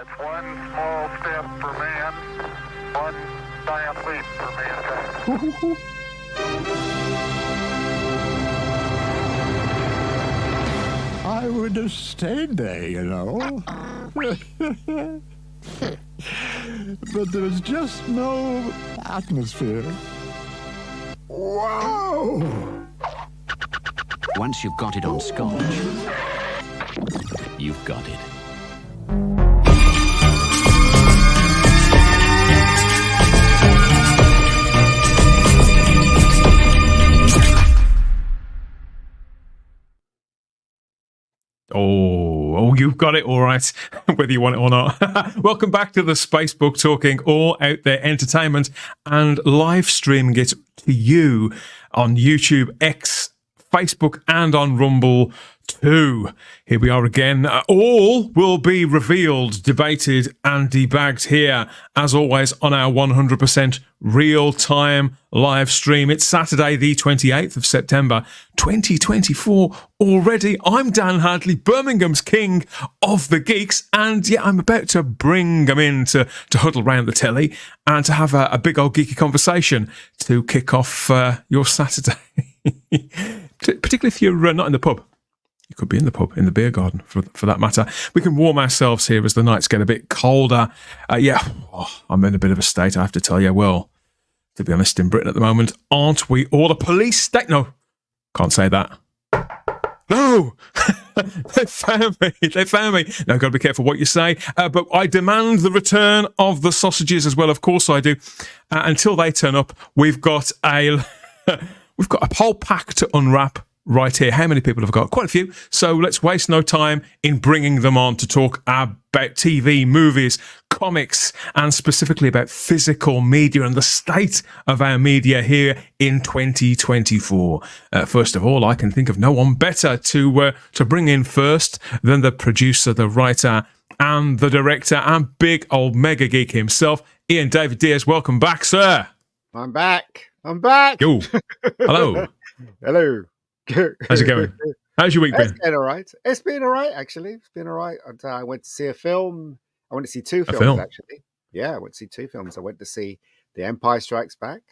It's one small step for man, one giant leap for mankind. I would have stayed there, you know. But there was just no atmosphere. Whoa! Once you've got it on scotch, you've got it. Oh, you've got it all right, whether you want it or not. Welcome back to the Spacebook, talking all out there entertainment and live streaming it to you on YouTube, X, Facebook, and on Rumble too. Here we are again. All will be revealed, debated, and debagged here, as always, on our 100% real-time live stream. It's Saturday, the 28th of September, 2024 already. I'm Dan Hadley, Birmingham's king of the geeks, and yeah, I'm about to bring them in to huddle round the telly and to have a big old geeky conversation to kick off your Saturday. Particularly if you're not in the pub. You could be in the pub, in the beer garden, for that matter. We can warm ourselves here as the nights get a bit colder. I'm in a bit of a state, I have to tell you. Well, to be honest, in Britain at the moment, aren't we all? The police state? No, can't say that. No, they found me. They found me. Now, got to be careful what you say. But I demand the return of the sausages as well. Of course, I do. Until they turn up, we've got a whole pack to unwrap. Right here. How many people have got? Quite a few. So let's waste no time in bringing them on to talk about TV, movies, comics, and specifically about physical media and the state of our media here in 2024. First of all, I can think of no one better to bring in first than the producer, the writer, and the director, and big old mega geek himself, Ian David Diaz. Welcome back, sir. I'm back. Yo. Hello. Hello. How's it going? How's your week been? It's been all right. It's been all right, actually. It's been all right. I went to see a film. I went to see two films, actually. Yeah, I went to see two films. I went to see The Empire Strikes Back,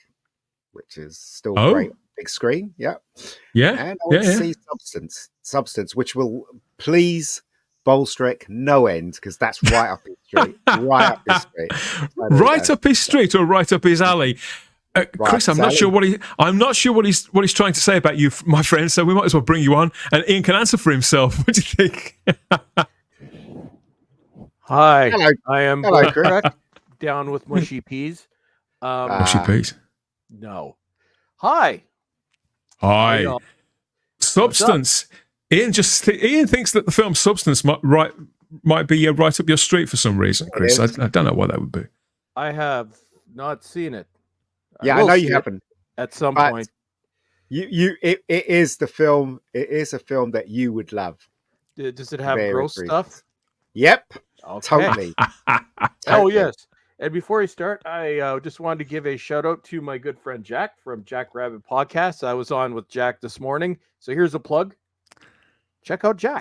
which is still great. Big screen. Yeah. Yeah. And I went to see Substance, which will please Bolstrick no end, because that's right up his street. Right up his street. Right up his street or right up his alley? Chris, I'm not sure what he's trying to say about you, my friend. So we might as well bring you on, and Ian can answer for himself. What do you think? Hi, hello. I am down with mushy peas. Mushy peas? No. Hi. Substance. Ian thinks that the film Substance might be right up your street for some reason, Chris. I don't know why that would be. I have not seen it. Yeah, I know you haven't. At some point. It is the film. It is a film that you would love. Does it have gross stuff? Yep. Okay. Totally. Oh, yes. And before I start, I just wanted to give a shout out to my good friend Jack from Jack Rabbit Podcast. I was on with Jack this morning. So here's a plug. Check out Jack.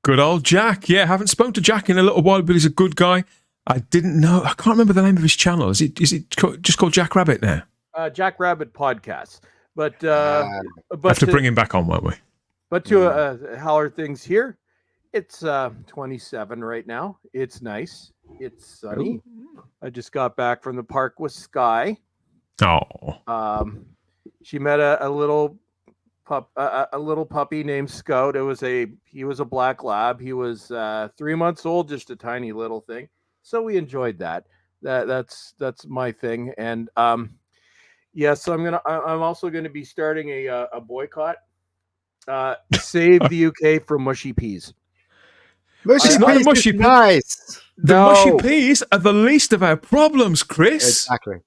Good old Jack. Yeah, haven't spoken to Jack in a little while, but he's a good guy. I didn't know. I can't remember the name of his channel. Is it just called Jack Rabbit now? Jack Rabbit Podcast. But have to bring him back on, won't we? But to how are things here? It's 27 right now. It's nice. It's sunny. Ooh. I just got back from the park with Sky. Oh. She met a little puppy named Scout. He was a black lab. He was 3 months old, just a tiny little thing. So we enjoyed that. That's my thing. And so I'm also gonna be starting a boycott. Save the UK from mushy peas. Mushy peas, nice. The mushy peas are the least of our problems, Chris. Exactly.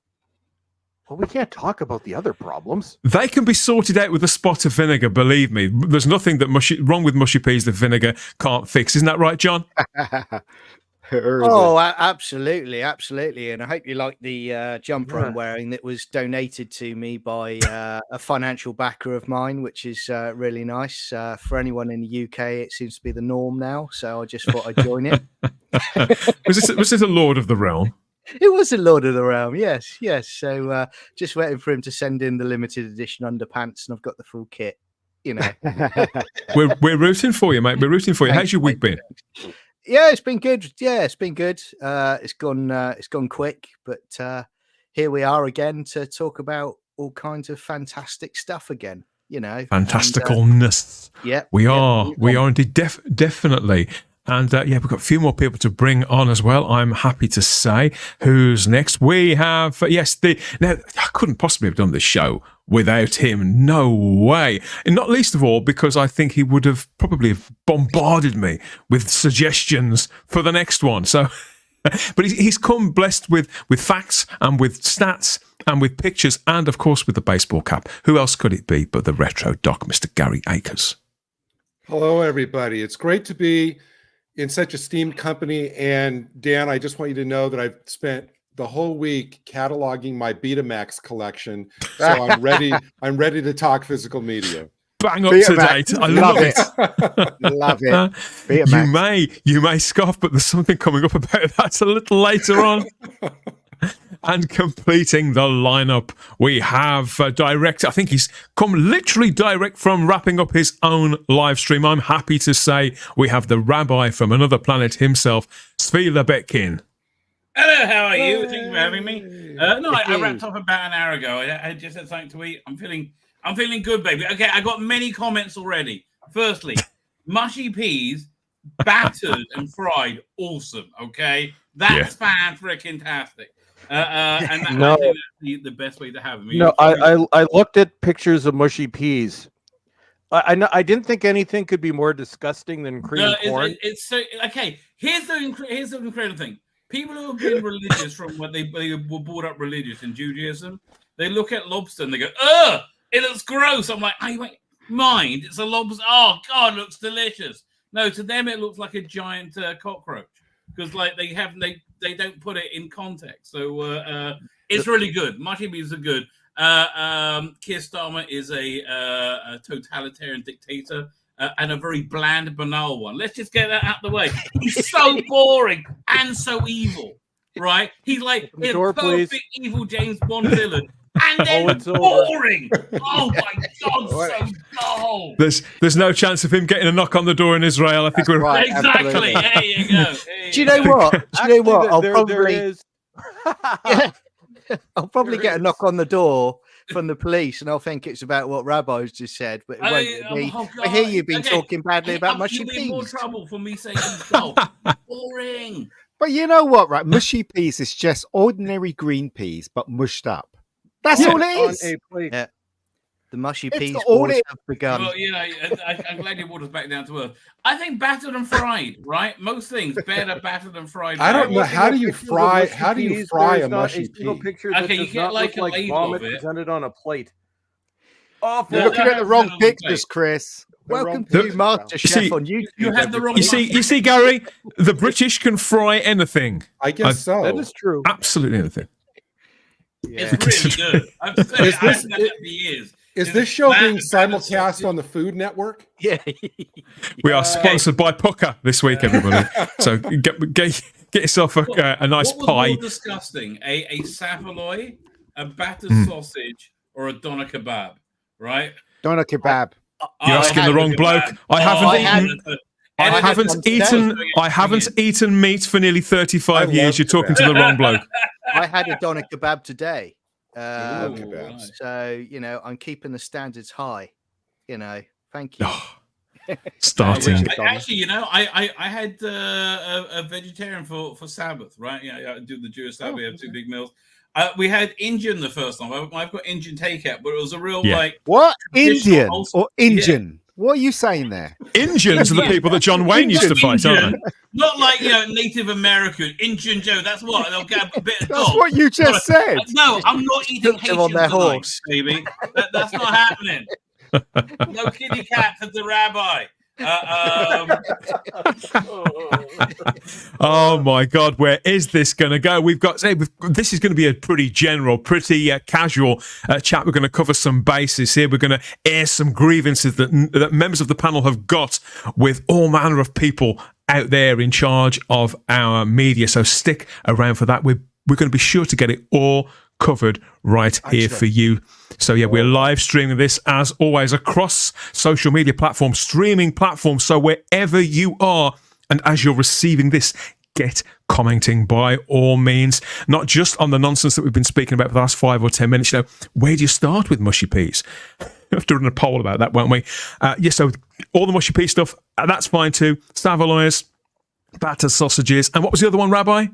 Well, we can't talk about the other problems. They can be sorted out with a spot of vinegar, believe me. There's nothing wrong with mushy peas that vinegar can't fix. Isn't that right, John? Oh, absolutely, absolutely. And I hope you like the jumper I'm wearing that was donated to me by a financial backer of mine, which is really nice. For anyone in the UK, it seems to be the norm now. So I just thought I'd join it. Was this a Lord of the Realm? It was a Lord of the Realm, yes. So just waiting for him to send in the limited edition underpants, and I've got the full kit. You know, we're rooting for you, mate. We're rooting for you. How's your week been? Yeah, it's been good. It's been good. It's gone quick, but here we are again to talk about all kinds of fantastic stuff again. You know, fantasticalness. We are indeed definitely. And we've got a few more people to bring on as well. I'm happy to say. Who's next? We have now I couldn't possibly have done this show without him. No way. And not least of all because I think he would have probably bombarded me with suggestions for the next one. So, but he's come blessed with facts and with stats and with pictures and of course with the baseball cap. Who else could it be but the retro doc, Mr. Gary Akers? Hello, everybody. It's great to be in such esteemed company. And Dan, I just want you to know that I've spent the whole week cataloging my Betamax collection. So I'm ready. I'm ready to talk physical media. Bang up to date. I love it. Love it. Betamax. You may scoff, but there's something coming up about that a little later on. And completing the lineup, we have direct. I think he's come literally direct from wrapping up his own live stream. I'm happy to say we have the rabbi from another planet himself, Svi Lebetkin. Hello, how are you? Thank you for having me. I wrapped up about an hour ago. I just had something to eat. I'm feeling good, baby. Okay, I got many comments already. Firstly, mushy peas, battered and fried, awesome. Okay, that's fan-freaking-tastic. And I think that's the best way to have them. No, I looked at pictures of mushy peas. I didn't think anything could be more disgusting than cream corn. It's so okay. Here's the incredible thing. People who have been religious from when they were brought up religious in Judaism, they look at lobster and they go, "Ugh, it looks gross." I'm like, mind, it's a lobster. Oh God, it looks delicious. No, to them it looks like a giant cockroach because like they don't put it in context. So it's really good. Mushy peas are good. Keir Starmer is a totalitarian dictator and a very bland, banal one. Let's just get that out of the way. He's so boring and so evil, right? He's like a perfect evil James Bond villain. And then boring. Oh my God, so dull. There's no chance of him getting a knock on the door in Israel. I think we're right. Exactly. There you go. Do you know what? I'll probably get a knock on the door from the police, and I'll think it's about what Rabbi's just said. But it won't be. I hear you've been talking badly about mushy peas. More trouble for me saying he's dull. Boring. But you know what, right? Mushy peas is just ordinary green peas, but mushed up. That's all it is. Yeah. The mushy peas all wars have begun. Well, I'm glad you brought us back down to earth. I think battered and fried, right? Most things better battered and fried. I don't know. How do you fry? How do you fry a mushy pea? Okay, you get like a label of it presented on a plate. Awful. You're looking at the wrong pictures, Chris. Welcome to MasterChef on YouTube. You have the wrong. You see, Gary, the British can fry anything. I guess so. That is true. Absolutely anything. Yeah. It's really good. I've said that for years. Is this show being simulcast on the Food Network? Yeah. We are sponsored by Pucker this week, everybody. So get yourself a nice what pie. Was more disgusting, a saveloy, a battered sausage, or a doner kebab, right? Doner kebab. You're asking the wrong bloke. I haven't eaten meat for nearly 35 years. You're talking to the wrong bloke. I had a doner kebab today. So, I'm keeping the standards high. Thank you. Starting. Actually, I had a vegetarian for Sabbath, right? I do the Jewish Sabbath. We have 2 big meals. We had Indian the first time. I've got Indian takeout, but it was a real what? Indian or Indian? Yeah. What are you saying there? Indians are the people that John Wayne used to fight, aren't they? Not like Native American Indian Joe. That's what they'll get a bit of. That's what you just said. No, I'm not eating Haitians on their horse, baby. That's not happening. No kitty cat for the rabbi. Oh my God, where is this going to go? This is going to be a pretty general, pretty casual chat. We're going to cover some bases here. We're going to air some grievances that members of the panel have got with all manner of people out there in charge of our media. So stick around for that. We're going to be sure to get it all covered right here for you. So yeah, we're live streaming this as always across social media platforms, streaming platforms. So wherever you are, and as you're receiving this, get commenting by all means, not just on the nonsense that we've been speaking about for the last 5 or 10 minutes. Where do you start with mushy peas? We'll have to run a poll about that, won't we? So all the mushy pea stuff, that's fine too. Savoyers, batter sausages, and what was the other one, Rabbi?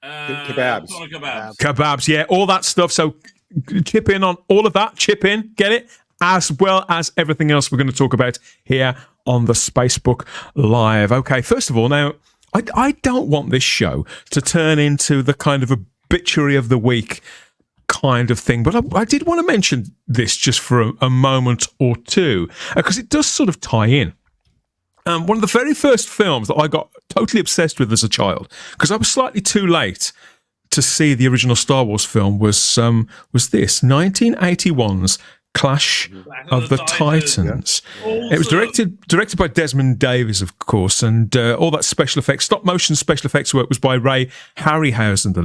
Kebabs. Kebabs, yeah, all that stuff. So chip in on all of that, chip in, get it, as well as everything else we're going to talk about here on the Spacebook Live. Okay, first of all, now, I don't want this show to turn into the kind of obituary of the week kind of thing, but I did want to mention this just for a moment or two, because it does sort of tie in. One of the very first films that I got totally obsessed with as a child, because I was slightly too late to see the original Star Wars film, was this 1981's Clash of the Titans. It was directed by Desmond Davies, of course, and all that special effects, stop motion special effects work was by Ray Harryhausen, the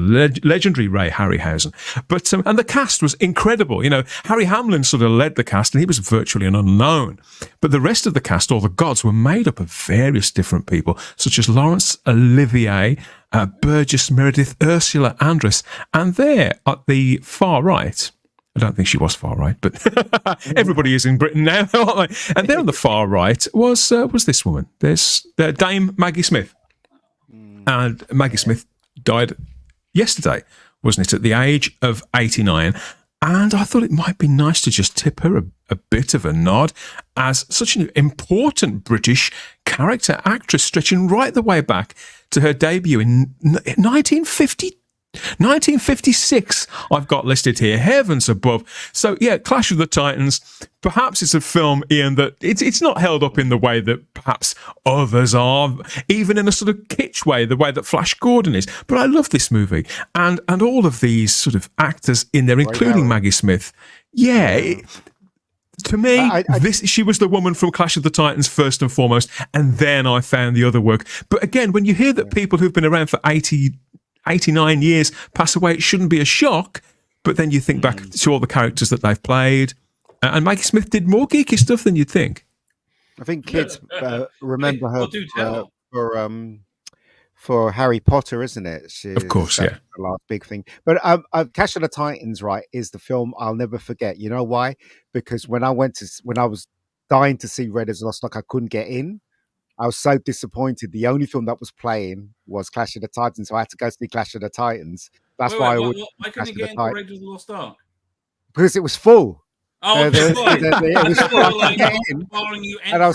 legendary Ray Harryhausen. But and the cast was incredible. You know, Harry Hamlin sort of led the cast, and he was virtually an unknown. But the rest of the cast, all the gods, were made up of various different people, such as Laurence Olivier, Burgess Meredith, Ursula Andress, and there at the far right. I don't think she was far right, but everybody is in Britain now, aren't they? And there on the far right was this woman. There's Dame Maggie Smith. And Maggie Smith died yesterday, wasn't it, at the age of 89. And I thought it might be nice to just tip her a bit of a nod as such an important British character actress, stretching right the way back to her debut in 1956, I've got listed here. Heavens above. So, yeah, Clash of the Titans. Perhaps it's a film, Ian, that it's not held up in the way that perhaps others are, even in a sort of kitsch way, the way that Flash Gordon is. But I love this movie. And all of these sort of actors in there, including Maggie Smith. Yeah, to me, she was the woman from Clash of the Titans first and foremost, and then I found the other work. But again, when you hear that people who've been around for 89 years pass away, it shouldn't be a shock, but then you think back to all the characters that they've played, and Maggie Smith did more geeky stuff than you'd think. I think kids remember her for Harry Potter, isn't it? Of course, yeah. The last big thing. But Clash of the Titans, right, is the film I'll never forget. You know why? Because when I was dying to see Raiders of the Lost Ark, I couldn't get in. I was so disappointed. The only film that was playing was Clash of the Titans, so I had to go see Clash of the Titans. That's why why couldn't you get into Raiders of the Lost Ark? Because it was full. Oh, it was full. I couldn't get in. And I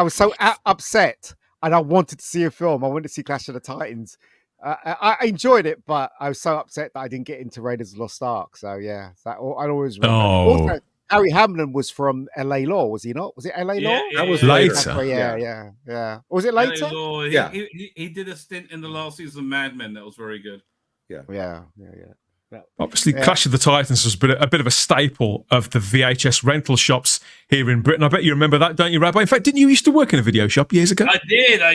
was so upset, and I wanted to see a film. I wanted to see Clash of the Titans. I enjoyed it, but I was so upset that I didn't get into Raiders of the Lost Ark. So yeah, I always remember. Also, Harry Hamlin was from LA Law, was he not? Was it LA Law? That was later. Yeah. Or was it later? Law, yeah. He did a stint in the last season of Mad Men that was very good. Yeah. Obviously, Clash of the Titans was a bit of a staple of the VHS rental shops here in Britain. I bet you remember that, don't you, Rabbi? In fact, didn't you used to work in a video shop years ago? I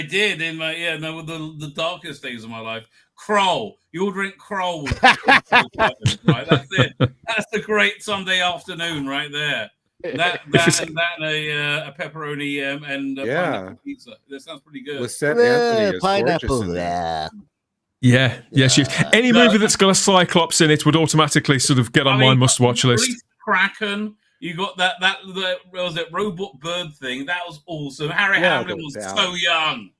did in my the darkest days of my life. Kroll, you'll drink Kroll. Right, that's it. That's the great Sunday afternoon right there. That and a pepperoni and a pineapple pizza. That sounds pretty good. With St. Anthony is pineapple. Yeah. Any movie that's got a Cyclops in it would automatically sort of get on my must-watch list. Kraken. You got that was it robot bird thing. That was awesome. Harry Hamlin was so young.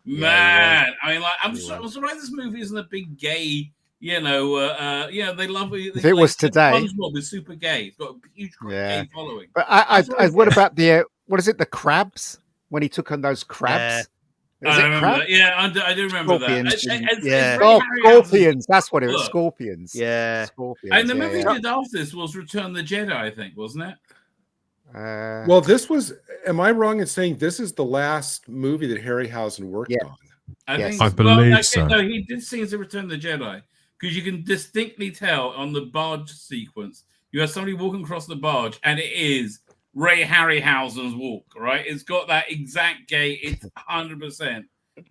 Man, I mean, like, I'm surprised this movie isn't a big gay. They love it. If it was today, SpongeBob is super gay. It's got a huge gay following. But what about what is it? The crabs when he took on those crabs. I remember that. Yeah, I do remember that. Scorpions. That's what it was. Scorpions. Yeah. Scorpions. And the movie he did after this was Return the Jedi, I think, wasn't it? Well, this was. Am I wrong in saying this is the last movie that Harryhausen worked on? I believe so. No, he did scenes of Return of the Jedi because you can distinctly tell on the barge sequence. You have somebody walking across the barge, and it is Ray Harryhausen's walk. Right? It's got that exact gait. It's 100%,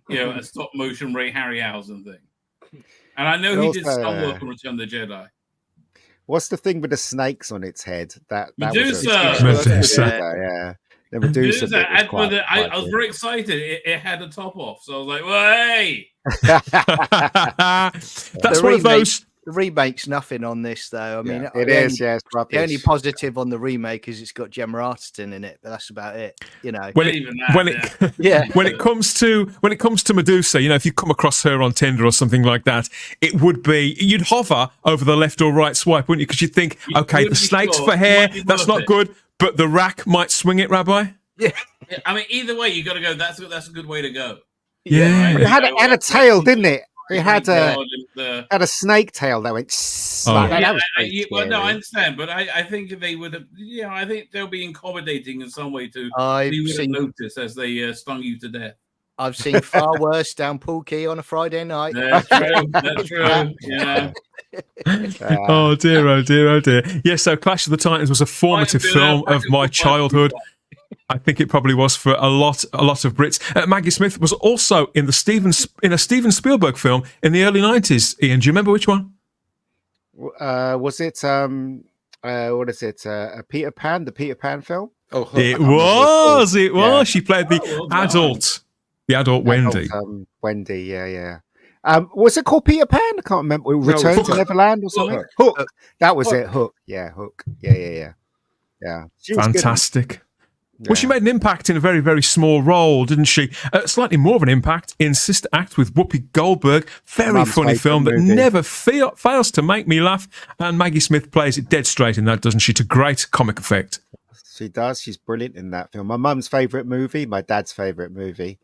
a stop motion Ray Harryhausen thing. And I know he did some work on Return of the Jedi. What's the thing with the snakes on its head? That Medusa. Yeah. The Medusa. I was very excited. It had a top off, so I was like, "Well, hey!" That's one of those. The remake's nothing on this, though. I mean, it is. Yes, the only positive on the remake is it's got Gemma Arterton in it, but that's about it. When it comes to Medusa, if you come across her on Tinder or something like that, it would be you'd hover over the left or right swipe, wouldn't you? Because you'd think, okay, the snakes for hair, that's not good, but the rack might swing it, Rabbi. Yeah. I mean, either way, you got to go. That's a good way to go. Yeah, right? It had a tail, didn't it? It had a snake tail that went. I understand, but I think they would have. I think they'll be accommodating in some way to. You would notice as they stung you to death. I've seen far worse down Pool Key on a Friday night. That's true. That's true. Yeah. Oh dear. Yeah. So Clash of the Titans was a formative film of my childhood. I think it probably was for a lot of Brits. Maggie Smith was also in a Steven Spielberg film in the early 90s. Ian, do you remember which one? Was it what is it? Peter Pan, the Peter Pan film? Oh, it was. Yeah. She played the adult Wendy. Wendy, yeah. Was it called Peter Pan? I can't remember. Return to Neverland or something. Hook. That was it. Hook. Yeah, Hook. Yeah. Fantastic. Well, she made an impact in a very, very small role, didn't she? Slightly more of an impact in Sister Act with Whoopi Goldberg. Very funny film that never fails to make me laugh. And Maggie Smith plays it dead straight in that, doesn't she? To great comic effect. She does. She's brilliant in that film. My mum's favourite movie, my dad's favourite movie.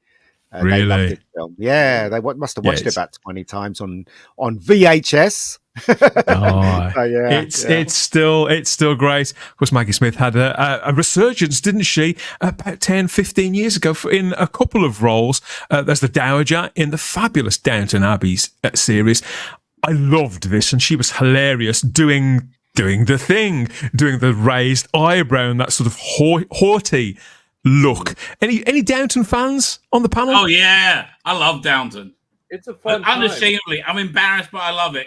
Really? They loved this film. Yeah, they must have watched it about 20 times on VHS. It's still great. Of course, Maggie Smith had a resurgence, didn't she, about 10, 15 years ago in a couple of roles. There's the Dowager in the fabulous Downton Abbey series. I loved this, and she was hilarious doing the thing, doing the raised eyebrow and that sort of haughty look. Any Downton fans on the panel? Oh yeah, I love Downton. It's a fun. Unashamedly, I'm embarrassed, but I love it.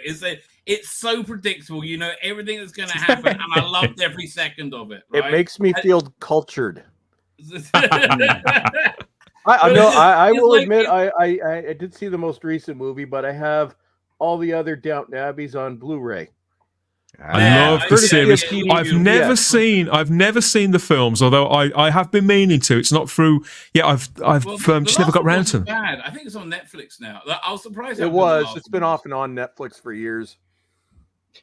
It's so predictable. You know everything that's going to happen, and I loved every second of it. Right? It makes me feel cultured. I will admit, I did see the most recent movie, but I have all the other Downton Abbeys on Blu-ray. I love the series. I've never seen the films, although I have been meaning to. It's not through. Yeah, I've just never got round to them. Bad. I think it's on Netflix now. I was surprised. It was. It's been off and on Netflix for years.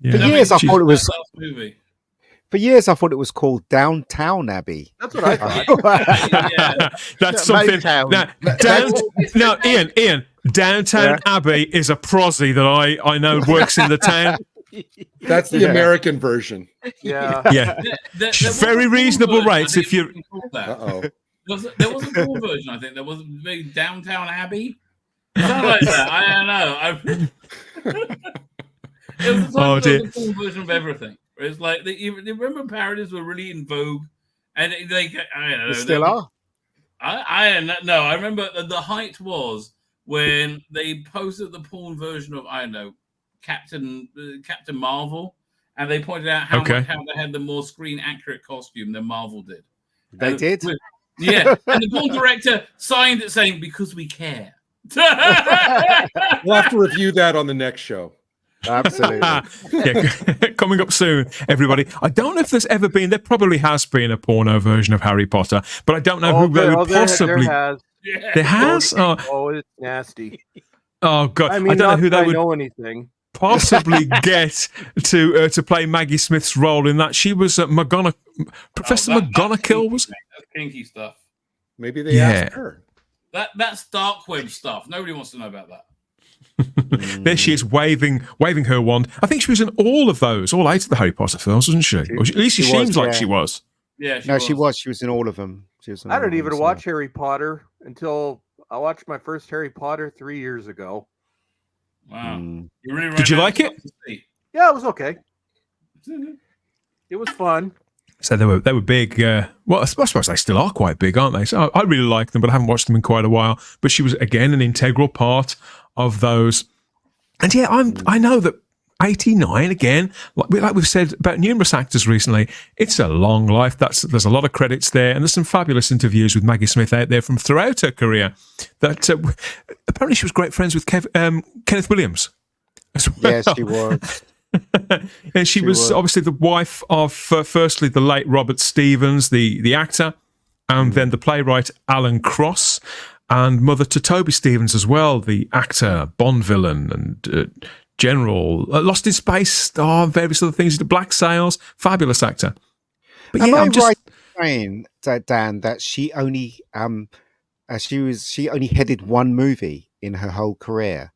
Yeah. For years, I thought it was. For years, I thought it was called Downtown Abbey. That's what I thought. That's something. Now, Ian, Downtown Abbey is a prosy that I know works in the town. That's the American version. Yeah. Very reasonable rates if you. There was a cool version, I think. There was a Downtown Abbey. Something like that. I don't know. It was the cool version of everything. It's like you remember parodies were really in vogue, and I don't know. They still are. I remember the height was when they posted the porn version of Captain Marvel, and they pointed out how they had the more screen accurate costume than Marvel did. They did? Yeah. And the porn director signed it saying, because we care. We'll have to review that on the next show. Absolutely. Coming up soon, everybody. I don't know if there's ever been, there probably has been a porno version of Harry Potter, but I don't know who they would possibly. There has. There has? Oh, it's nasty. Oh, God. I mean, I don't know who they would know anything. Possibly get to play Maggie Smith's role in that. She was Professor McGonagall, was it? That's kinky stuff. Maybe they asked her. That's dark web stuff. Nobody wants to know about that. There she is waving her wand. I think she was in all 8 of the Harry Potter films, wasn't she? Or at least she seems like she was. Yeah, She was in all of them. She was in I all of didn't them, even so- watch Harry Potter until I watched my first Harry Potter 3 years ago. Wow. Mm. You really Did you ran out like of it? stuff to see. Yeah, it was okay. It was fun. So they were big. Well, I suppose they still are quite big, aren't they? So I really like them, but I haven't watched them in quite a while. But she was again an integral part of those. And yeah, I know that 89 again, like we've said about numerous actors recently, it's a long life. There's a lot of credits there, and there's some fabulous interviews with Maggie Smith out there from throughout her career. That apparently she was great friends with Kenneth Williams as well. Yes, she was. And she was obviously the wife of, firstly, the late Robert Stevens, the actor, and then the playwright Alan Cross, and mother to Toby Stevens as well, the actor, Bond villain, and General, Lost in Space, various other things, the Black Sails, fabulous actor. But Am yeah, I I'm just right in saying, Dan, that she only she only headed one movie in her whole career?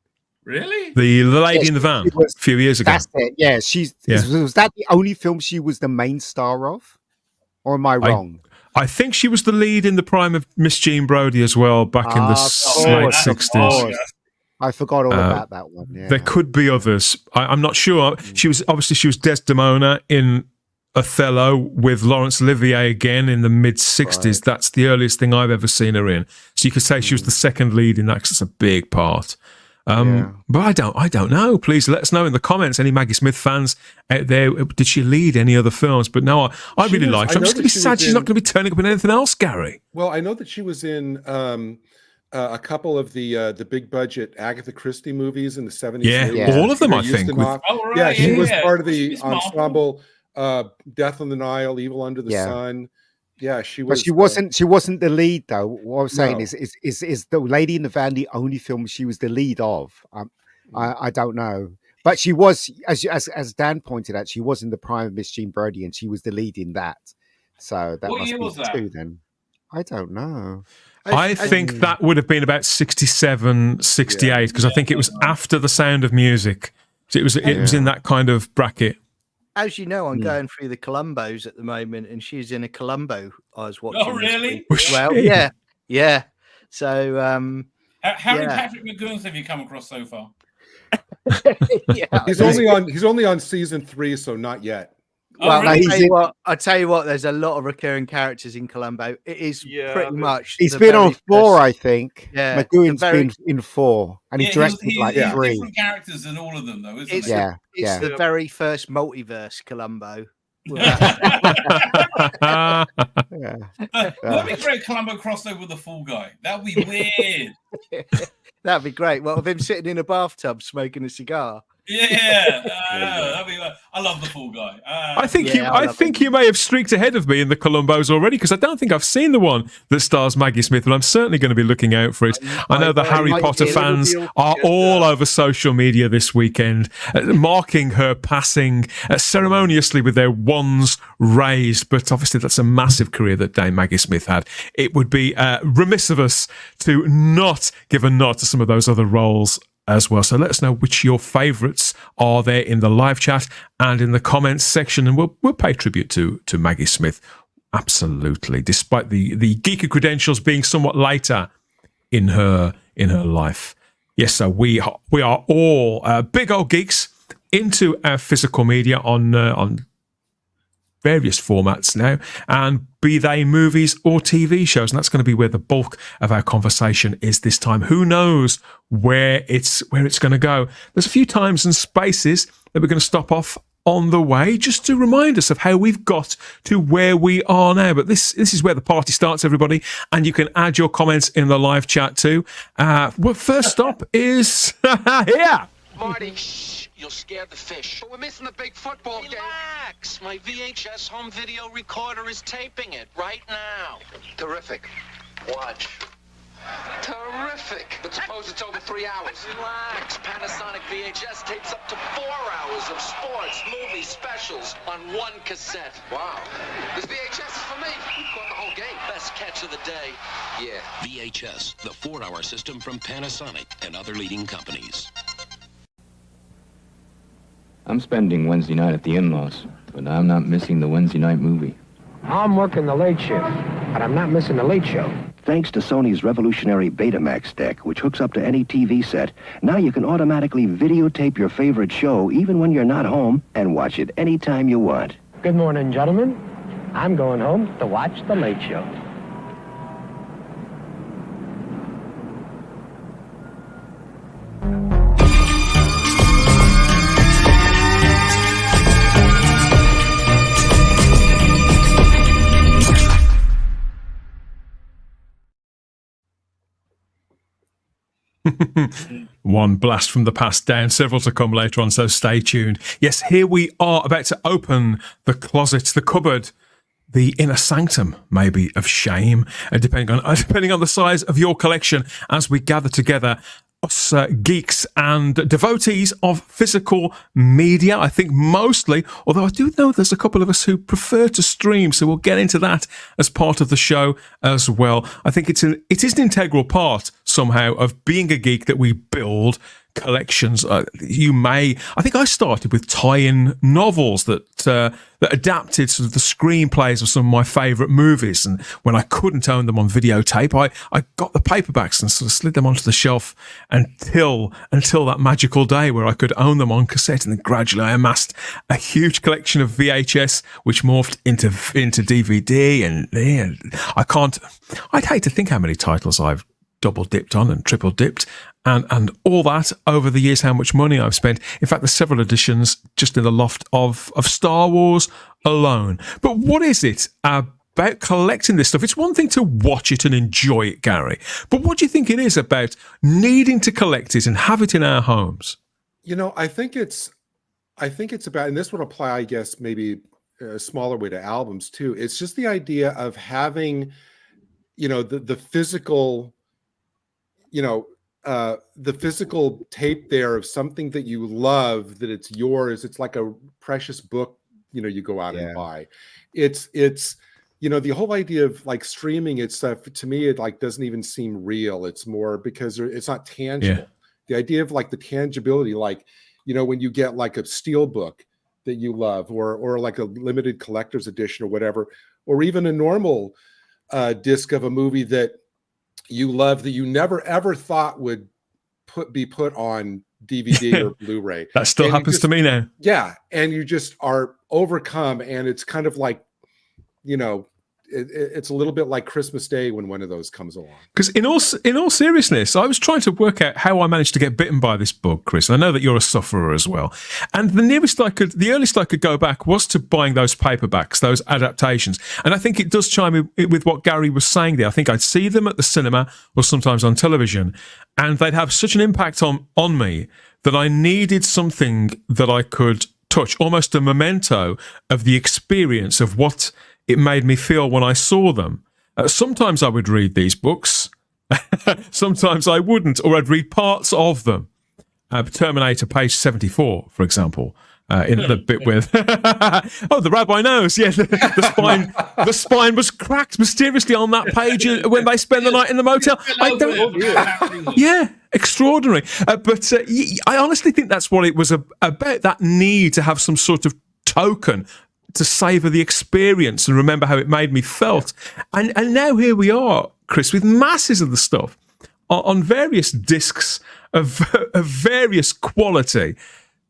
Really? the lady in the van a few years ago. That's it. Yeah, was that the only film she was the main star of? Or am I wrong? I think she was the lead in the prime of Miss Jean Brodie as well, back in the late 60s. I forgot all about that one. Yeah. There could be others. I'm not sure. She was Desdemona in Othello with Laurence Olivier again in the mid 60s. Right. That's the earliest thing I've ever seen her in. So you could say she was the second lead in that because it's a big part. But I don't know. Please let us know in the comments. Any Maggie Smith fans out there? Did she lead any other films? But no, I really liked her. I'm just going to be sad she's not going to be turning up in anything else, Gary. Well, I know that she was in a couple of the big budget Agatha Christie movies in the 70s. Yeah, all of them, I think. She was part of the ensemble Death on the Nile, Evil Under the Sun. Yeah, she was. But she wasn't the lead though. What I was saying is the Lady in the Van the only film she was the lead of? I don't know, but she was, as Dan pointed out, she was in the prime of Miss Jean Brodie, and she was the lead in that. So that must be two then. I don't know. I think that would have been about 67, 68, because I think it was after The Sound of Music. So it was in that kind of bracket. As you know, I'm going through the Columbos at the moment, and she's in a Columbo I was watching. Oh, really? Well, yeah. So, how many Patrick McGoons have you come across so far? He's only on season 3, so not yet. Well, I tell you what, there's a lot of recurring characters in Columbo. It is pretty much. He's been on 4, I think. Yeah, McGowan's been in 4, and he directed like 3. Different characters in all of them, though, isn't it's it? It's the very first multiverse Columbo. That'd be great. Columbo crossed over with the Fall Guy. That'd be weird. That'd be great. Well, with him sitting in a bathtub smoking a cigar. I love the Fall Guy. I think you may have streaked ahead of me in the Columbos already, because I don't think I've seen the one that stars Maggie Smith, but I'm certainly going to be looking out for it. I know the Harry Potter fans are all over social media this weekend, marking her passing ceremoniously with their wands raised. But obviously, that's a massive career that Dame Maggie Smith had. It would be remiss of us to not give a nod to some of those other roles as well. So let us know which your favourites are there in the live chat and in the comments section, and we'll pay tribute to Maggie Smith. Absolutely, despite the geeky credentials being somewhat later in her life. Yes, so we are all big old geeks into our physical media on various formats now, and be they movies or TV shows, and that's going to be where the bulk of our conversation is this time. Who knows where it's going to go? There's a few times and spaces that we're going to stop off on the way, just to remind us of how we've got to where we are now. But this is where the party starts, everybody, and you can add your comments in the live chat too. Well, first stop is here. Marty, shh, you'll scare the fish. But we're missing the big football game. Relax, my VHS home video recorder is taping it right now. Terrific. Watch. Terrific. But suppose it's over 3 hours. Relax, Panasonic VHS tapes up to 4 hours of sports, movie specials on one cassette. Wow. This VHS is for me. We've caught the whole game. Best catch of the day. Yeah. VHS, the 4-hour system from Panasonic and other leading companies. I'm spending Wednesday night at the in-laws, but I'm not missing the Wednesday night movie. I'm working the late shift, but I'm not missing the late show. Thanks to Sony's revolutionary Betamax deck, which hooks up to any TV set, now you can automatically videotape your favorite show even when you're not home and watch it anytime you want. Good morning, gentlemen. I'm going home to watch the late show. One blast from the past down, several to come later on, so stay tuned. Yes, here we are about to open the closet, the cupboard, the inner sanctum, maybe, of shame, depending on the size of your collection, as we gather together, us geeks and devotees of physical media. I think mostly, although I do know there's a couple of us who prefer to stream, so we'll get into that as part of the show as well. I think it is an integral part somehow of being a geek that we build collections. I think I started with tie-in novels that adapted sort of the screenplays of some of my favourite movies, and when I couldn't own them on videotape, I got the paperbacks and sort of slid them onto the shelf until that magical day where I could own them on cassette, and then gradually I amassed a huge collection of VHS, which morphed into DVD, and I'd hate to think how many titles I've double dipped on and triple dipped and all that over the years, how much money I've spent. In fact, there's several editions just in the loft of Star Wars alone. But what is it about collecting this stuff? It's one thing to watch it and enjoy it, Gary, but what do you think it is about needing to collect it and have it in our homes? I think it's about, and this would apply, I guess, maybe a smaller way to albums too. It's just the idea of having, the physical, the physical tape there of something that you love, that it's yours. It's like a precious book, you go out and buy. It's the whole idea of like streaming itself, to me, it like doesn't even seem real. It's more because it's not tangible. Yeah. The idea of like the tangibility, like, when you get like a steel book that you love, or like a limited collector's edition or whatever, or even a normal disc of a movie that you love that you never ever thought would be put on DVD or Blu-ray. That still happens to me now. Yeah, and you just are overcome, and it's kind of like, it's a little bit like Christmas Day when one of those comes along. Because in all seriousness, I was trying to work out how I managed to get bitten by this bug, Chris. And I know that you're a sufferer as well. And the earliest I could go back was to buying those paperbacks, those adaptations. And I think it does chime in with what Gary was saying there. I think I'd see them at the cinema or sometimes on television, and they'd have such an impact on me that I needed something that I could touch, almost a memento of the experience of what it made me feel when I saw them. Sometimes I would read these books, sometimes I wouldn't, or I'd read parts of them. Terminator, page 74, for example, in the bit with oh, the rabbi knows. Yeah, the spine was cracked mysteriously on that page when they spend the night in the motel. Yeah, extraordinary. But I honestly think that's what it was about, that need to have some sort of token to savor the experience and remember how it made me felt. And now here we are, Chris, with masses of the stuff on various discs of various quality,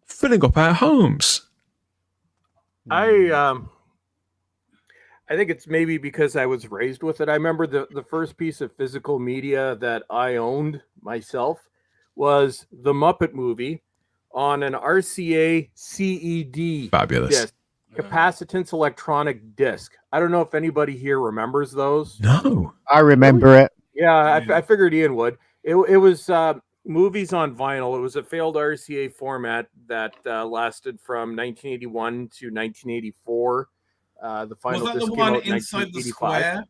filling up our homes. I think it's maybe because I was raised with it. I remember the first piece of physical media that I owned myself was the Muppet movie on an RCA CED Fabulous disc. Capacitance electronic disc. I don't know if anybody here remembers those. No, I remember it. Yeah, I figured Ian would. It was movies on vinyl. It was a failed RCA format that lasted from 1981 to 1984. The final was that disc the came one out in inside the 1985. square?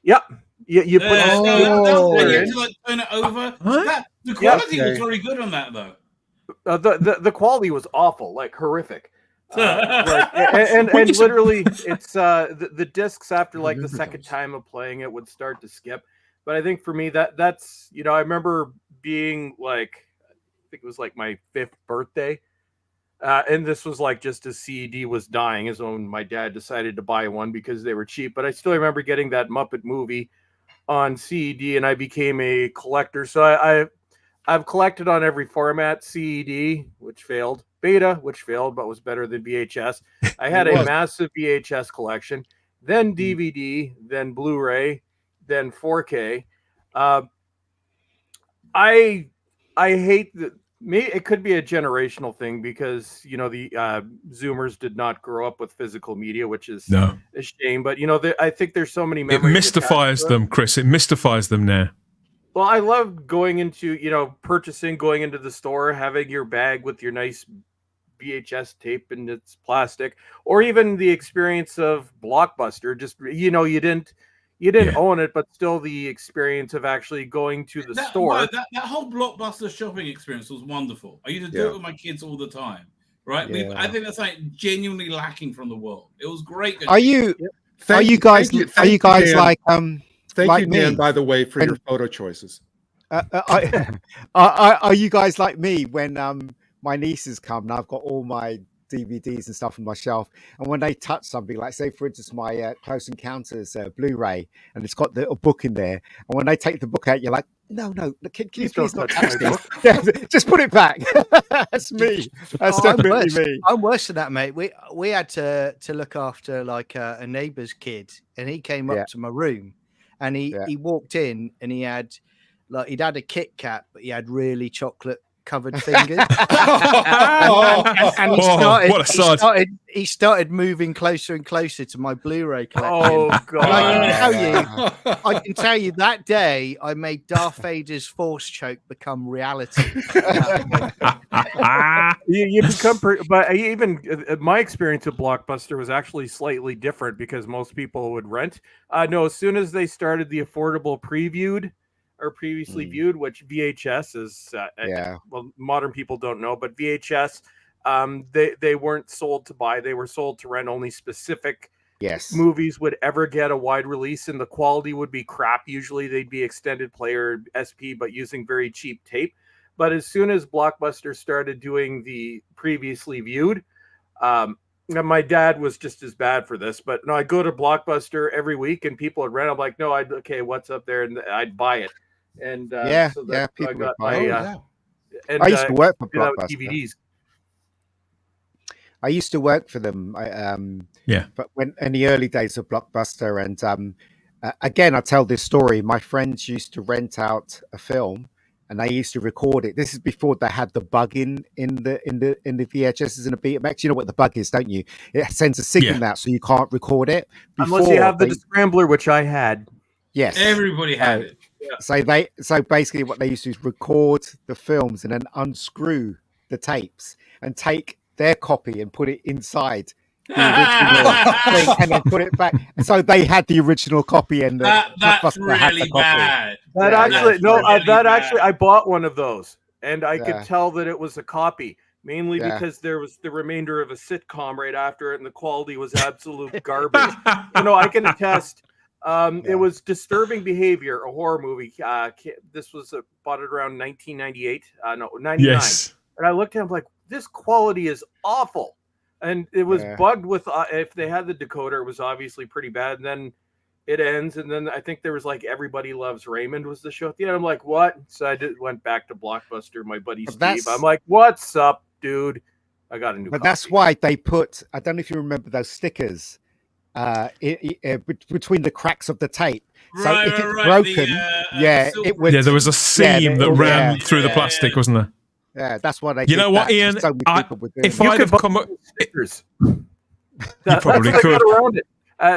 Yep. You put that's when you had to like turn it over. Huh? The quality was very good on that though. The quality was awful, like horrific. And literally it's the discs after like the second time of playing it would start to skip. But I think for me that's I remember being like, I think it was like my 5th birthday, And this was like just as CED was dying, is when my dad decided to buy one because they were cheap. But I still remember getting that Muppet movie on CED, and I became a collector. So I've collected on every format: CED, which failed; Beta, which failed but was better than VHS. I had a massive VHS collection, then DVD, then Blu-ray, then 4K. I hate that. It could be a generational thing because the Zoomers did not grow up with physical media, which is a shame. But I think there's so many memories. It mystifies them, Chris. It mystifies them now. Well, I love going into purchasing, going into the store, having your bag with your nice VHS tape and it's plastic, or even the experience of Blockbuster. Just you didn't own it, but still the experience of actually going to the store. Well, that whole Blockbuster shopping experience was wonderful. I used to do it with my kids all the time, right? Yeah. I think that's like genuinely lacking from the world. It was great. Are you guys like Thank you, Dan, me? by the way, for your photo choices. Are you guys like me when my nieces come and I've got all my DVDs and stuff on my shelf, and when they touch something, like say for instance my Close Encounters Blu-ray, and it's got a book in there, and when they take the book out, you're like, no, can you please not touch this? Just put it back. That's me. That's definitely me. I'm worse than that, mate. We had to look after like a neighbour's kid, and he came up to my room, and he walked in, and he'd had a Kit Kat, but he had really chocolate covered fingers. and he started moving closer and closer to my Blu-ray collection. Oh god. I can tell you that day I made Darth Vader's force choke become reality. you become but even my experience with Blockbuster was actually slightly different because most people would rent. No, as soon as they started the affordable previewed or previously viewed, which VHS is, well, modern people don't know, but VHS, they weren't sold to buy; they were sold to rent. Only specific movies would ever get a wide release, and the quality would be crap. Usually, they'd be extended player SP, but using very cheap tape. But as soon as Blockbuster started doing the previously viewed, my dad was just as bad for this, but no, I go to Blockbuster every week, and people would rent. I'm like, no, okay, what's up there, and I'd buy it. And people I got I used to work for Blockbuster. DVDs. I used to work for them. But when in the early days of Blockbuster, and again, I tell this story. My friends used to rent out a film, and they used to record it. This is before they had the bug in the VHSs and the Betamax. You know what the bug is, don't you? It sends a signal out, so you can't record it unless you have the scrambler, which I had. Yes, everybody had it. Yeah. So basically what they used to do is record the films and then unscrew the tapes and take their copy and put it inside the original thing and then put it back. And so they had the original copy and that's really bad. I bought one of those and I could tell that it was a copy. Mainly because there was the remainder of a sitcom right after it and the quality was absolute garbage. I can attest. It was Disturbing Behavior, a horror movie. This was bought it around 1998. 99. Yes. And I looked at it like, this quality is awful. And it was bugged with, if they had the decoder, it was obviously pretty bad. And then it ends. And then I think there was like Everybody Loves Raymond was the show at the end. I'm like, what? So I went back to Blockbuster, my buddy Steve. I'm like, what's up, dude? I got a new copy. That's why they put, I don't know if you remember those stickers between the cracks of the tape. So if it's broken, it would. Yeah, there was a seam that ran through the plastic, wasn't there? Yeah, that's why they. You know what, Ian? If I'd have come up, stickers, you probably could. Around it.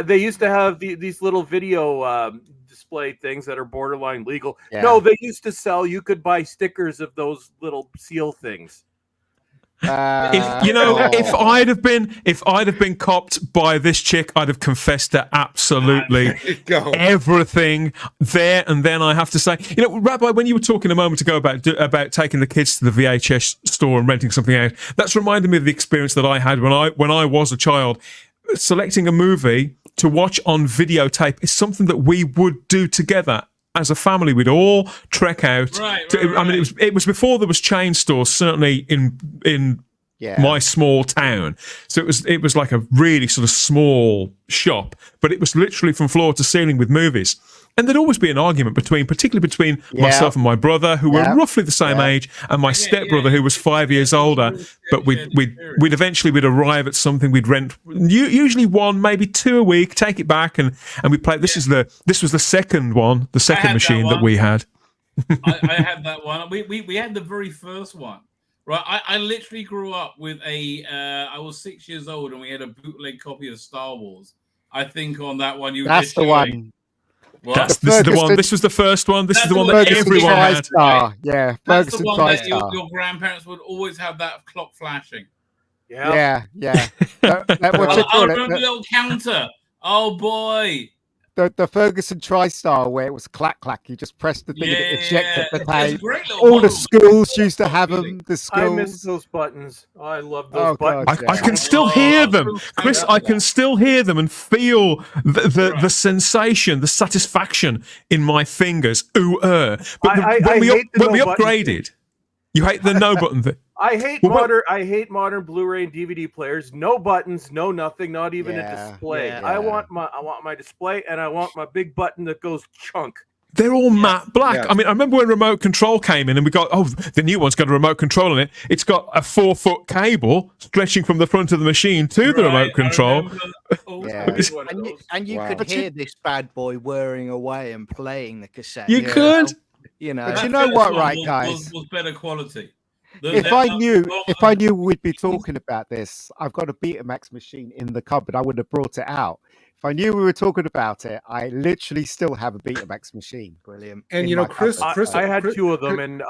They used to have these little video display things that are borderline legal. Yeah. No, they used to sell. You could buy stickers of those little seal things. If I'd have been copped by this chick, I'd have confessed to absolutely everything there. And then I have to say, Rabbi, when you were talking a moment ago about taking the kids to the VHS store and renting something out, that's reminded me of the experience that I had when I was a child. Selecting a movie to watch on videotape is something that we would do together. As a family, we'd all trek out. I mean, it was before there was chain stores. Certainly in my small town. So it was like a really sort of small shop, but it was literally from floor to ceiling with movies. And there'd always be an argument particularly between myself and my brother, who were roughly the same age, and my stepbrother, who was 5 years older. But we'd eventually arrive at something. We'd rent usually one, maybe two a week, take it back, and we play. This was the second one, the second machine that we had. I had that one. We had the very first one. Right, I literally grew up with I was 6 years old, and we had a bootleg copy of Star Wars. I think on that one you. That's the one. This is the one. This was the first one. This is the one that everyone had. Yeah, that's the one that your grandparents would always have that clock flashing. Yeah. I remember the little counter. Oh boy. The Ferguson TriStar where it was clack. You just pressed the thing and it ejected the tape. All the schools used to have them. The schools. I miss those buttons. I love those buttons. I can still hear them, Chris. I can still hear them and feel the sensation, the satisfaction in my fingers. But when we upgraded, you hate the no button thing. I hate modern Blu-ray and DVD players. No buttons, no nothing, not even a display. Yeah. I want my display, and I want my big button that goes chunk. They're all matte black. Yeah. I mean, I remember when remote control came in and we got, the new one's got a remote control on it. It's got a 4-foot cable stretching from the front of the machine to the remote control. And you could hear this bad boy whirring away and playing the cassette. You could. You know. But you know what, right, guys? Was better quality. If I knew we'd be talking about this, I've got a Betamax machine in the cupboard. I would have brought it out. If I knew we were talking about it, I literally still have a Betamax machine. Brilliant. And you know, Chris, I had two of them, and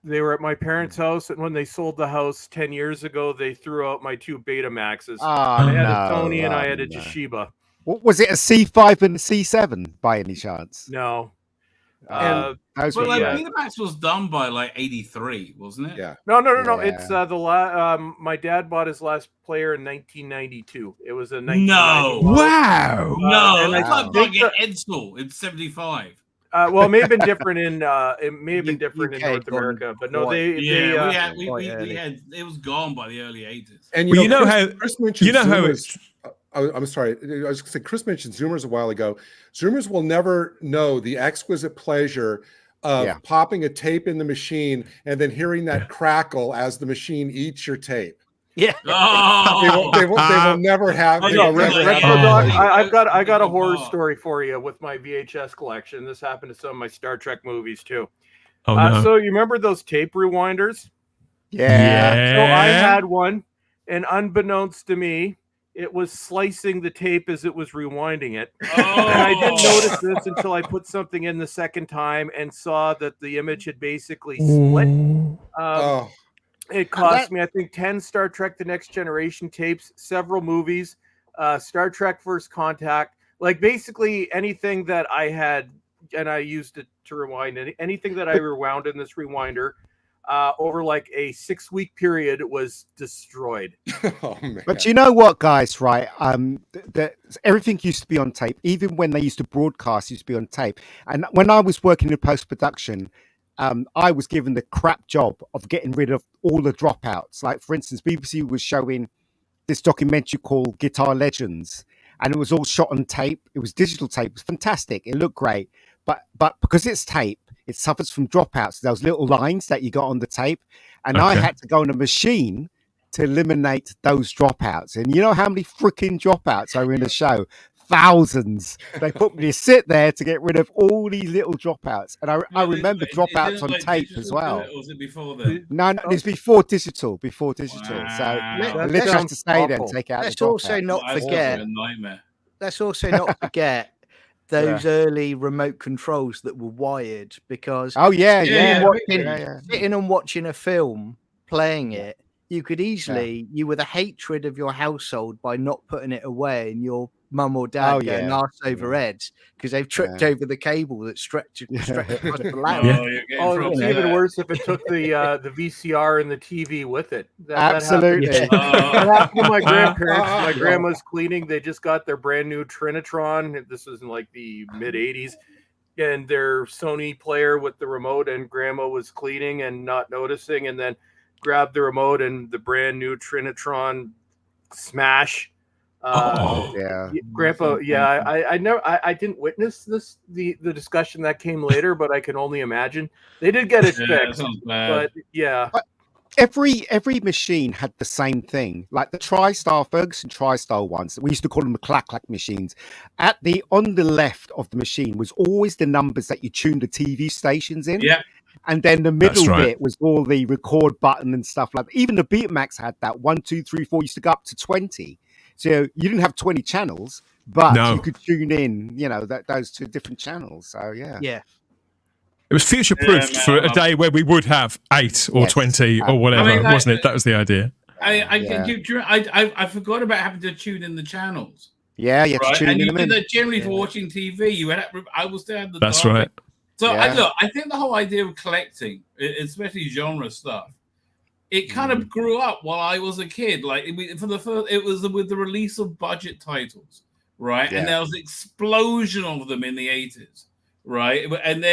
they were at my parents' house. And when they sold the house 10 years ago, they threw out my two Betamaxes. I had a Sony and I had a Toshiba. Was it a C5 and a C7 by any chance? No. Betamax was done by like 83, wasn't it? Yeah. No. It's my dad bought his last player in 1992. It was a 1991. No. Wow. No, and I thought Edsel in 75. Well, it may have been different in North America, but no, we had it was gone by the early 80s. And Chris mentioned Zoomers. I'm sorry. I was going to say, Chris mentioned Zoomers a while ago. Zoomers will never know the exquisite pleasure of popping a tape in the machine and then hearing that crackle as the machine eats your tape. Yeah. They will never have. I got a horror story for you with my VHS collection. This happened to some of my Star Trek movies too. Oh, no. So you remember those tape rewinders? Yeah. So I had one, and unbeknownst to me, it was slicing the tape as it was rewinding it. And I didn't notice this until I put something in the second time and saw that the image had basically split. It cost me, I think, 10 Star Trek The Next Generation tapes, several movies, Star Trek First Contact, like basically anything that I had, and I used it to rewind, anything that I rewound in this rewinder, over like a 6-week period was destroyed. Oh, man. But you know what, guys, right? Everything used to be on tape. Even when they used to broadcast, used to be on tape. And when I was working in post-production, I was given the crap job of getting rid of all the dropouts. Like, for instance, BBC was showing this documentary called Guitar Legends, and it was all shot on tape. It was digital tape. It was fantastic. It looked great. But because it's tape, it suffers from dropouts. Those little lines that you got on the tape. And I had to go on a machine to eliminate those dropouts. And you know how many freaking dropouts are in the show? Thousands. They put me to sit there to get rid of all these little dropouts. And I remember dropouts on tape as well. Or was it before then? No, it's before digital. So Wow. let's have to stay there and take out Let's the also dropouts. not forget. A nightmare. Let's also not forget those early remote controls that were wired, because sitting and watching a film, playing it, you could easily, you were the hatred of your household by not putting it away, and your mum or dad getting arse over heads because they've tripped over the cable that stretched across the land. It's even worse if it took the VCR and the TV with it. Absolutely. That happened to my grandparents. My grandma's cleaning. They just got their brand new Trinitron. This was in like the mid 80s. And their Sony player with the remote, and grandma was cleaning and not noticing. And then grab the remote and the brand new Trinitron Smash. Grandpa. Yeah, I didn't witness the discussion that came later, but I can only imagine they did get it fixed. But yeah. Every machine had the same thing, like the TriStar Ferguson TriStar ones. We used to call them the clack machines. On the left of the machine was always the numbers that you tuned the TV stations in. Yeah. And then the middle bit was all the record button and stuff like that. Even the Betamax had that 1, 2, 3, 4 used to go up to 20. So you didn't have 20 channels, but you could tune in, those two different channels. So yeah. It was future-proofed for a day where we would have 8 or 20 or whatever, wasn't it? That was the idea. I forgot about having to tune in the channels. Yeah, you have to tune and in you them did in. that generally for watching TV. I was there at the That's dark. right. So I think the whole idea of collecting, especially genre stuff, it kind of grew up while I was a kid. Like it was with the release of budget titles, right? Yeah. And there was an explosion of them in the 80s. Right, and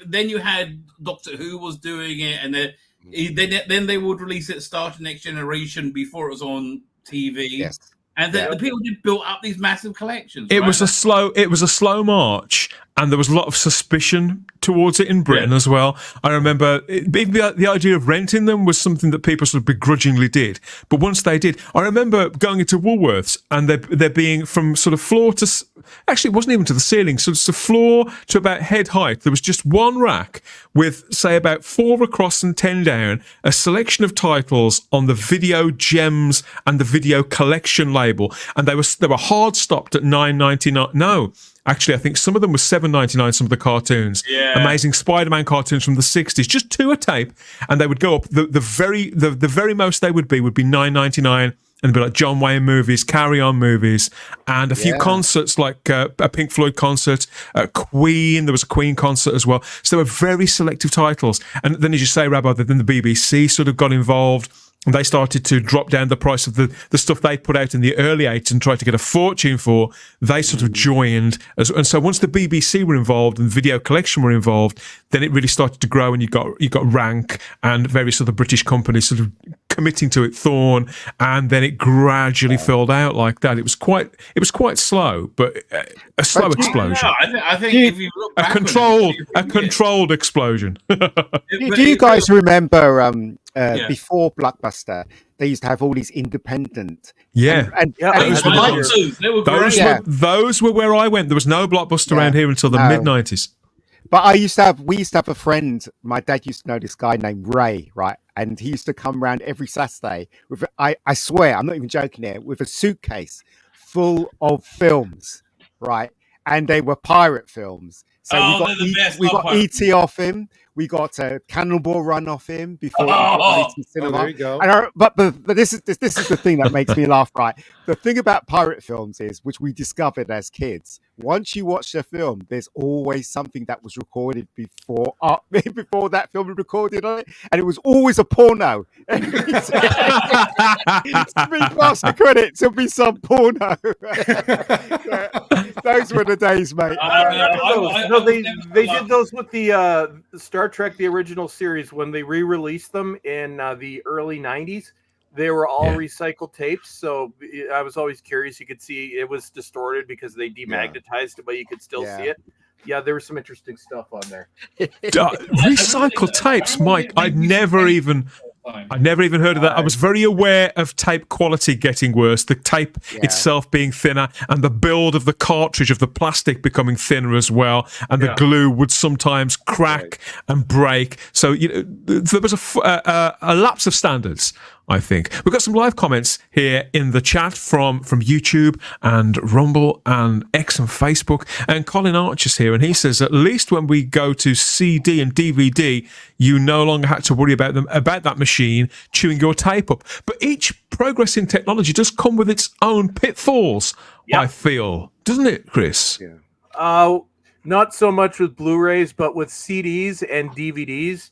then you had Doctor Who was doing it, and then they would release it, Star Trek Next Generation, before it was on TV. Yes. And then the people just built up these massive collections. It was a slow march, and there was a lot of suspicion towards it in Britain as well. I remember the idea of renting them was something that people sort of begrudgingly did. But once they did, I remember going into Woolworths and there being from sort of floor to, actually it wasn't even to the ceiling, so it's the floor to about head height. There was just one rack with, say, about 4 across and 10 down, a selection of titles on the Video Gems and the Video Collection label, and they were hard stopped at $9.99. No. Actually, I think some of them were $7.99, some of the cartoons. Yeah. Amazing Spider-Man cartoons from the 60s, just 2 a tape, and they would go up. The very most they would be $9.99, and it'd be like John Wayne movies, Carry On movies, and a few concerts like a Pink Floyd concert, Queen. There was a Queen concert as well. So they were very selective titles. And then, as you say, Rabbi, then the BBC sort of got involved. And they started to drop down the price of the stuff they put out in the early 80s and tried to get a fortune for. They sort of joined. And so once the BBC were involved and Video Collection were involved, then it really started to grow, and you got Rank and various other British companies sort of committing to it, Thorn, and then it gradually filled out like that. It was quite slow, but a slow explosion. I think if you look back, a controlled explosion. Do you guys remember before Blockbuster, they used to have all these independent. Those were where I went. There was no Blockbuster around here until the mid-90s. But we used to have a friend. My dad used to know this guy named Ray, right? And he used to come around every Saturday with, I swear, I'm not even joking here, with a suitcase full of films, right? And they were pirate films. So we got E.T. off him. We got a Cannonball Run off him before he got to cinema. There you go. And but this is the thing that makes me laugh, right? The thing about pirate films is, which we discovered as kids, once you watch the film, there's always something that was recorded before that film was recorded on it, and it was always a porno. Read past the credits, it'll be some porno. Those were the days, mate. They did those with the Star Trek, the original series, when they re-released them in the early 90s. They were all recycled tapes, so I was always curious. You could see it was distorted because they demagnetized it, but you could still see it. Yeah, there was some interesting stuff on there. Recycled tapes, Mike. I'd never even heard of that. I was very aware of tape quality getting worse, the tape itself being thinner, and the build of the cartridge of the plastic becoming thinner as well, and the glue would sometimes crack and break. So there was a lapse of standards, I think. We've got some live comments here in the chat from YouTube and Rumble and X and Facebook. And Colin Archer's here, and he says, at least when we go to CD and DVD, you no longer had to worry about that machine chewing your tape up. But each progress in technology does come with its own pitfalls, I feel. Doesn't it, Chris? Yeah. Not so much with Blu-rays, but with CDs and DVDs.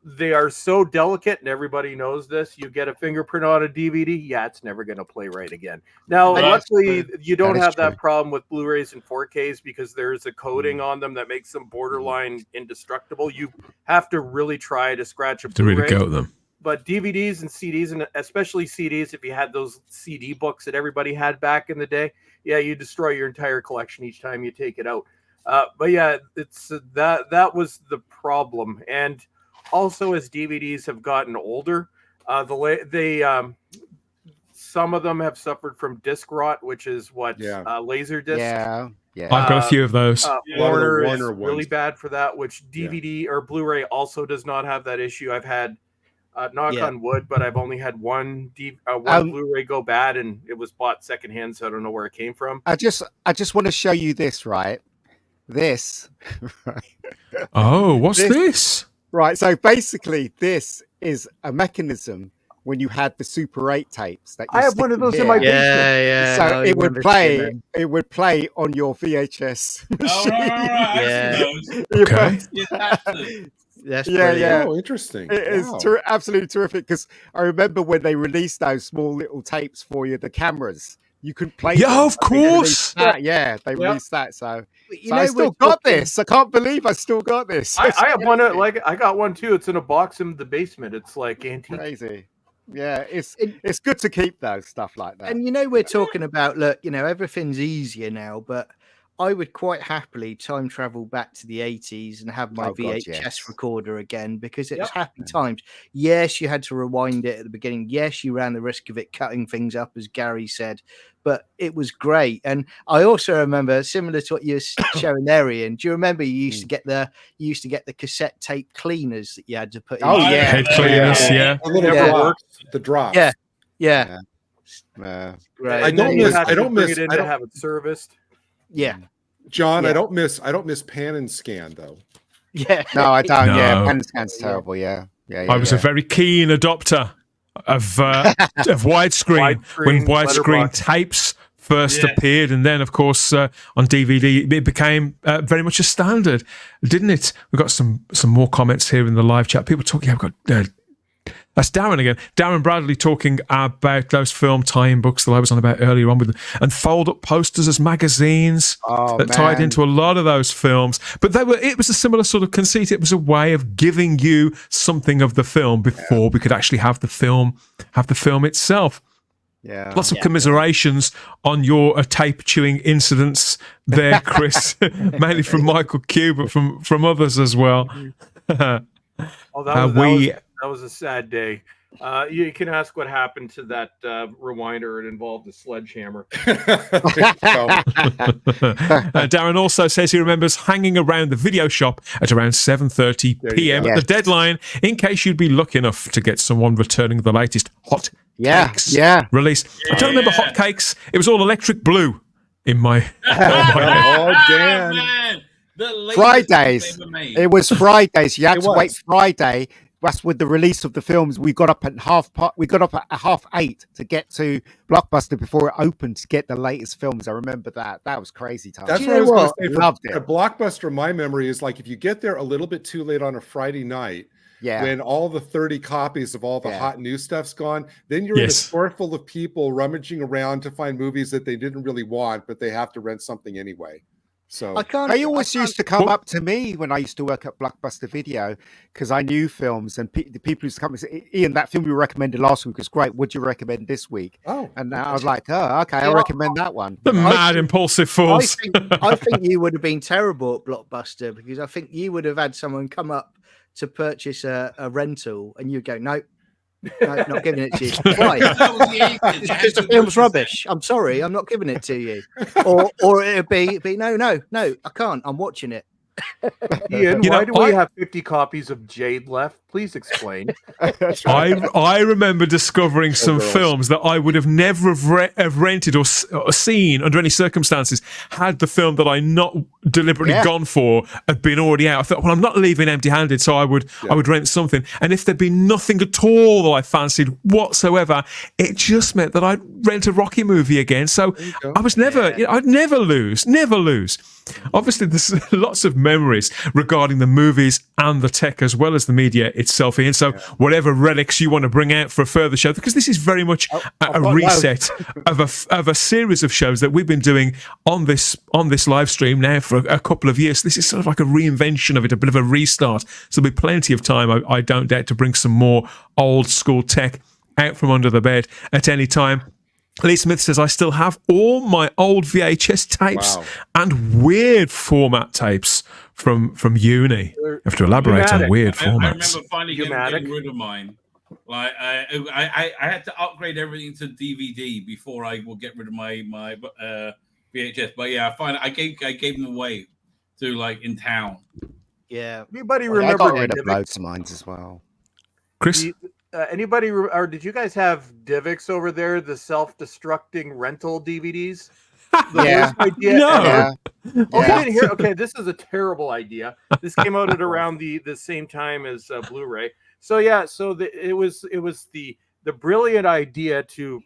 They are so delicate, and everybody knows this. You get a fingerprint on a DVD, it's never going to play right again. Now, luckily, you don't have that problem with Blu-rays and 4Ks because there's a coating on them that makes them borderline indestructible. You have to really try to scratch a Blu-ray. To really go at them. but DVDs and CDs, and especially CDs, if you had those CD books that everybody had back in the day, yeah, you destroy your entire collection each time you take it out. But yeah, it's that was the problem. And also, as DVDs have gotten older, some of them have suffered from disc rot, which is what laser disc. Yeah. I've got a few of those. Warner is really bad for that, which DVD or Blu-ray also does not have that issue. I've had, knock on wood, but I've only had one Blu-ray go bad, and it was bought secondhand, so I don't know where it came from. I just want to show you this, right? This. Oh, what's this? Right, so basically, this is a mechanism when you had the Super 8 tapes. That you I have one of those in my basement. Yeah. So it would play. It would play on your VHS machine. Okay. That's yeah. Oh, interesting. It is absolutely terrific, because I remember when they released those small little tapes for you, the cameras. You could play. Yeah, them. of course. Yeah, they released that. So I still got this. I can't believe I still got this. I have one. I got one too. It's in a box in the basement. It's like antique. Crazy. Yeah, it's good to keep those stuff like that. And we're talking about, look, everything's easier now, but I would quite happily time travel back to the 80s and have my VHS recorder again, because it was happy times. Yes, you had to rewind it at the beginning. Yes, you ran the risk of it cutting things up, as Gary said, but it was great. And I also remember, similar to what you're showing there, Ian, do you remember you used to get the cassette tape cleaners that you had to put in? Oh, yeah. Head cleaners, yeah. The little drops. The drops. Yeah. Great. I don't miss it in to have it serviced. Yeah. John, I don't miss pan and scan though. Yeah. No, I don't. No. Yeah, pan and scan's terrible. Yeah. I was a very keen adopter of widescreen when widescreen tapes first appeared, and then of course on DVD it became very much a standard, didn't it? We've got some more comments here in the live chat. People talking. I've got that's Darren again. Darren Bradley talking about those film tie-in books that I was on about earlier on, and fold-up posters as magazines that tied into a lot of those films. But it was a similar sort of conceit. It was a way of giving you something of the film before we could actually have the film itself. Yeah. Lots of commiserations on your tape chewing incidents there, Chris. Mainly from Michael Q, but from others as well. That was a sad day. You can ask what happened to that rewinder. It involved a sledgehammer. Darren also says he remembers hanging around the video shop at around 7:30 p.m. at the deadline, in case you'd be lucky enough to get someone returning the latest hot cakes release. I don't remember hot cakes. It was all electric blue in my. Dan. Fridays. It was Fridays. You had to wait Friday. That's with the release of the films. We got up at 8:30 to get to Blockbuster before it opened to get the latest films. I remember that. That was crazy time. That's what I was going to say. Loved it. At Blockbuster, my memory is like if you get there a little bit too late on a Friday night, when all the 30 copies of all the hot new stuff's gone, then you're in a store full of people rummaging around to find movies that they didn't really want, but they have to rent something anyway. So they always used to come up to me when I used to work at Blockbuster Video, because I knew films, and the people used to come and say, "Ian, that film you recommended last week was great. Would you recommend this week?" And I was like, "Oh, okay, I'll recommend that one." The mad impulsive force. I think you would have been terrible at Blockbuster, because I think you would have had someone come up to purchase a rental, and you'd go, "Nope. No, not giving it to you." Why? Because the film's rubbish. I'm sorry, I'm not giving it to you. Or it'd be no, I can't. I'm watching it. Ian, why do we have 50 copies of Jade left? Please explain. I remember discovering some films that I would have never have rented or seen under any circumstances had the film that I not deliberately gone for had been already out. I thought, well, I'm not leaving empty-handed, so I would rent something. And if there'd been nothing at all that I fancied whatsoever, it just meant that I'd rent a Rocky movie again. So I was never, I'd never lose. Obviously, there's lots of memories regarding the movies and the tech as well as the media itself, Ian. So whatever relics you want to bring out for a further show, because this is very much a reset of a series of shows that we've been doing on this live stream now for a couple of years. This is sort of like a reinvention of it, a bit of a restart. So there'll be plenty of time, I don't doubt, to bring some more old school tech out from under the bed at any time. Lee Smith says, I still have all my old VHS tapes and weird format tapes from uni. You have to elaborate on weird formats. I remember finally getting rid of mine. Like I had to upgrade everything to DVD before I will get rid of my VHS. But yeah, I gave them away to like in town. Yeah. Anybody remember? I got rid of loads of mine as well. Chris? Anybody, or did you guys have Divx over there, the self-destructing rental DVDs? Yeah. Idea? No. Yeah. Oh, you didn't hear? Okay, this is a terrible idea. This came out at around the same time as Blu-ray. So yeah, it was the brilliant idea to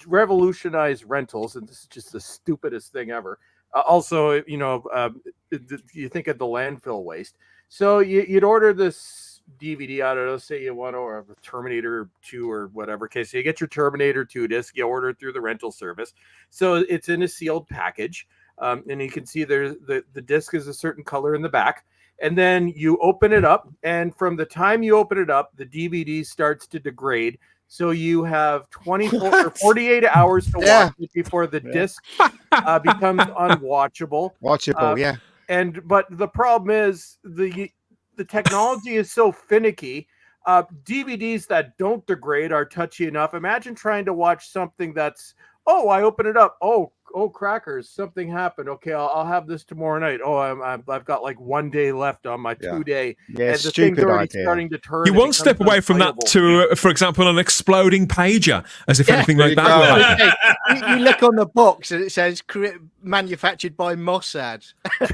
revolutionize rentals, and this is just the stupidest thing ever. Also, you think of the landfill waste. So you'd order this DVD, I don't know, say you want to, a Terminator 2 or whatever. Okay, so you get your Terminator 2 disc, you order it through the rental service. So it's in a sealed package, and you can see there's the disc is a certain color in the back. And then you open it up, and from the time you open it up, the DVD starts to degrade. So you have 24 or 48 hours to watch it before the disc becomes unwatchable. Watchable, yeah. But the problem is the technology is so finicky. DVDs that don't degrade are touchy enough. Imagine trying to watch something that's, I open it up. Oh, crackers! Something happened. Okay, I'll have this tomorrow night. Oh, I've got like 1 day left on my 2 day. Yeah, and the thing's already starting to turn. You won't step away from that to, for example, an exploding pager, as if anything like that. You look on the box and it says manufactured by Mossad. There's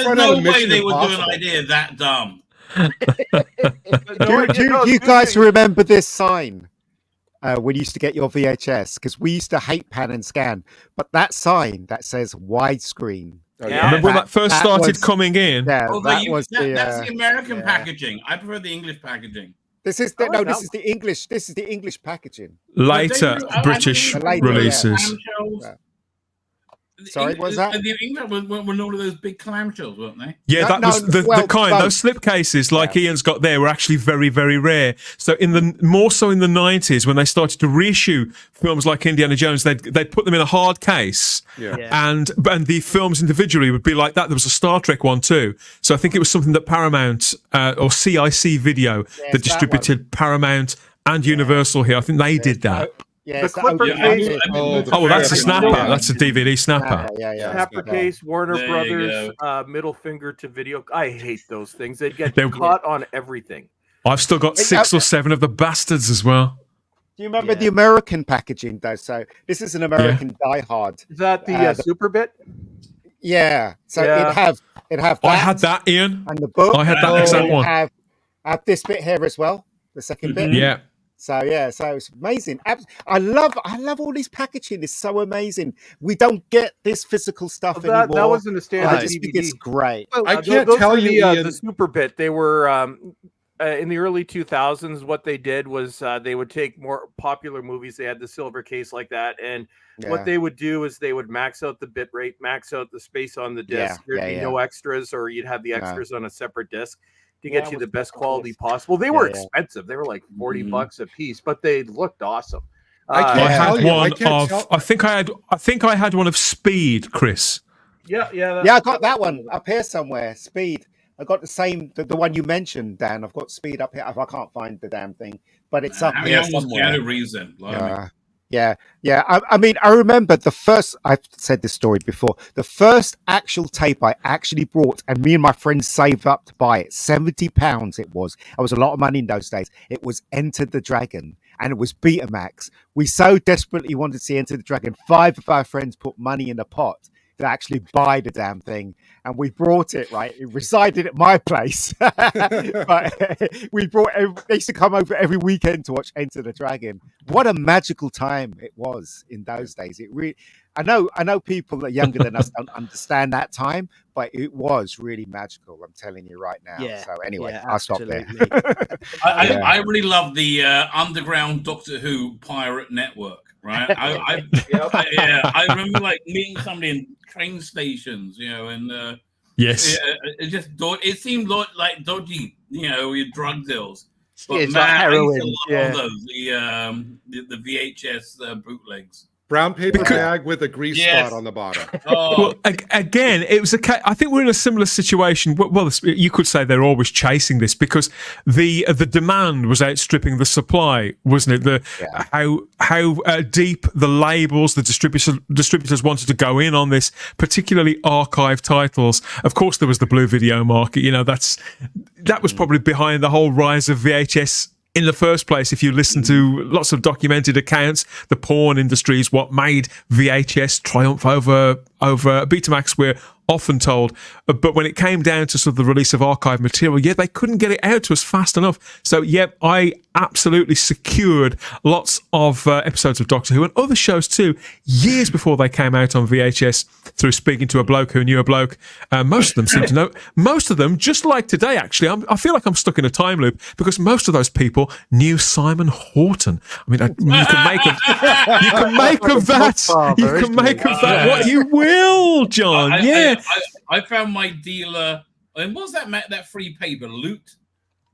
no way they would do an idea that dumb. Do you guys remember this sign? When you used to get your VHS, because we used to hate pan and scan, but that sign that says widescreen. Remember when that first started coming in? Yeah, that's the American packaging. I prefer the English packaging. This is the English. This is the English packaging. Later British releases. Sorry, what was that? The England were all of those big clamshells, weren't they? Yeah, that was the kind. Those slipcases, like Ian's got there, were actually very, very rare. So more so in the 90s, when they started to reissue films like Indiana Jones, they'd put them in a hard case, and the films individually would be like that. There was a Star Trek one too. So I think it was something that Paramount or CIC Video that distributed Paramount and Universal here. I think they did that. Yeah, the Clipper case. That's a snapper. That's a DVD snapper. Snapper case, Warner Brothers, middle finger to video. I hate those things. They'd get caught on everything. I've still got 6 or 7 of the bastards as well. Do you remember the American packaging though? So this is an American Die Hard. Is that the Super Bit? Yeah. So it'd have that. I had that, Ian. And the book. I had that exact one. Have this bit here as well. The second bit. Yeah. So it's amazing. I love all this packaging. It's so amazing. We don't get this physical stuff anymore. That wasn't a standard I just think it's great. I can't tell you the Super Bit. They were in the early 2000s. What they did was they would take more popular movies. They had the silver case like that, and what they would do is they would max out the bit rate, max out the space on the disc. There'd be no extras, or you'd have the extras on a separate disc to get you the best quality possible. They were expensive. They were like $40 a piece, but they looked awesome. I think I had one of Speed, Chris. Yeah. I got that one up here somewhere. Speed. I got the same, the one you mentioned, Dan. I've got Speed up here. I can't find the damn thing, but it's up here somewhere. Reason. Yeah. I mean, I remember I've said this story before, the first actual tape I actually brought, and me and my friends saved up to buy it, £70 it was. It was a lot of money in those days. It was Enter the Dragon, and it was Betamax. We so desperately wanted to see Enter the Dragon. 5 of our friends put money in a pot to actually buy the damn thing. And we brought it, right? It resided at my place. But we brought they used to come over every weekend to watch Enter the Dragon. What a magical time it was in those days. It really, I know people that are younger than us don't understand that time, but it was really magical. I'm telling you right now. Yeah, So anyway, yeah, I'll stop there. I really love the underground Doctor Who pirate network. Right, I remember like meeting somebody in train stations, and yes, it seemed like dodgy, your drug deals. But it's man, like heroin. I used to love those, the VHS bootlegs. Brown paper bag with a grease spot on the bottom. Well, again, it was I think we're in a similar situation. Well, you could say they're always chasing this because the demand was outstripping the supply, wasn't it? How deep the labels, the distributors wanted to go in on this, particularly archive titles. Of course, there was the blue video market. That was probably behind the whole rise of VHS. In the first place, if you listen to lots of documented accounts, the porn industry is what made VHS triumph over Betamax, we're often told. But when it came down to sort of the release of archive material, they couldn't get it out to us fast enough. So, I absolutely secured lots of episodes of Doctor Who and other shows too, years before they came out on VHS through speaking to a bloke who knew a bloke. Most of them seem to know. Most of them, just like today, actually, I feel like I'm stuck in a time loop because most of those people knew Simon Horton. I mean, you can make of that what you will, John. I found my dealer. And what was that free paper? Loot?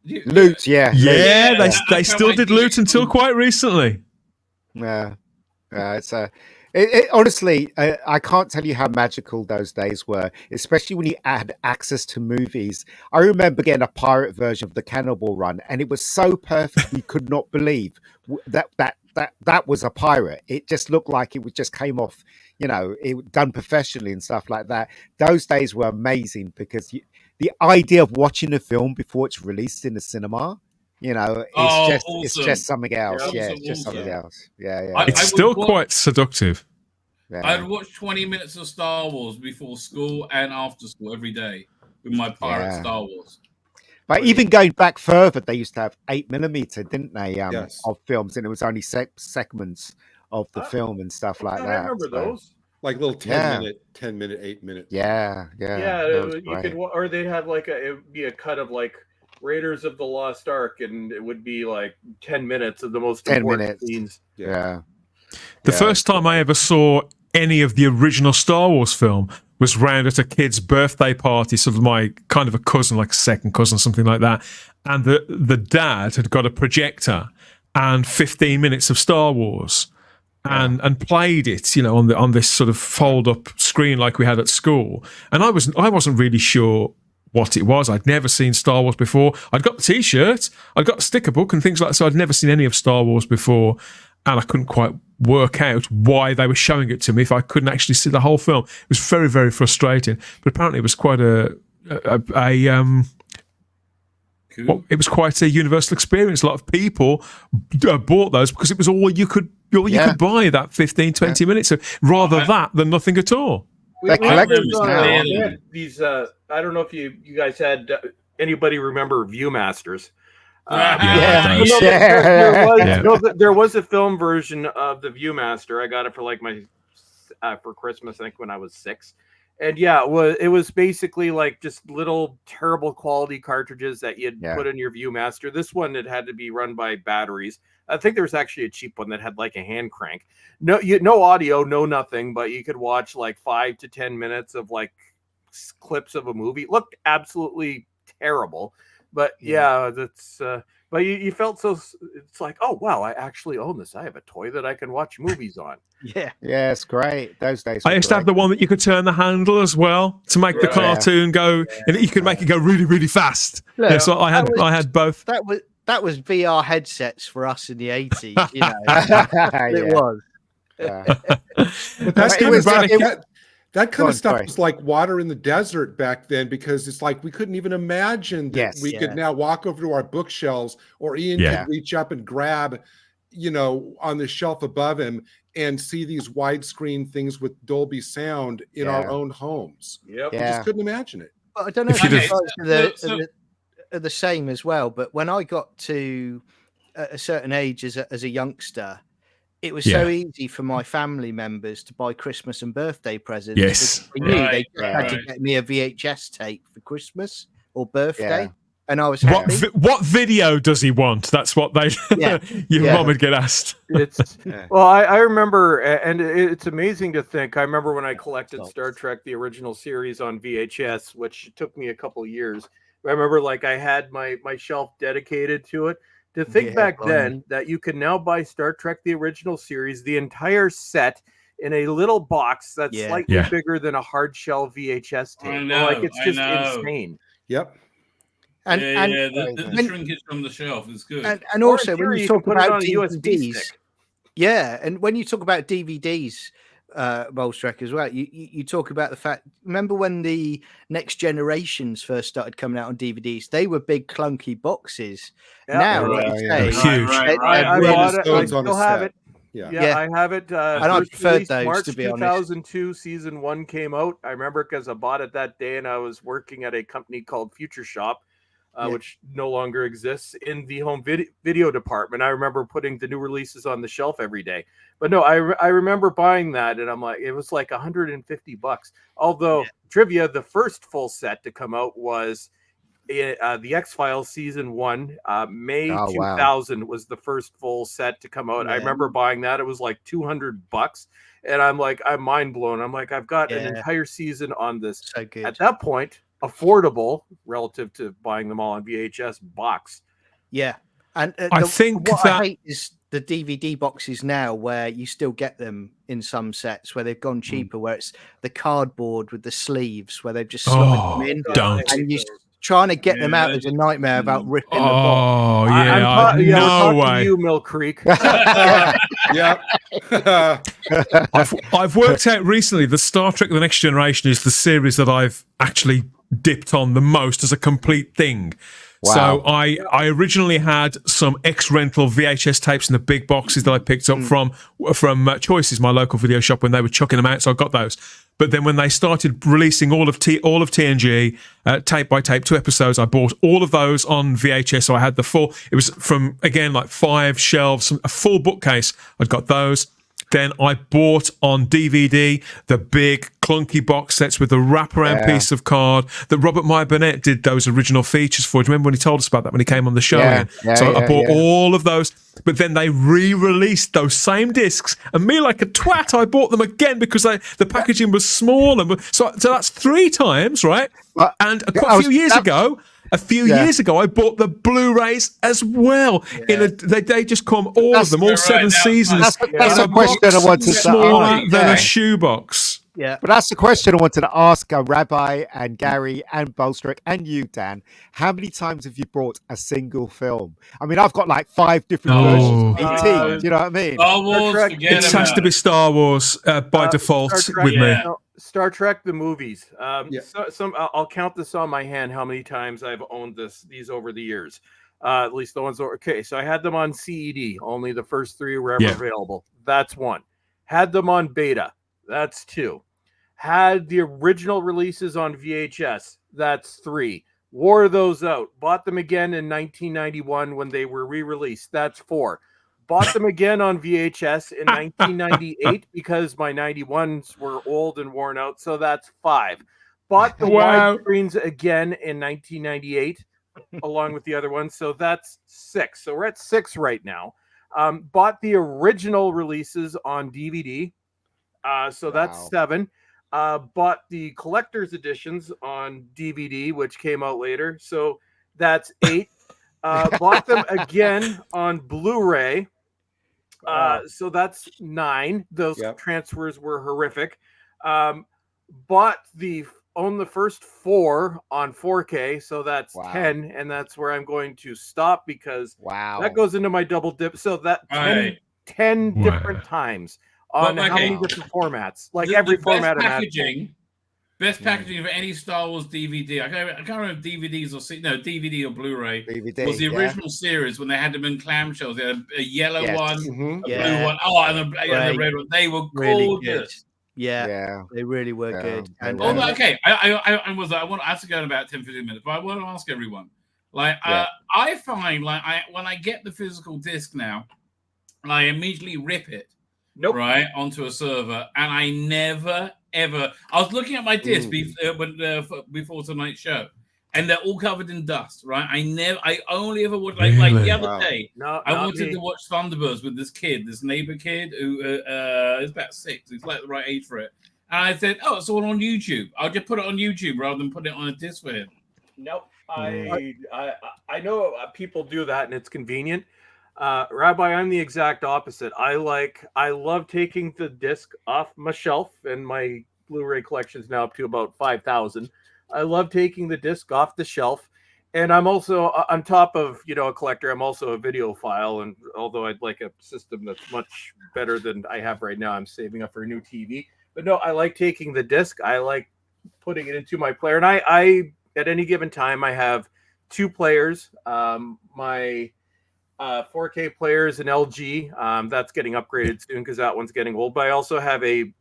Loot, yeah. Yeah, they still did Loot until quite recently. Yeah. It's honestly, I can't tell you how magical those days were, especially when you had access to movies. I remember getting a pirate version of the Cannibal Run, and it was so perfect we could not believe that was a pirate. It just looked like it just came off, it done professionally and stuff like that. Those days were amazing because the idea of watching a film before it's released in the cinema, it's just something else. It's just something else. Yeah. It's still quite seductive. Yeah. I'd watch 20 minutes of Star Wars before school and after school every day with my pirate Star Wars. But even going back further, they used to have 8mm, didn't they? Of films, and it was only segments of the film and stuff like that. I remember those. Like little 10-minute, 8-minute. Yeah. You could, or they'd have it'd be a cut of like Raiders of the Lost Ark, and it would be like 10 minutes of the most important scenes. Yeah. The first time I ever saw any of the original Star Wars film was round at a kid's birthday party, sort of my kind of a cousin, like a second cousin, something like that. And the dad had got a projector and 15 minutes of Star Wars. And played it, on this sort of fold up screen like we had at school. And I wasn't really sure what it was. I'd never seen Star Wars before. I'd got the T-shirt, I'd got the sticker book and things like that. So I'd never seen any of Star Wars before, and I couldn't quite work out why they were showing it to me if I couldn't actually see the whole film. It was very, very frustrating. But apparently, it was quite it was quite a universal experience. A lot of people bought those because it was all you could buy, that 15, 20 minutes. So rather that than nothing at all. These, I don't know if you guys had anybody remember Viewmasters. There was a film version of the Viewmaster. I got it for for Christmas, I think, when I was 6. And it was basically like just little terrible quality cartridges that you'd put in your Viewmaster. This one, it had to be run by batteries. I think there was actually a cheap one that had like a hand crank. No audio, no nothing, but you could watch like 5 to 10 minutes of like clips of a movie. It looked absolutely terrible, but that's. But you felt so. It's like, oh wow, I actually own this. I have a toy that I can watch movies on. Yeah, it's great. Those days. I used to have the one that you could turn the handle as well to make the cartoon go, and you could make it go really, really fast. Look, so I had both. That was VR headsets for us in the 80s. It was. But that kind of stuff was like water in the desert back then, because it's like we couldn't even imagine that we could now walk over to our bookshelves, or Ian could reach up and grab on the shelf above him and see these widescreen things with Dolby sound in our own homes. Yep. I just couldn't imagine it. But I don't know if you guys are the same as well. But when I got to a certain age as a youngster, it was so easy for my family members to buy Christmas and birthday presents. Yes. They knew they had to get me a VHS tape for Christmas or birthday. And I was happy. What video does he want? That's what your mom would get asked. Well, I remember, and it's amazing to think. I remember when I collected Star Trek, the original series on VHS, which took me a couple years. I remember, I had my shelf dedicated to it. To think back then that you can now buy Star Trek, the original series, the entire set in a little box that's slightly bigger than a hard shell VHS tape. I know, it's just insane. Yep. And the shrinkage from the shelf is good. And also, when you talk about DVDs, and when you talk about DVDs, Bolstrek as well, you talk about the fact. Remember when the Next Generations first started coming out on DVDs? They were big clunky boxes. Now, huge. I bought it. I still have it. Yeah, I have it. And I preferred those, March to be honest. 2002, season 1 came out. I remember because I bought it that day, and I was working at a company called Future Shop. Which no longer exists in the home video department. I remember putting the new releases on the shelf every day. But no, I remember buying that, and I'm like, it was like $150. Although trivia, the first full set to come out was the X-Files season 1. May 2000 was the first full set to come out. I remember buying that. It was like $200, and I'm mind blown. I'm like, I've got an entire season on this. So good. At that point, affordable relative to buying them all on VHS box. Yeah. And I think what that I hate is the DVD boxes now, where you still get them in some sets where they've gone cheaper, where it's the cardboard with the sleeves, where they've just slotted them in. Don't. And you're trying to get them out is a nightmare about ripping the Oh, box. yeah. No way. To you, Mill Creek. Yep. I've worked out recently the Star Trek The Next Generation is the series that I've actually dipped on the most as a complete thing. Wow. So I originally had some ex-rental VHS tapes in the big boxes that I picked up from Choices, my local video shop, when they were chucking them out. So I got those. But then when they started releasing all of TNG, tape by tape, 2 episodes, I bought all of those on VHS. So I had the full. It was from, again, 5 shelves, a full bookcase. I'd got those. Then I bought on DVD the big clunky box sets with the wraparound piece of card that Robert Meyer Burnett did those original features for. Do you remember when he told us about that when he came on the show? I bought all of those. But then they re-released those same discs, and me like a twat, I bought them again because the packaging was small. And so that's 3 times, right? And a few years ago, I bought the Blu-rays as well. They just come all of them, all 7 seasons. That's a question I wanted to ask. Smaller than a shoebox. Yeah, but that's the question I wanted to ask Rabbi and Gary and Bolstrek and you, Dan. How many times have you bought a single film? I mean, I've got 5 different versions of ET. Do you know what I mean? Star Wars, it has to be Star Wars by default with me. Star Trek the movies. I'll count this on my hand how many times I've owned these over the years. At least the ones that were okay. So I had them on CED. Only the first 3 were ever available. That's 1. Had them on beta. That's 2. Had the original releases on VHS. That's 3. Wore those out. Bought them again in 1991 when they were re-released. That's 4. Bought them again on VHS in 1998 because my 91s were old and worn out. So that's 5. Bought the widescreens again in 1998 along with the other ones. So that's 6. So we're at 6 right now. Bought the original releases on DVD. So that's 7. Bought the collector's editions on DVD, which came out later. So that's 8. Bought them again on Blu-ray. So that's 9. Those transfers were horrific. Owned the first 4 on 4K. So that's 10. And that's where I'm going to stop because that goes into my double dip. So that 10 different times. On how many different formats? Every format packaging Best packaging for any Star Wars DVD. I can't remember if DVDs or DVD or Blu-ray. DVD, was the original series when they had them in clamshells. They had a yellow one, a Yeah. blue one, and the red one. They were Really gorgeous. good. Yeah, they really were good. And okay, I want to ask again about 10-15 minutes, but I want to ask everyone. Like, I find like when I get the physical disc now, I immediately rip it right onto a server, and I never ever. I was looking at my disc before tonight's show, and they're all covered in dust. Right? I only ever would like the other day. I wanted to watch Thunderbirds with this neighbor kid who is about 6. He's like the right age for it. And I said, "Oh, it's all on YouTube. I'll just put it on YouTube rather than put it on a disc for him." Nope. I know people do that, and it's convenient. Rabbi, I'm the exact opposite. I love taking the disc off my shelf, and my Blu-ray collection is now up to about 5,000. I love taking the disc off the shelf, and I'm also on top of a collector. I'm also a videophile, and although I'd like a system that's much better than I have right now, I'm saving up for a new TV. But no, I like taking the disc. I like putting it into my player, and I at any given time I have 2 players. My 4K player is an LG. That's getting upgraded soon because that one's getting old. But I also have a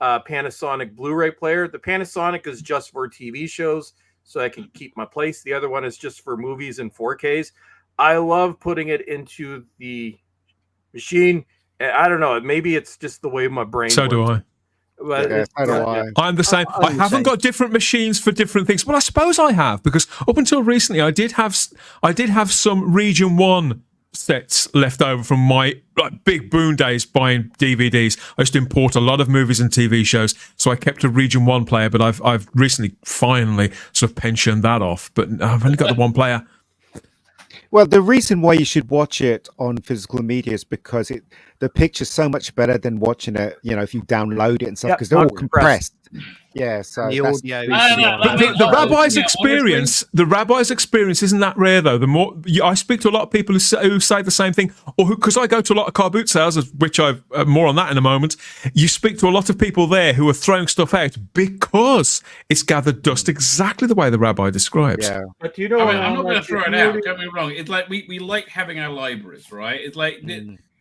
Panasonic Blu-ray player. The Panasonic is just for TV shows, so I can keep my place. The other one is just for movies and 4Ks. I love putting it into the machine. I don't know. Maybe it's just the way my brain So works. do I. I'm the same. I haven't got different machines for different things, but I suppose I have, because up until recently I did have some Region 1 sets left over from my big boom days buying DVDs. I used to import a lot of movies and TV shows, so I kept a Region 1 player, but I've recently finally sort of pensioned that off, but I've only got the one player. Well, the reason why you should watch it on physical media is because the picture's so much better than watching it, if you download it and stuff, because they're all compressed. Yeah, so the audio. The rabbi's experience isn't that rare though. The more I speak to a lot of people who say the same thing, or because I go to a lot of car boot sales, which I've more on that in a moment. You speak to a lot of people there who are throwing stuff out because it's gathered dust exactly the way the rabbi describes. Yeah, but do you know, I'm not going to throw it out. Don't get me wrong. It's like we like having our libraries, right? It's like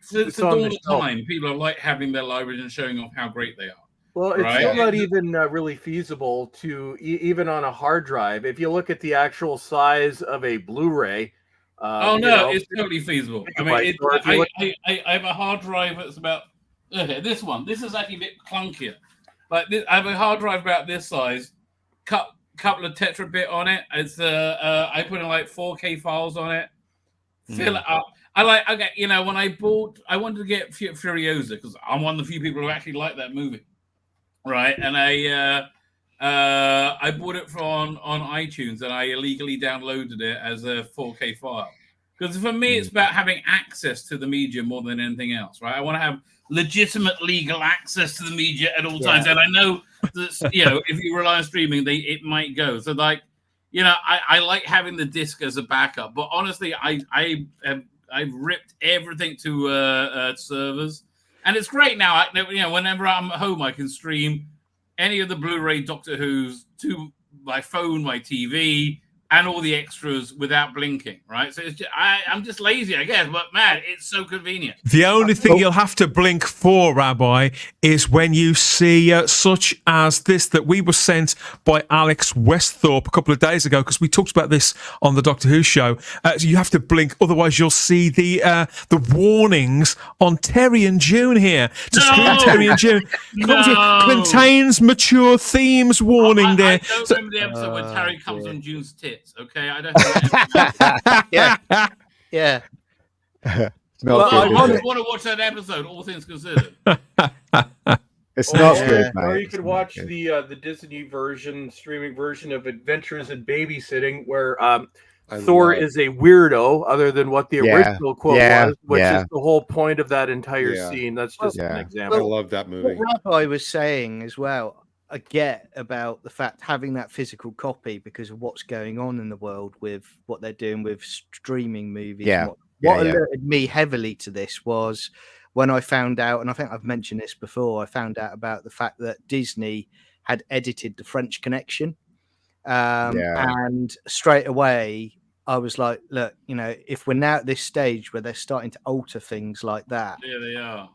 since the dawn of time, people are like having their libraries and showing off how great they are. Well, it's still not even really feasible to even on a hard drive. If you look at the actual size of a Blu-ray, it's totally feasible. I mean, I have a hard drive that's about this one. This is actually a bit clunkier, but I have a hard drive about this size. Couple of tetrabit on it. It's I put in like 4K files on it. Fill it up. When I wanted to get Furiosa because I'm one of the few people who actually like that movie. Right, and I bought it on iTunes, and I illegally downloaded it as a 4K file. Because for me, it's about having access to the media more than anything else, right? I want to have legitimate legal access to the media at all times, and I know that if you rely on streaming, it might go. So I like having the disc as a backup, but honestly, I've ripped everything to servers. And it's great now. Whenever I'm at home, I can stream any of the Blu-ray Doctor Who's to my phone, my TV, and all the extras without blinking, right? So it's I'm just lazy, I guess, but man, it's so convenient. The only thing you'll have to blink for, Rabbi, is when you see such as this that we were sent by Alex Westthorpe a couple of days ago, because we talked about this on the Doctor Who show. So you have to blink, otherwise you'll see the warnings on Terry and June here. To screen Terry and June contains mature themes warning there. I don't remember the episode when Terry comes on June's tits. Okay, I don't think yeah. Not I good, want to watch that episode, all things considered. It's not good, mate. Or you could watch the Disney streaming version of Adventures in Babysitting, where Thor is a weirdo, other than what the original quote was, which is the whole point of that entire scene. That's just an example. I love that movie. What Rabbi was saying as well, I get about the fact having that physical copy because of what's going on in the world with what they're doing with streaming movies. Yeah. What alerted me heavily to this was when I found out, and I think I've mentioned this before, I found out about the fact that Disney had edited the French Connection. And straight away, I was like, look, if we're now at this stage where they're starting to alter things like that, yeah, they are.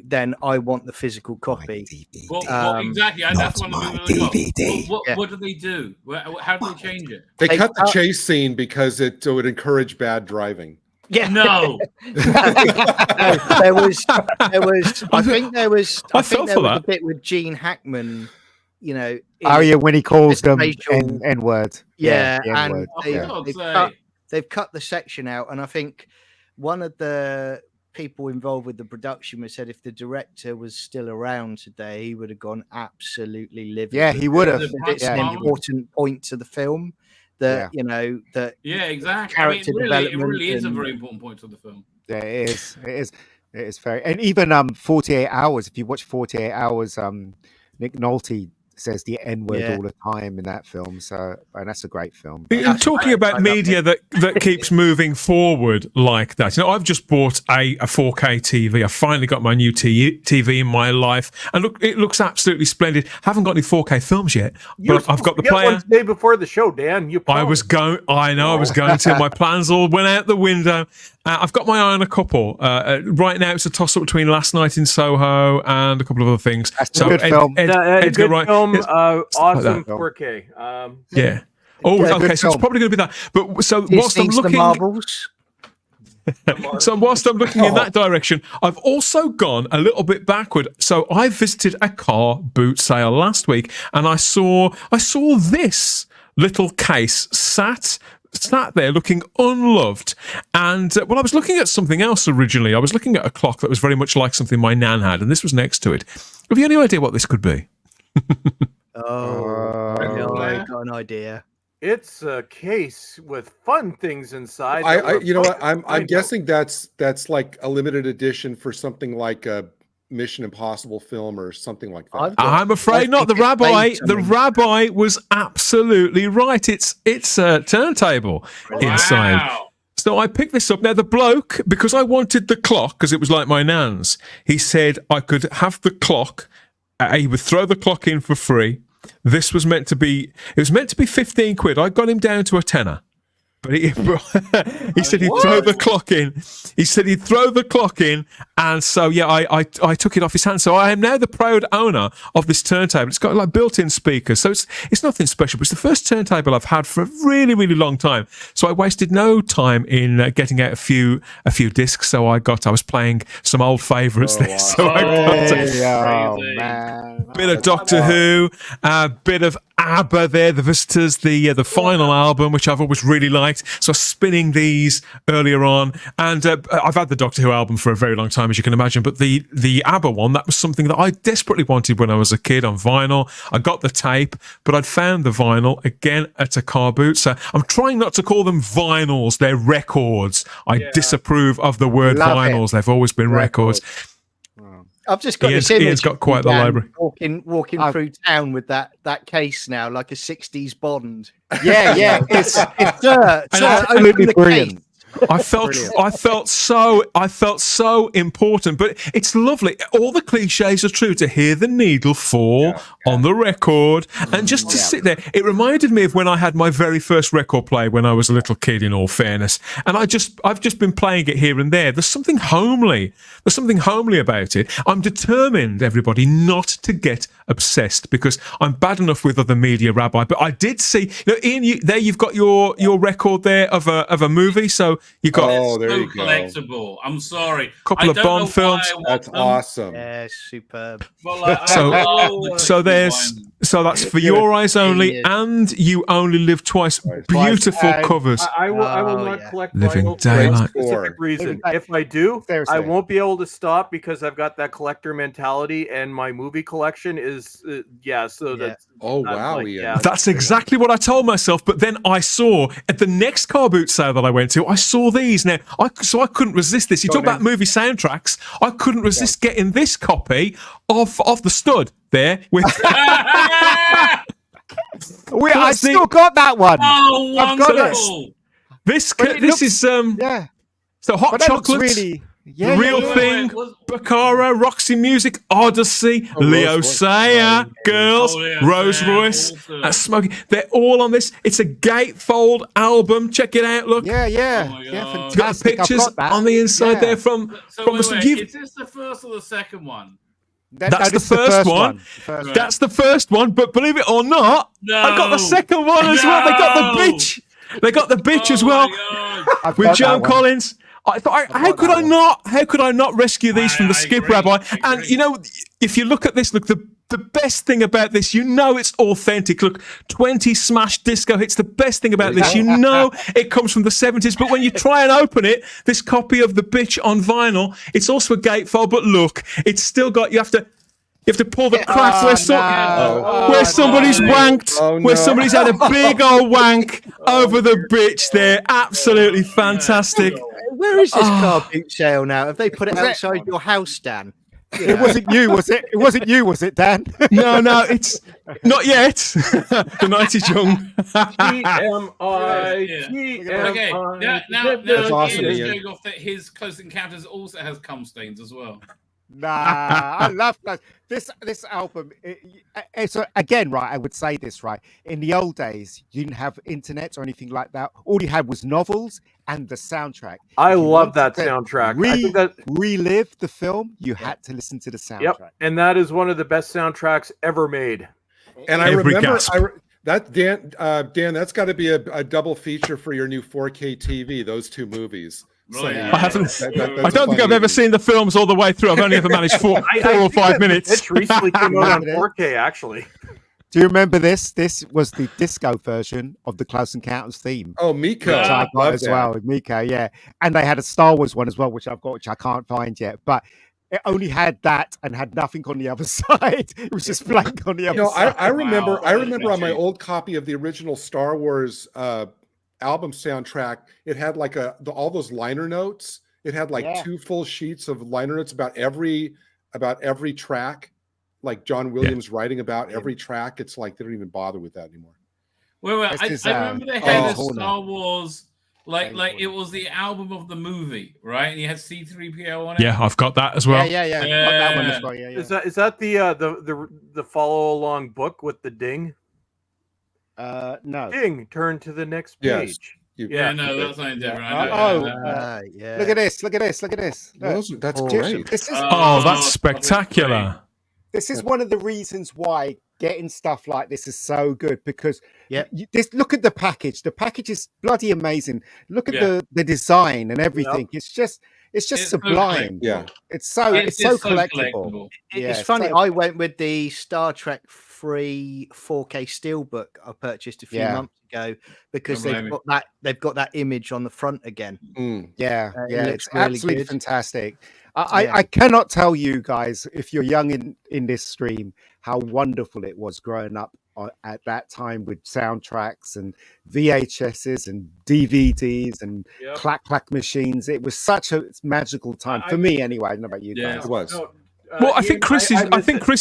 Then I want the physical copy. Well, exactly. That's one of the things. What do they do? How do they change it? They cut the chase scene because it would encourage bad driving. Yeah, no. there was. I think there was a bit with Gene Hackman. When he calls them N-word. Yeah, the and N-word. they've cut the section out, and I think one of the people involved with the production was said if the director was still around today, he would have gone absolutely livid. Yeah, he would have. It's an important point to the film that that. Yeah, exactly. Character development. It really is a very important point to the film. Yeah, it is. It is very. And even 48 Hours. If you watch 48 Hours, Nick Nolte says the N-word all the time in that film, and that's a great film. I'm talking about media that keeps moving forward like that. I've just bought a 4K TV. I finally got my new TV in my life, and look, it looks absolutely splendid. Haven't got any 4K films yet, but I've got the player. One day before the show, Dan. I was going to. My plans all went out the window. I've got my eye on a couple. Right now, it's a toss-up between Last Night in Soho and a couple of other things. That's a good film. Edgar Wright. Awesome 4K. Yeah. Oh, okay. So it's probably going to be that. But whilst I'm looking, whilst I'm looking in that direction, I've also gone a little bit backward. So I visited a car boot sale last week, and I saw this little case sat there looking unloved. And I was looking at something else originally. I was looking at a clock that was very much like something my nan had, and this was next to it. Have you any idea what this could be? I got an idea. It's a case with fun things inside. I'm guessing that's like a limited edition for something like a Mission Impossible film or something like that. I'm afraid not. The rabbi was absolutely right. It's a turntable inside. So I picked this up. Now, the bloke, because I wanted the clock, because it was like my nan's, he said I could have the clock. He would throw the clock in for free. This was meant to be 15 quid. I got him down to a tenner. But he said he'd throw the clock in. He said he'd throw the clock in. And so, I took it off his hand. So I am now the proud owner of this turntable. It's got like built-in speakers. So it's nothing special, but it's the first turntable I've had for a really, really long time. So I wasted no time in getting out a few discs. So I was playing some old favourites there. Wow. So I got a bit of Doctor Who, a bit of ABBA there, The Visitors, the final album, which I've always really liked. So spinning these earlier on, and I've had the Doctor Who album for a very long time, as you can imagine, but the ABBA one, that was something that I desperately wanted when I was a kid on vinyl. I got the tape, but I'd found the vinyl again at a car boot. So I'm trying not to call them vinyls, they're records. I disapprove of the word vinyls. They've always been records. I've just got this image. Ian's got quite the library. Walking through town with that case now, like a 60s Bond. Yeah. It's absolutely brilliant. I felt so important, but it's lovely. All the cliches are true. To hear the needle fall on the record, and just to sit there, it reminded me of when I had my very first record player when I was a little kid. In all fairness, and I've just been playing it here and there. There's something homely. About it. I'm determined, everybody, not to get obsessed, because I'm bad enough with other media, Rabbi. But I did see, Ian, you've got your record there of a movie. So you got there you go. Collectible. I'm sorry. Couple of Bond films. That's awesome. Yeah, superb. So that's For Your Eyes Only and You Only Live Twice. Beautiful covers. I will not collect Living Daylight. Daylight. Specific reason. If I do, I won't be able to stop because I've got that collector mentality, and my movie collection is that's. Oh wow! That's exactly what I told myself. But then I saw at the next car boot sale that I went to, I saw these. Now, I couldn't resist this. You talk about movie soundtracks. I couldn't resist getting this copy of The Stud there with. I still got that one. Oh, I've got it. This is So Hot Chocolates. Yeah, The Real yeah. Thing, Baccara, Roxy Music, Odyssey, Leo Sayer, Girls, Rose Royce, Smokey. They're all on this. It's a gatefold album. Check it out. Look. Yeah, yeah. Oh Yeah, Got fantastic. pictures I've got that. on the inside Yeah. there from Is this the first or the second one? That's the first one. That's the first one. But believe it or not, I got the second one as well. They got the bitch. They got the bitch as well with Joan Collins. I thought, how could I not? How could I not rescue these from the Skip Rabbi? And you know, if you look at this, look, the best thing about this, you know, it's authentic. Look, 20 smash disco hits. The best thing about this, you know, it comes from the 70s. But when you try and open it, this copy of the bitch on vinyl, it's also a gatefold. But look, it's still got. You have to pull the crack where somebody's wanked, where somebody's had a big old wank over the bitch there. Absolutely fantastic. Where is this car boot sale now? Have they put it outside your house, Dan? It wasn't you, was it? It wasn't you, was it, Dan? No, it's not yet. The night is young. Okay, now That's awesome, Ian's Ian. going off that his Close Encounters also has cum stains as well. Nah, I love that. This album. It's again, right? I would say this, right? In the old days, you didn't have internet or anything like that. All you had was novels and the soundtrack. I love that soundtrack. I think that relive the film. You had to listen to the soundtrack. Yep, and that is one of the best soundtracks ever made. And I remember that Dan, that's got to be a double feature for your new 4K TV. Those two movies. So, I haven't. I don't think I've ever seen the films all the way through. I've only ever managed four or 5 minutes. It recently came out on 4K, actually. Do you remember this? This was the disco version of the Close Encounters theme. Oh, Miko. Which I got as well. Miko, yeah. And they had a Star Wars one as well, which I've got, which I can't find yet. But it only had that and had nothing on the other side. It was just blank on the other side. I remember on my old copy of the original Star Wars album soundtrack, it had like all those liner notes. It had like 2 full sheets of liner notes about every track, like John Williams writing about every track. It's like they don't even bother with that anymore. Wait, I remember they had a Star Wars, like it was the album of the movie, right? And you had C-3PO on it. Yeah, I've got that as well. Yeah. Got that one as well. Yeah. Is that the follow along book with the ding? No. Ding. Turn to the next page. Yes. No, that's something different. Yeah. Look at this. Look. That's great. That's spectacular. This is one of the reasons why getting stuff like this is so good, because look at the package. The package is bloody amazing. Look at the design and everything. Yep. It's just sublime. It's so collectible. It's funny. I went with the Star Trek 3 4K Steelbook I purchased a few months ago because they've got that image on the front again. It's really absolutely good. Fantastic. I cannot tell you guys, if you're young in this stream, how wonderful it was growing up at that time with soundtracks and VHSs and DVDs and clack machines. It was such a magical time for me, anyway. I don't know about you guys. It was. Well, I think Chris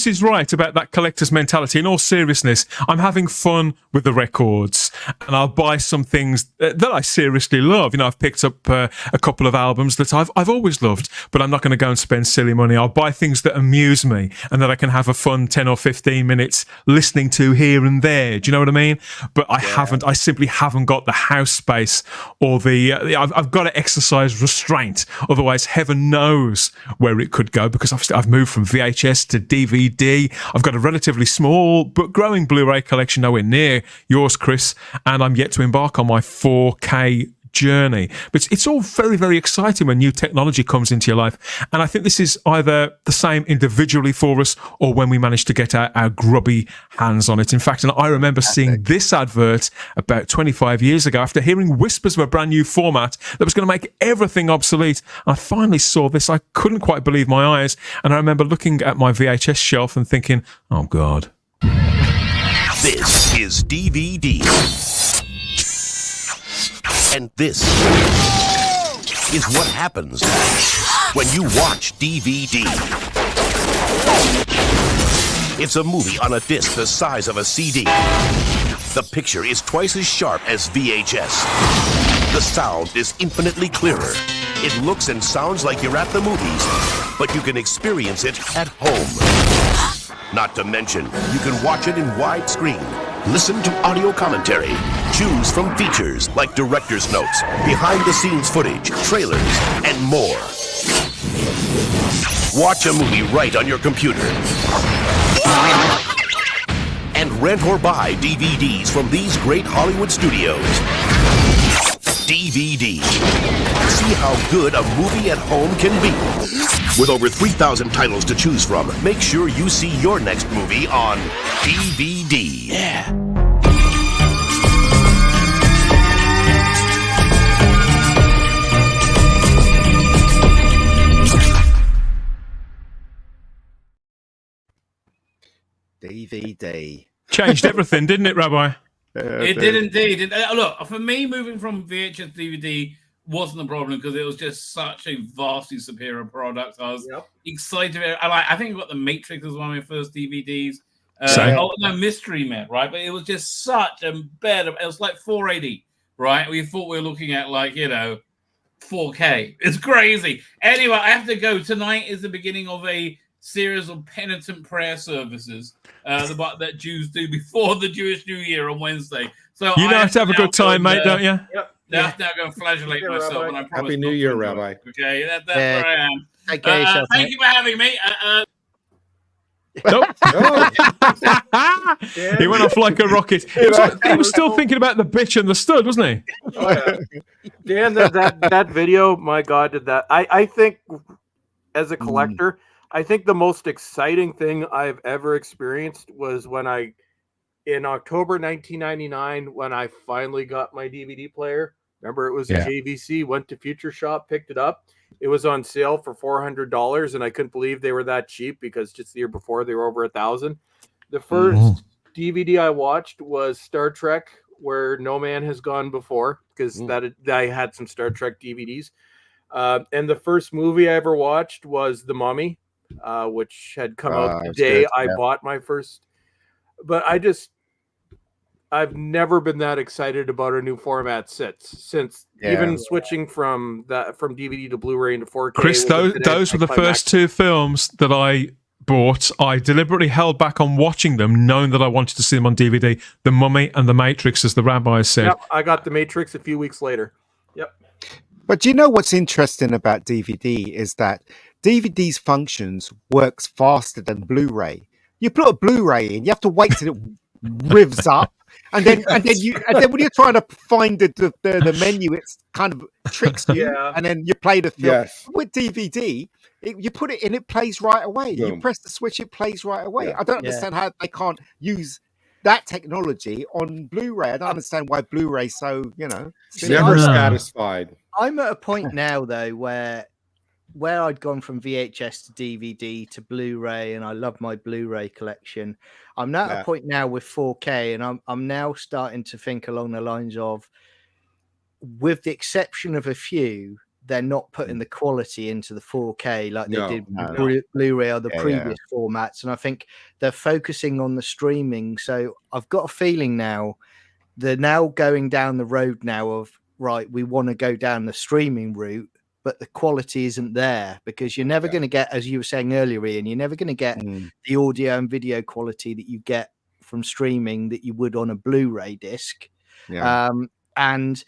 is right about that collector's mentality. In all seriousness, I'm having fun with the records, and I'll buy some things that I seriously love. You know, I've picked up a couple of albums that I've always loved, but I'm not going to go and spend silly money. I'll buy things that amuse me and that I can have a fun 10 or 15 minutes listening to here and there. Do you know what I mean? But I simply haven't got the house space or I've got to exercise restraint. Otherwise, heaven knows where it could go, because I've moved from VHS to DVD. I've got a relatively small but growing Blu-ray collection, nowhere near yours, Chris, and I'm yet to embark on my 4K journey. But it's all very, very exciting when new technology comes into your life. And I think this is either the same individually for us or when we manage to get our grubby hands on it. In fact, and I remember seeing this advert about 25 years ago after hearing whispers of a brand new format that was going to make everything obsolete. I finally saw this. I couldn't quite believe my eyes. And I remember looking at my VHS shelf and thinking, oh, God. This is DVD. And this is what happens when you watch DVD. It's a movie on a disc the size of a CD. The picture is twice as sharp as VHS. The sound is infinitely clearer. It looks and sounds like you're at the movies, but you can experience it at home. Not to mention, you can watch it in widescreen, listen to audio commentary, choose from features like director's notes, behind-the-scenes footage, trailers, and more. Watch a movie right on your computer. And rent or buy DVDs from these great Hollywood studios. DVD. See how good a movie at home can be. With over 3,000 titles to choose from, make sure you see your next movie on DVD. Yeah. DVD. Changed everything, didn't it, Rabbi? It did indeed. Look, for me, moving from VHS to DVD wasn't a problem because it was just such a vastly superior product. I was excited. I think I got The Matrix as one of my first DVDs. No, Mystery Men, right? But it was just such a better. It was like 480, right? We thought we were looking at 4K. It's crazy. Anyway, I have to go. Tonight is the beginning of a series of penitent prayer services that Jews do before the Jewish New Year on Wednesday. So you know how to have a good time, mate, don't you? Yep. I have to now go and flagellate myself. And I promise Happy New Year, Rabbi. Okay, that's where I am. Okay, thank you for having me. Nope. He went off like a rocket. He was still thinking about the bitch and the stud, wasn't he? Dan, that video, my God, did that. I think, as a collector, I think the most exciting thing I've ever experienced was when in October 1999, when I finally got my DVD player. Remember, it was JVC, went to Future Shop, picked it up. It was on sale for $400, and I couldn't believe they were that cheap because just the year before they were over $1,000. The first DVD I watched was Star Trek, Where No Man Has Gone Before, because I had some Star Trek DVDs. And the first movie I ever watched was The Mummy, which had come out the day I bought my first. But I've never been that excited about a new format since even switching from DVD to Blu-ray into 4K. Chris, those were the first two films that I bought. I deliberately held back on watching them, knowing that I wanted to see them on DVD. The Mummy and The Matrix, as the rabbi said. Yep, I got The Matrix a few weeks later. Yep. But do you know what's interesting about DVD is that DVD's functions works faster than Blu-ray. You put a Blu-ray in, you have to wait till it revs up. And then when you're trying to find the menu, it's kind of tricks you, and then you play the film. Yes. With DVD, you put it in, it plays right away. Boom. You press the switch, it plays right away. I don't understand how they can't use that technology on Blu-ray. I don't understand why Blu-ray so never satisfied. I'm at a point now though where I'd gone from VHS to DVD to Blu-ray, and I love my Blu-ray collection. I'm now at a point now with 4K, and I'm now starting to think along the lines of, with the exception of a few, they're not putting the quality into the 4K like they did with Blu-ray or the previous formats, and I think they're focusing on the streaming. So I've got a feeling now they're now going down the road now of, right, we want to go down the streaming route, but the quality isn't there because you're never going to get, as you were saying earlier, Ian, you're never going to get the audio and video quality that you get from streaming that you would on a Blu-ray disc. And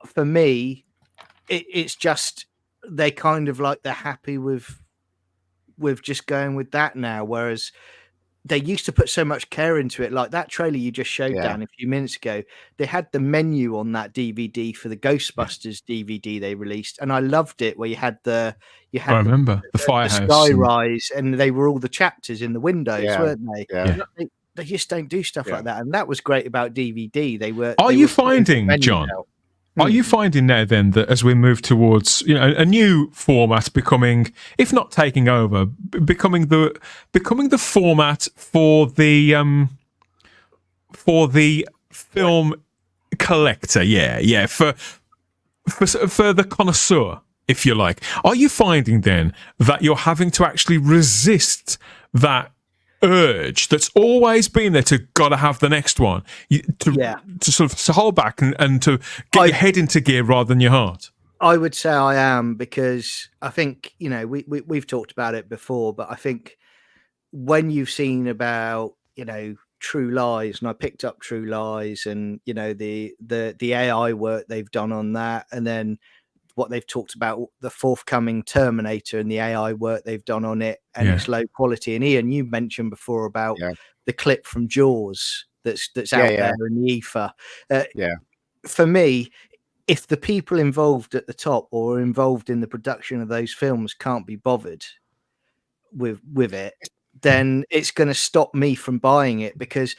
for me, it's just they kind of they're happy with just going with that now, whereas they used to put so much care into it. Like that trailer you just showed, Dan, a few minutes ago, they had the menu on that DVD for the Ghostbusters DVD they released, and I loved it. Where I remember the firehouse, the skyrise, and they were all the chapters in the windows, weren't they? They just don't do stuff like that, and that was great about DVD. Are you finding, John? Are you finding now then that as we move towards a new format becoming, if not taking over, becoming the format for the film collector, for the connoisseur, if you like? Are you finding then that you're having to actually resist that urge that's always been there to gotta have the next one, to sort of hold back and to get your head into gear rather than your heart? I would say I am, because I think, you know, we've talked about it before, but I think when you've seen about, you know, True Lies, and I picked up True Lies, and, you know, the AI work they've done on that, and then what they've talked about the forthcoming Terminator and the AI work they've done on it, and its low quality. And Ian, you mentioned before about the clip from Jaws that's out there in the ether. For me, if the people involved at the top or involved in the production of those films can't be bothered with it, then it's going to stop me from buying it, because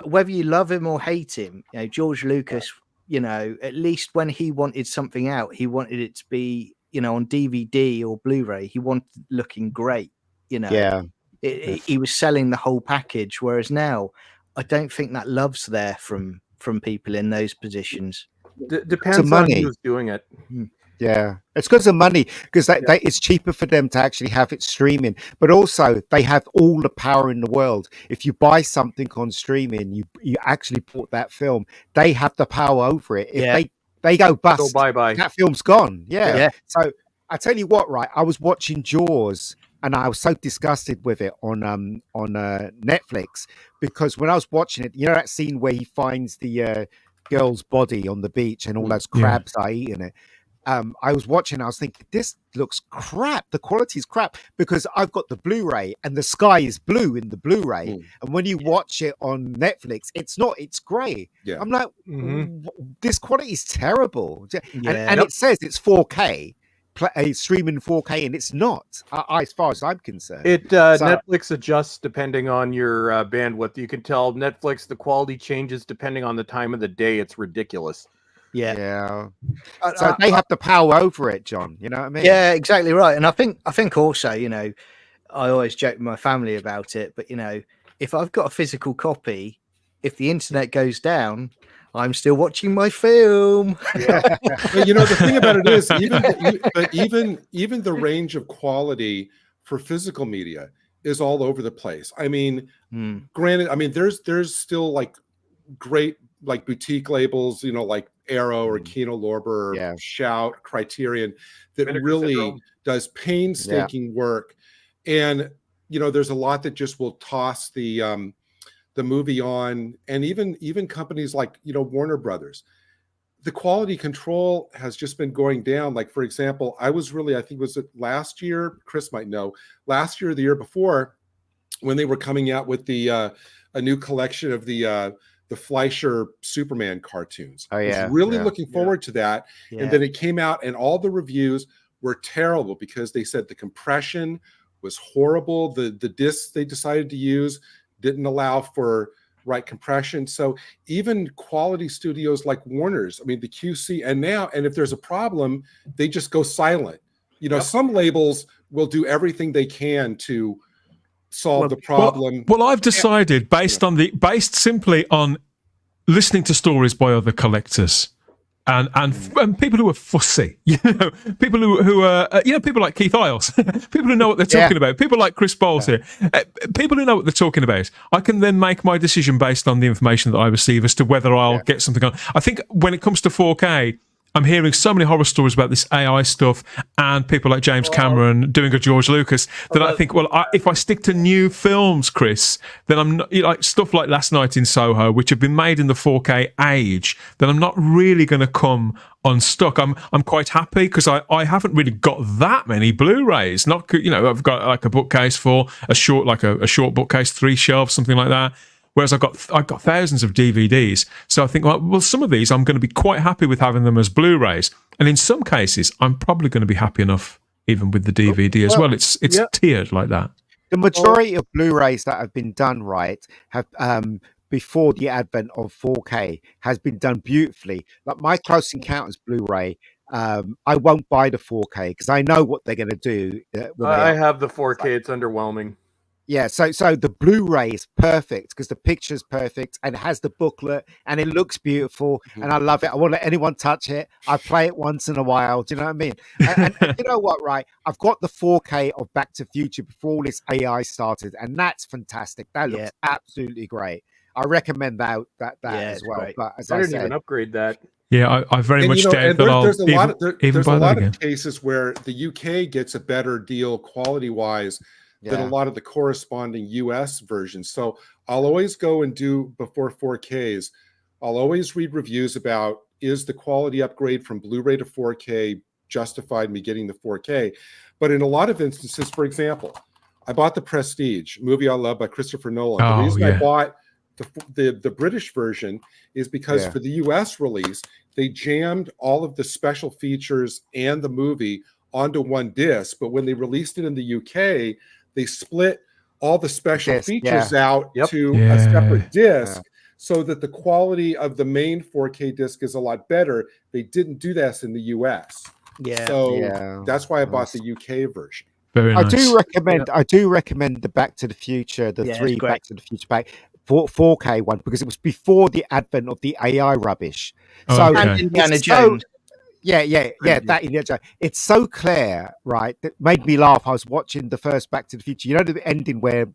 whether you love him or hate him, you know, George Lucas, you know, at least when he wanted something out, he wanted it to be, you know, on DVD or Blu-ray. He wanted looking great, you know. He was selling the whole package, whereas now I don't think that love's there from people in those positions. Depends on who's doing it. Yeah, it's because of money, because it's cheaper for them to actually have it streaming, but also they have all the power in the world. If you buy something on streaming, you actually bought that film, they have the power over it. If they go bust, bye-bye. that film's gone. So I tell you what, right, I was watching Jaws and I was so disgusted with it on Netflix, because when I was watching it, you know that scene where he finds the girl's body on the beach and all those crabs are eating it. I was watching, I was thinking, this looks crap. The quality is crap, because I've got the Blu-ray and the sky is blue in the Blu-ray. And when you watch it on Netflix, it's not, it's grey. I'm like, this quality is terrible. And it says it's 4K, streaming 4K, and it's not, as far as I'm concerned. Netflix adjusts depending on your bandwidth. You can tell Netflix, the quality changes depending on the time of the day. It's ridiculous. So they have the power over it, John. You know what I mean? Yeah, exactly right. And I think also, you know, I always joke with my family about it, but, you know, if I've got a physical copy, if the internet goes down, I'm still watching my film. But you know, the thing about it is, even the range of quality for physical media is all over the place. I mean, granted, I mean, there's still like great like boutique labels, you know, like Arrow or Kino Lorber or Shout, Criterion, that really does painstaking work. And you know, there's a lot that just will toss the movie on, and even companies like, you know, Warner Brothers. The quality control has just been going down. Like, for example, I think was it last year, Chris might know, last year or the year before, when they were coming out with the a new collection of the Fleischer Superman cartoons. I was really looking forward to that. And then it came out and all the reviews were terrible, because they said the compression was horrible. The discs they decided to use didn't allow for right compression. So even quality studios like Warner's, I mean, the QC, and if there's a problem, they just go silent. You know, some labels will do everything they can to solve the problem. Well, I've decided based simply on listening to stories by other collectors and people who are fussy, you know, people who are you know, people like Keith Isles, people who know what they're talking about, people like Chris Bowles here, people who know what they're talking about. I can then make my decision based on the information that I receive as to whether I'll get something on. I think when it comes to 4K, I'm hearing so many horror stories about this AI stuff and people like James Cameron doing a George Lucas that I think, well, if I stick to new films, Chris, then I'm not, you know, like stuff like Last Night in Soho, which have been made in the 4K age, then I'm not really going to come unstuck. I'm quite happy, because I haven't really got that many Blu-rays. Not, you know, I've got like a bookcase for a short bookcase, 3 shelves, something like that. Whereas I've got thousands of DVDs. So I think, well, some of these I'm going to be quite happy with having them as Blu-rays. And in some cases, I'm probably going to be happy enough even with the DVD as well. It's tiered like that. The majority of Blu-rays that have been done right have before the advent of 4K has been done beautifully. Like my Close Encounters Blu-ray, I won't buy the 4K because I know what they're going to do. I have the 4K. It's underwhelming. Yeah, so the Blu-ray is perfect because the picture's perfect and it has the booklet and it looks beautiful and I love it. I won't let anyone touch it. I play it once in a while. Do you know what I mean? And you know what, right? I've got the 4K of Back to the Future before all this AI started, and that's fantastic. That looks absolutely great. I recommend that as well. Great. But as I didn't said, even upgrade that. Yeah, I very And, much you know, doubt and that I'll there's a lot of even there's a buy that lot again. of cases where the UK gets a better deal quality wise than a Yeah. lot of the corresponding US versions. So I'll always go and do before 4Ks. I'll always read reviews about, is the quality upgrade from Blu-ray to 4K justified me getting the 4K? But in a lot of instances, for example, I bought The Prestige, a movie I love by Christopher Nolan. The Oh, reason I yeah. bought the British version is because Yeah. for the US release, they jammed all of the special features and the movie onto one disc. But when they released it in the UK, they split all the special Disc, features yeah. out Yep. to Yeah. a separate disc Yeah. so that the quality of the main 4K disc is a lot better. They didn't do that in the US. Yeah. So Yeah. that's why I bought the UK version. Very I nice. do recommend. I do recommend the Back to the Future, the Yeah, it's 3 great. Back to the Future back 4K one, because it was before the advent of the AI rubbish. Oh, So okay. And Indiana it's Jones. yeah. That Indiana Jones. It's so clear, right? That made me laugh. I was watching the first Back to the Future. You know the ending where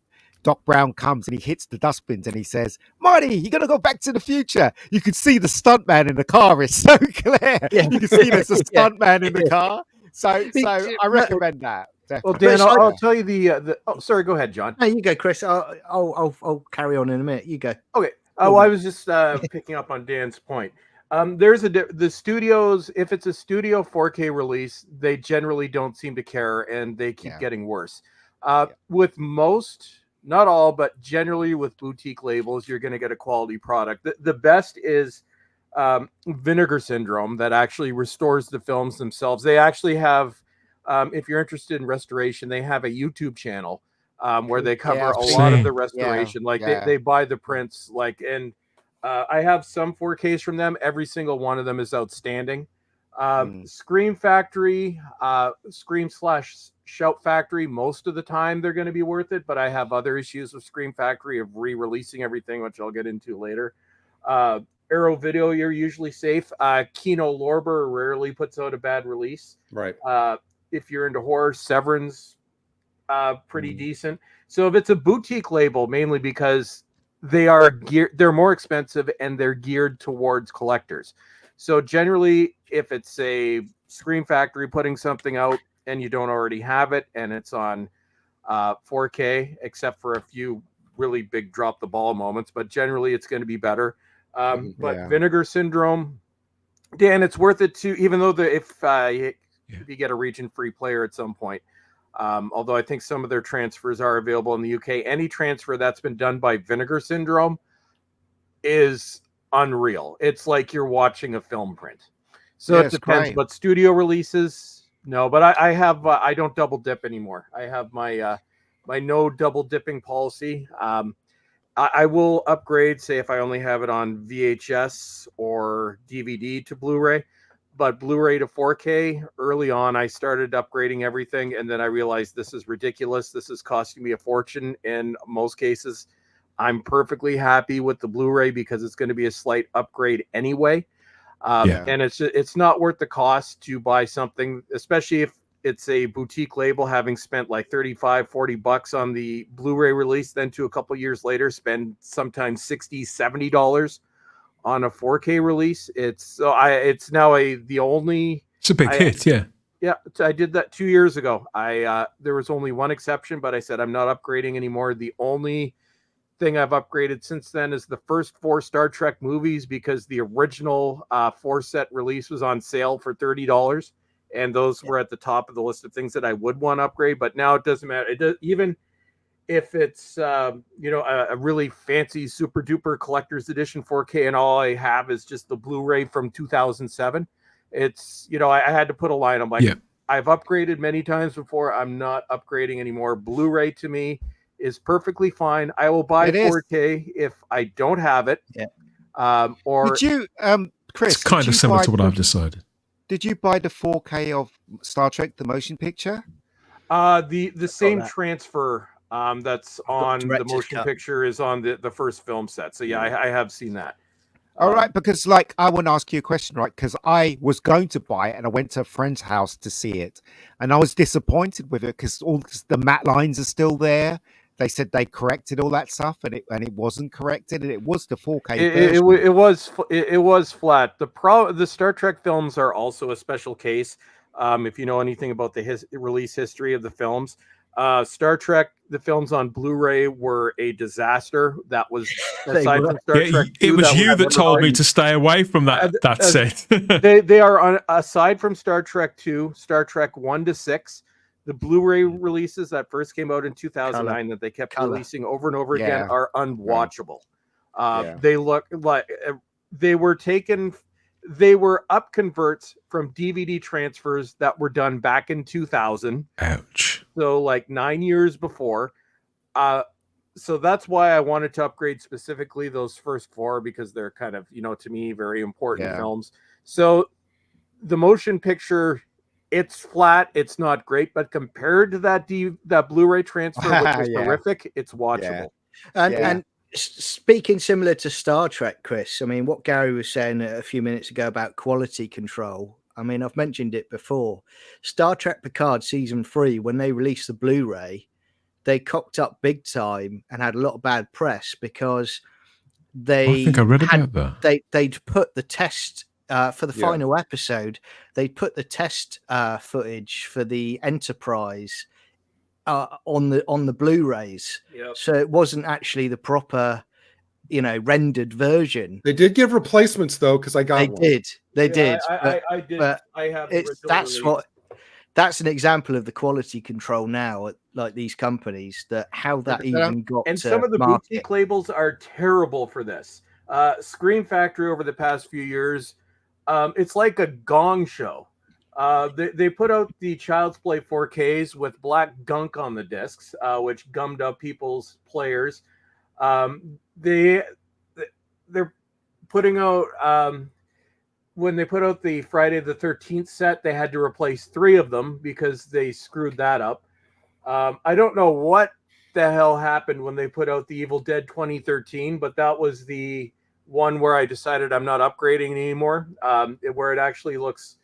Doc Brown comes and he hits the dustbins and he says, "Marty, you're gonna go back to the future." You can see the stuntman in the car. It's so clear. Yeah. You can see there's a Yeah. stuntman in the car. So Because- I recommend that. Well, Definitely. Dan, Chris, I'll tell you the. Oh, sorry. Go ahead, John. No, you go, Chris. I'll carry on in a minute. You go. Okay. Well, I was just picking up on Dan's point. There's the studios. If it's a studio 4K release, they generally don't seem to care, and they keep getting worse. With most, not all, but generally with boutique labels, you're going to get a quality product. The best is Vinegar Syndrome, that actually restores the films themselves. They actually have, if you're interested in restoration, they have a YouTube channel where they cover a lot of the restoration. They buy the prints, and I have some 4Ks from them. Every single one of them is outstanding. Scream Factory, Scream/Shout Factory, most of the time they're going to be worth it, but I have other issues with Scream Factory of re-releasing everything, which I'll get into later. Arrow Video, you're usually safe. Kino Lorber rarely puts out a bad release. Right. If you're into horror, Severin's pretty decent. So if it's a boutique label, mainly because they're more expensive and they're geared towards collectors. So generally, if it's a Scream Factory putting something out and you don't already have it and it's on 4K, except for a few really big drop the ball moments, but generally it's going to be better. But Vinegar Syndrome, Dan, it's worth it too, even though if you get a region-free player at some point. Although I think some of their transfers are available in the UK. Any transfer that's been done by Vinegar Syndrome is unreal. It's like you're watching a film print. So it depends. But studio releases, no. But I don't double dip anymore. I have my my no double dipping policy. I will upgrade, say, if I only have it on VHS or DVD to Blu-ray. But Blu-ray to 4K, early on, I started upgrading everything, and then I realized this is ridiculous. This is costing me a fortune in most cases. I'm perfectly happy with the Blu-ray because it's going to be a slight upgrade anyway. And it's not worth the cost to buy something, especially if it's a boutique label, having spent like $35-$40 on the Blu-ray release, then to a couple years later spend sometimes $60-$70 on a 4K release. It's now the only. It's a big hit, yeah. Yeah, I did that 2 years ago. There was only one exception, but I said I'm not upgrading anymore. The only thing I've upgraded since then is the first 4 Star Trek movies, because the original 4-set release was on sale for $30, and those were at the top of the list of things that I would want to upgrade. But now it doesn't matter. Even if it's a really fancy super duper collector's edition 4K and all I have is just the Blu-ray from 2007, it's I had to put a line. I'm like, I've upgraded many times before. I'm not upgrading anymore. Blu-ray to me is perfectly fine. I will buy 4K if I don't have it. Or did you, Chris? It's kind of similar to what I've decided. Did you buy the 4K of Star Trek: The Motion Picture? The same transfer that's on the motion picture is on the first film set. So I have seen that. All right, because I want to ask you a question, right? Because I was going to buy it and I went to a friend's house to see it, and I was disappointed with it because all the matte lines are still there. they said they corrected all that stuff, and it wasn't corrected, and it was the 4K It version. it was flat. The Star Trek films are also a special case. If you know anything about the release history of the films, Star Trek, the films on Blu-ray were a disaster. That was aside from Star Trek 2, it was you that told me to stay away from that set. they are on, aside from Star Trek 2, Star Trek 1 to 6, the Blu-ray releases that first came out in 2009 that they kept releasing over and over again are unwatchable. They look like they were up converts from DVD transfers that were done back in 2000. Ouch. So like 9 years before. So that's why I wanted to upgrade specifically those first 4, because they're kind of, to me, very important films. So the motion picture, it's flat, it's not great, but compared to that Blu-ray transfer, which was terrific, it's watchable. And speaking similar to Star Trek, Chris, I mean, what Gary was saying a few minutes ago about quality control, I mean, I've mentioned it before. Star Trek Picard Season 3, when they released the Blu-ray, they cocked up big time and had a lot of bad press because I think I read about that. They'd put the test for the final episode, they'd put the test footage for the Enterprise on the Blu-rays. So it wasn't actually the proper rendered version. They did give replacements though, because I got one. They did. I did. I have. That's an example of the quality control now at like these companies, that how that even got. And some of the boutique labels are terrible for this. Scream Factory over the past few years, it's like a Gong Show. They put out the Child's Play 4Ks with black gunk on the discs, which gummed up people's players. They're putting out when they put out the Friday the 13th set, they had to replace 3 of them because they screwed that up. I don't know what the hell happened when they put out the Evil Dead 2013, but that was the one where I decided I'm not upgrading anymore, where it actually looks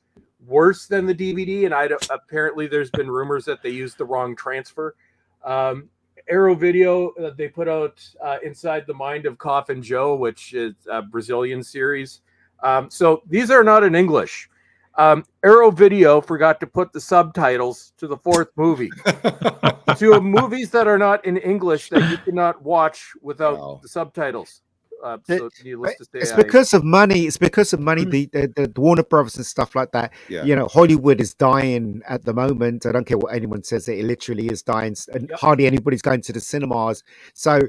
worse than the DVD, and apparently there's been rumors that they used the wrong transfer. Arrow Video, they put out Inside the Mind of Coffin Joe, which is a Brazilian series. So these are not in English. Arrow Video forgot to put the subtitles to the 4th movie. To movies that are not in English that you cannot watch without the subtitles. So needless to say, it's because of money. It's because of money. The Warner Brothers and stuff like that. Hollywood is dying at the moment. I don't care what anyone says. It literally is dying, and hardly anybody's going to the cinemas. So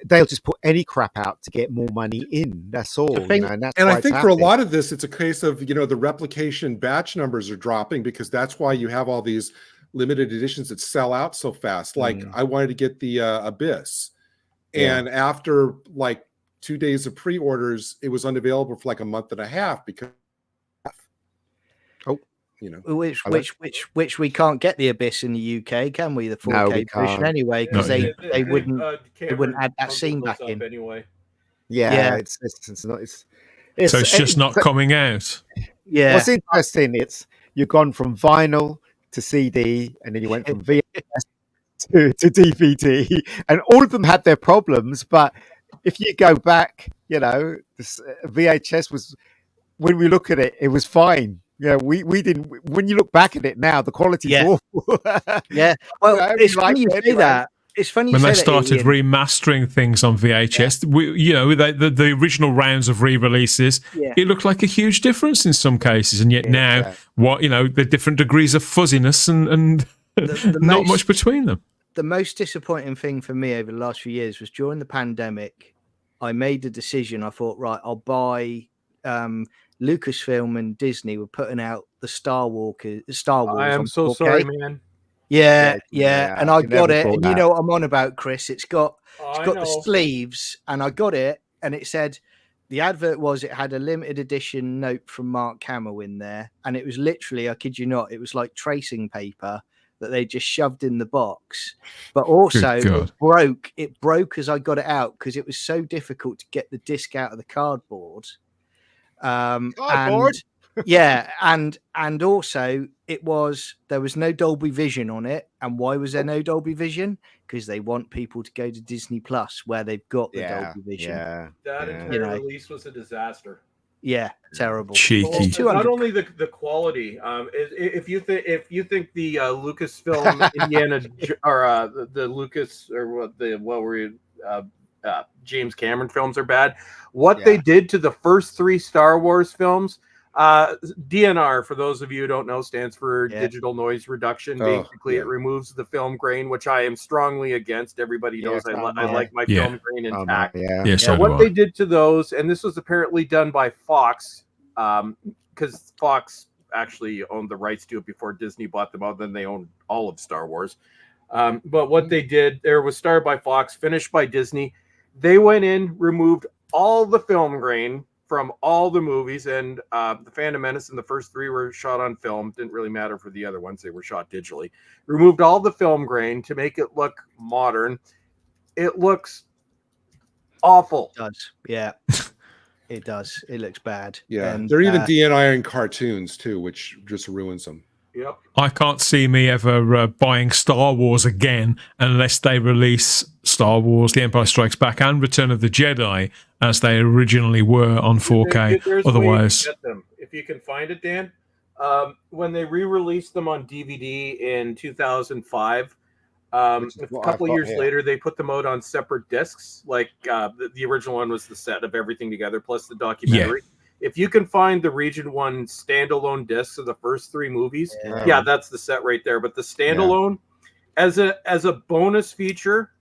they'll just put any crap out to get more money in. That's all. And I think for a lot of this, it's a case of the replication batch numbers are dropping, because that's why you have all these limited editions that sell out so fast. Like I wanted to get the Abyss, and after like 2 days of pre-orders, it was unavailable for like a month and a half because which we can't get the Abyss in the UK, can we? The 4K version anyway, because they wouldn't add that scene back in anyway. It's just not coming out. What's interesting, you've gone from vinyl to CD, and then you went from VHS to DVD, and all of them had their problems, but if you go back, this VHS was, when we look at it, it was fine. We didn't. When you look back at it now, the quality is awful. Well, it's funny you say that. It's funny when they started remastering things on VHS. The original rounds of re-releases, it looked like a huge difference in some cases, and yet now, the different degrees of fuzziness and not much between them. The most disappointing thing for me over the last few years was during the pandemic. I made the decision. I thought, right, I'll buy. Lucasfilm and Disney were putting out the Star Wars. I am so 4K. sorry, man. Yeah, and I got it, and you know what I'm on about, Chris. It's got the sleeves, and I got it, and it said the advert was it had a limited edition note from Mark Hamill in there, and it was literally, I kid you not, it was like tracing paper that they just shoved in the box, but also it broke as I got it out because it was so difficult to get the disc out of the cardboard. And Yeah, and also there was no Dolby Vision on it. And why was there no Dolby Vision? Because they want people to go to Disney Plus where they've got the Dolby Vision. Yeah, That entire release was a disaster. Yeah, terrible. Cheeky. Well, not only the quality. If you think the Lucasfilm Indiana or the Lucas or James Cameron films are bad, what they did to the first 3 Star Wars films. DNR, for those of you who don't know, stands for digital noise reduction. Basically, it removes the film grain, which I am strongly against. Everybody knows I like my film grain intact. What they did to those, and this was apparently done by Fox, because Fox actually owned the rights to it before Disney bought them out. Then they owned all of Star Wars. But what they did, there was started by Fox, finished by Disney. They went in, removed all the film grain from all the movies, and the Phantom Menace and the first 3 were shot on film. Didn't really matter for the other ones; they were shot digitally. Removed all the film grain to make it look modern. It looks awful. It does, yeah. It does. It looks bad. Yeah, and, they're even DNI-ing cartoons too, which just ruins them. Yep. I can't see me ever buying Star Wars again unless they release Star Wars, The Empire Strikes Back, and Return of the Jedi as they originally were on 4K. There's Otherwise, a way to get them. If you can find it, Dan. When they re-released them on DVD in 2005, a couple of years later, they put them out on separate discs. Like the original one was the set of everything together plus the documentary. Yeah. If you can find the Region 1 standalone discs of the first 3 movies, that's the set right there. But the standalone, as a bonus feature,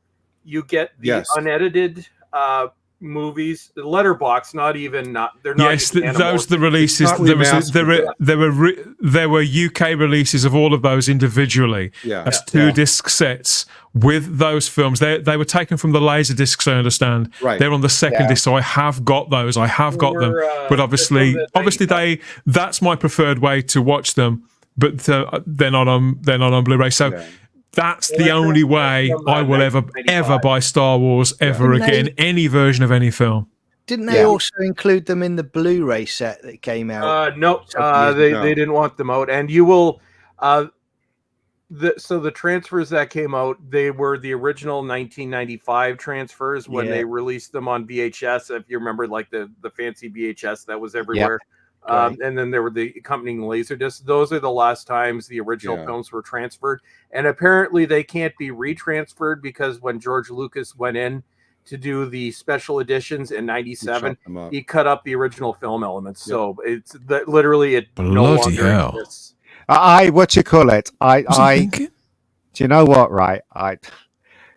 you get the unedited movies, the letterbox. They're not. Yes, those the releases. There were UK releases of all of those individually. As 2 disc sets with those films. They were taken from the laser discs, I understand. Right. They're on the second disc, so I have got those. I have got them. But obviously that's my preferred way to watch them. But they're not on Blu-ray. So. That's the only way I will ever buy Star Wars ever again, any version of any film. Didn't they also include them in the Blu-ray set that came out? No, they didn't want them out. And you will, so the transfers that came out, they were the original 1995 transfers when they released them on VHS. If you remember, like the fancy VHS that was everywhere. And then there were the accompanying laser discs. Those are the last times the original films were transferred. And apparently they can't be retransferred because when George Lucas went in to do the special editions in 97, he cut up the original film elements. So it's literally it no longer exists. What you call it? Do you know what? Right.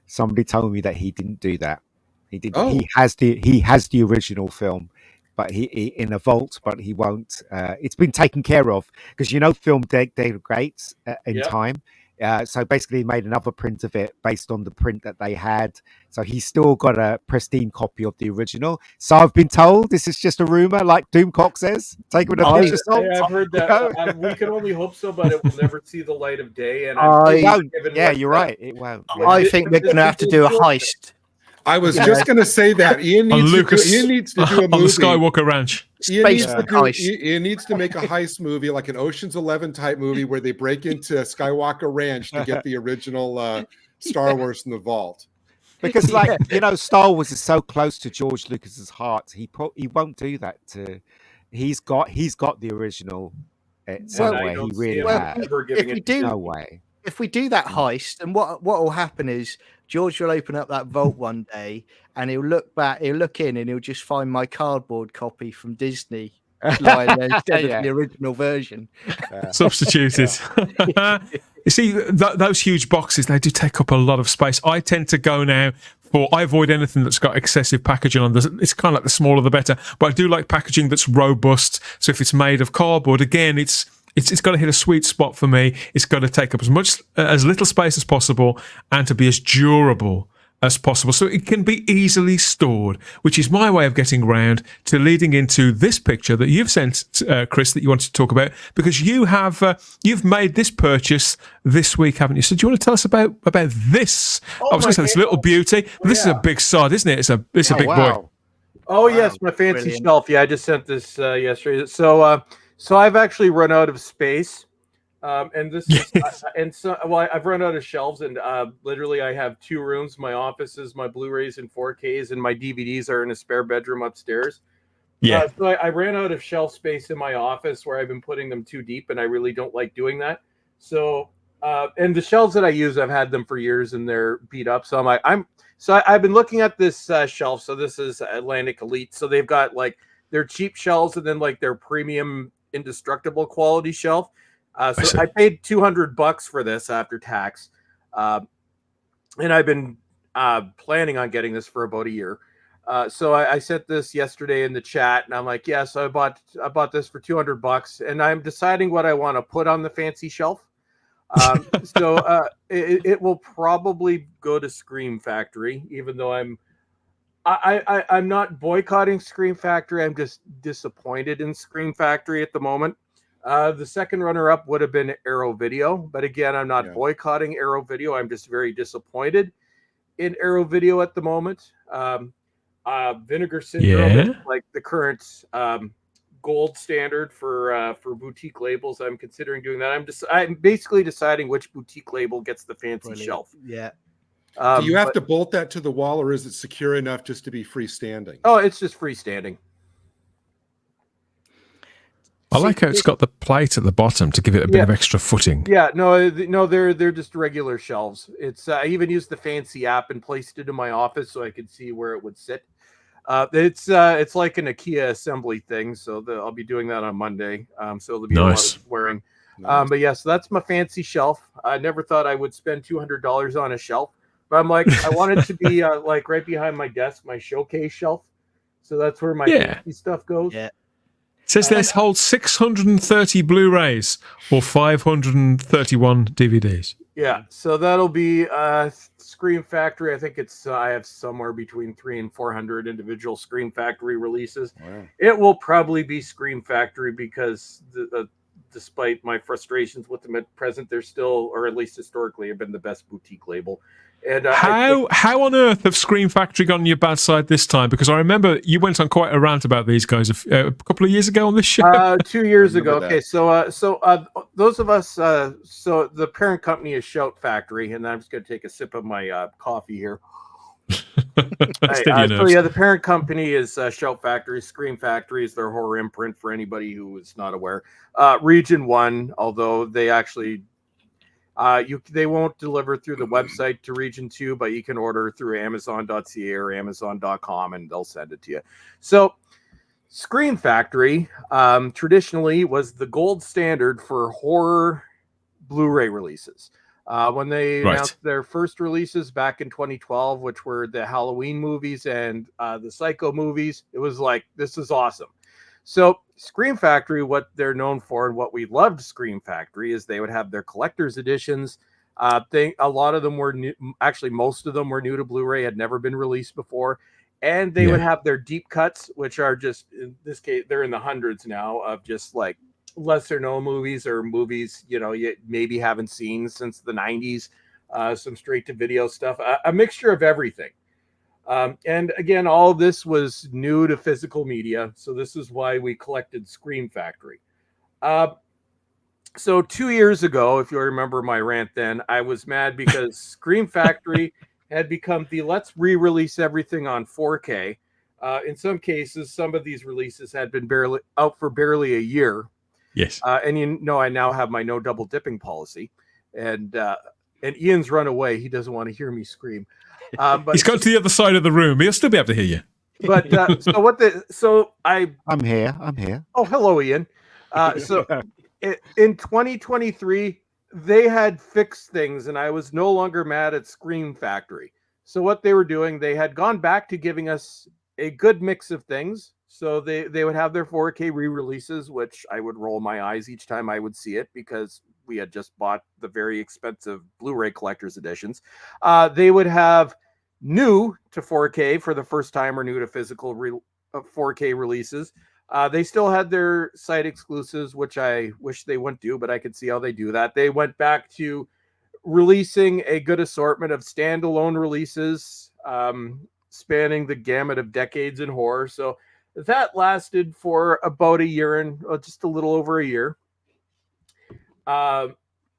Somebody told me that he didn't do that. He didn't. Oh. He has the original film. But he in a vault, but he won't. It's been taken care of because film degrades in time. So basically, he made another print of it based on the print that they had. So he's still got a pristine copy of the original. So I've been told this is just a rumor, like Doomcock says. Take it with a pinch of salt. I've heard that. We can only hope so, but it will never see the light of day. And you're right. It won't. I think they're going to have to do a heist. I was just going to say that Ian needs to do a movie on the Skywalker Ranch. Ian needs to make a heist movie, like an Ocean's 11 type movie, where they break into Skywalker Ranch to get the original Star Wars in the vault. Because, Star Wars is so close to George Lucas's heart. He won't do that. He's got the original somewhere. He really has. No way. If we do that heist, and what will happen is George will open up that vault one day and he'll look in and he'll just find my cardboard copy from Disney lying there instead of the original version. Substituted. You see, those huge boxes, they do take up a lot of space. I tend to go now I avoid anything that's got excessive packaging on. It's kind of like the smaller the better. But I do like packaging that's robust. So if it's made of cardboard, again, it's got to hit a sweet spot for me. It's got to take up as little space as possible and to be as durable as possible. So it can be easily stored, which is my way of getting round to leading into this picture that you've sent, Chris, that you wanted to talk about, because you've made this purchase this week, haven't you? So do you want to tell us about this? I was going to say this little beauty. This is a big sod, isn't it? It's a big boy. Oh, yes, my fancy shelf. Yeah, I just sent this yesterday. So So I've actually run out of space. And this is, I've run out of shelves, and literally I have 2 rooms. My office is my Blu-rays and 4Ks, and my DVDs are in a spare bedroom upstairs. Yeah. So I ran out of shelf space in my office where I've been putting them too deep, and I really don't like doing that. So, and the shelves that I use, I've had them for years, and they're beat up. So I've been looking at this shelf. So this is Atlantic Elite. So they've got like their cheap shelves, and then like their premium indestructible quality shelf. So I paid $200 for this after tax, and I've been planning on getting this for about a year. So I sent this yesterday in the chat, and I'm like, yeah. So I bought this for $200, and I'm deciding what I want to put on the fancy shelf. It will probably go to Scream Factory, even though I'm not boycotting Scream Factory. I'm just disappointed in Scream Factory at the moment. The second runner-up would have been Arrow Video, but again, I'm not boycotting Arrow Video. I'm just very disappointed in Arrow Video at the moment. Vinegar Syndrome is like the current gold standard for boutique labels. I'm considering doing that. I'm basically deciding which boutique label gets the fancy shelf. Yeah. Do you have to bolt that to the wall, or is it secure enough just to be freestanding? Oh, it's just freestanding. I like how it's got the plate at the bottom to give it a bit of extra footing. Yeah, no, they're just regular shelves. It's I even used the fancy app and placed it in my office so I could see where it would sit. It's like an IKEA assembly thing, so I'll be doing that on Monday. So it'll be a lot of swearing. Nice. But yes, that's my fancy shelf. I never thought I would spend $200 on a shelf, but I'm like, I want it to be like right behind my desk, my showcase shelf. So that's where my fancy stuff goes. Yeah. It says this holds 630 Blu-rays or 531 DVDs. Yeah, so that'll be Scream Factory. I think I have somewhere between 300 and 400 individual Scream Factory releases. Wow. It will probably be Scream Factory because despite my frustrations with them at present, they're still, or at least historically, have been the best boutique label. And how on earth have Scream Factory gotten your bad side this time? Because I remember you went on quite a rant about these guys a couple of years ago on this show. 2 years ago. Okay, so those of us, so the parent company is Shout Factory, and I'm just going to take a sip of my coffee here. The parent company is Shout Factory. Scream Factory is their horror imprint for anybody who is not aware. Region 1, although they actually. They won't deliver through the website to Region 2, but you can order through Amazon.ca or Amazon.com, and they'll send it to you. So, Scream Factory traditionally was the gold standard for horror Blu-ray releases. When they announced their first releases back in 2012, which were the Halloween movies and the Psycho movies, it was like, this is awesome. So Scream Factory, what they're known for and what we loved Scream Factory is they would have their collector's editions. A lot of them were new, actually most of them were new to Blu-ray, had never been released before. And they would have their deep cuts, which are just, in this case, they're in the hundreds now of just like lesser known movies or movies, you maybe haven't seen since the 90s, some straight to video stuff, a mixture of everything. And again, all of this was new to physical media. So this is why we collected Scream Factory. So 2 years ago, if you remember my rant then, I was mad because Scream Factory had become the let's re-release everything on 4K. In some cases, some of these releases had been barely out for barely a year. Yes. And I now have my no double dipping policy. And Ian's run away. He doesn't want to hear me scream. But he's gone to the other side of the room. He'll still be able to hear you. But I'm here. Oh, hello, Ian. In 2023, they had fixed things, and I was no longer mad at Scream Factory. So what they were doing, they had gone back to giving us a good mix of things. So they would have their 4K re-releases, which I would roll my eyes each time I would see it because we had just bought the very expensive Blu-ray collector's editions. They would have new to 4K for the first time or new to physical 4K releases. They still had their site exclusives, which I wish they wouldn't do, but I could see how they do that. They went back to releasing a good assortment of standalone releases, spanning the gamut of decades in horror. So That lasted for about a year and just a little over a year. And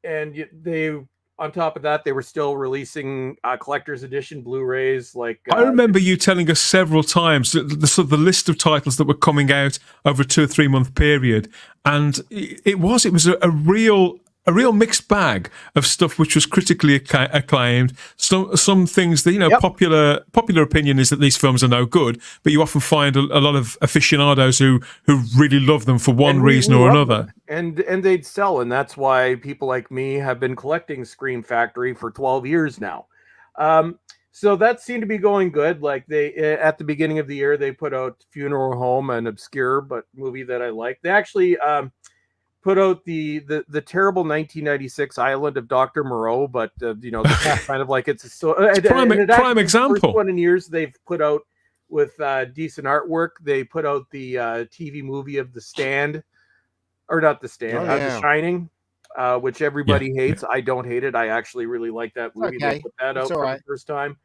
they, on top of that, they were still releasing collector's edition Blu-rays. Like I remember you telling us several times the list of titles that were coming out over a 2 or 3 month period, and it was a real mixed bag of stuff which was critically acclaimed. Some things that popular opinion is that these films are no good, but you often find a lot of aficionados who really love them for one reason or another. And they'd sell, and that's why people like me have been collecting Scream Factory for 12 years now. So that seemed to be going good. Like they at the beginning of the year, they put out Funeral Home, an obscure but movie that I like. They actually put out the terrible 1996 Island of Dr. Moreau, but this is kind of like it's a prime example. First one in years they've put out with decent artwork. They put out the TV movie of The Stand, or not The Stand, The Shining, which everybody hates. I don't hate it. I actually really like that movie. Okay. They put that out for the first time.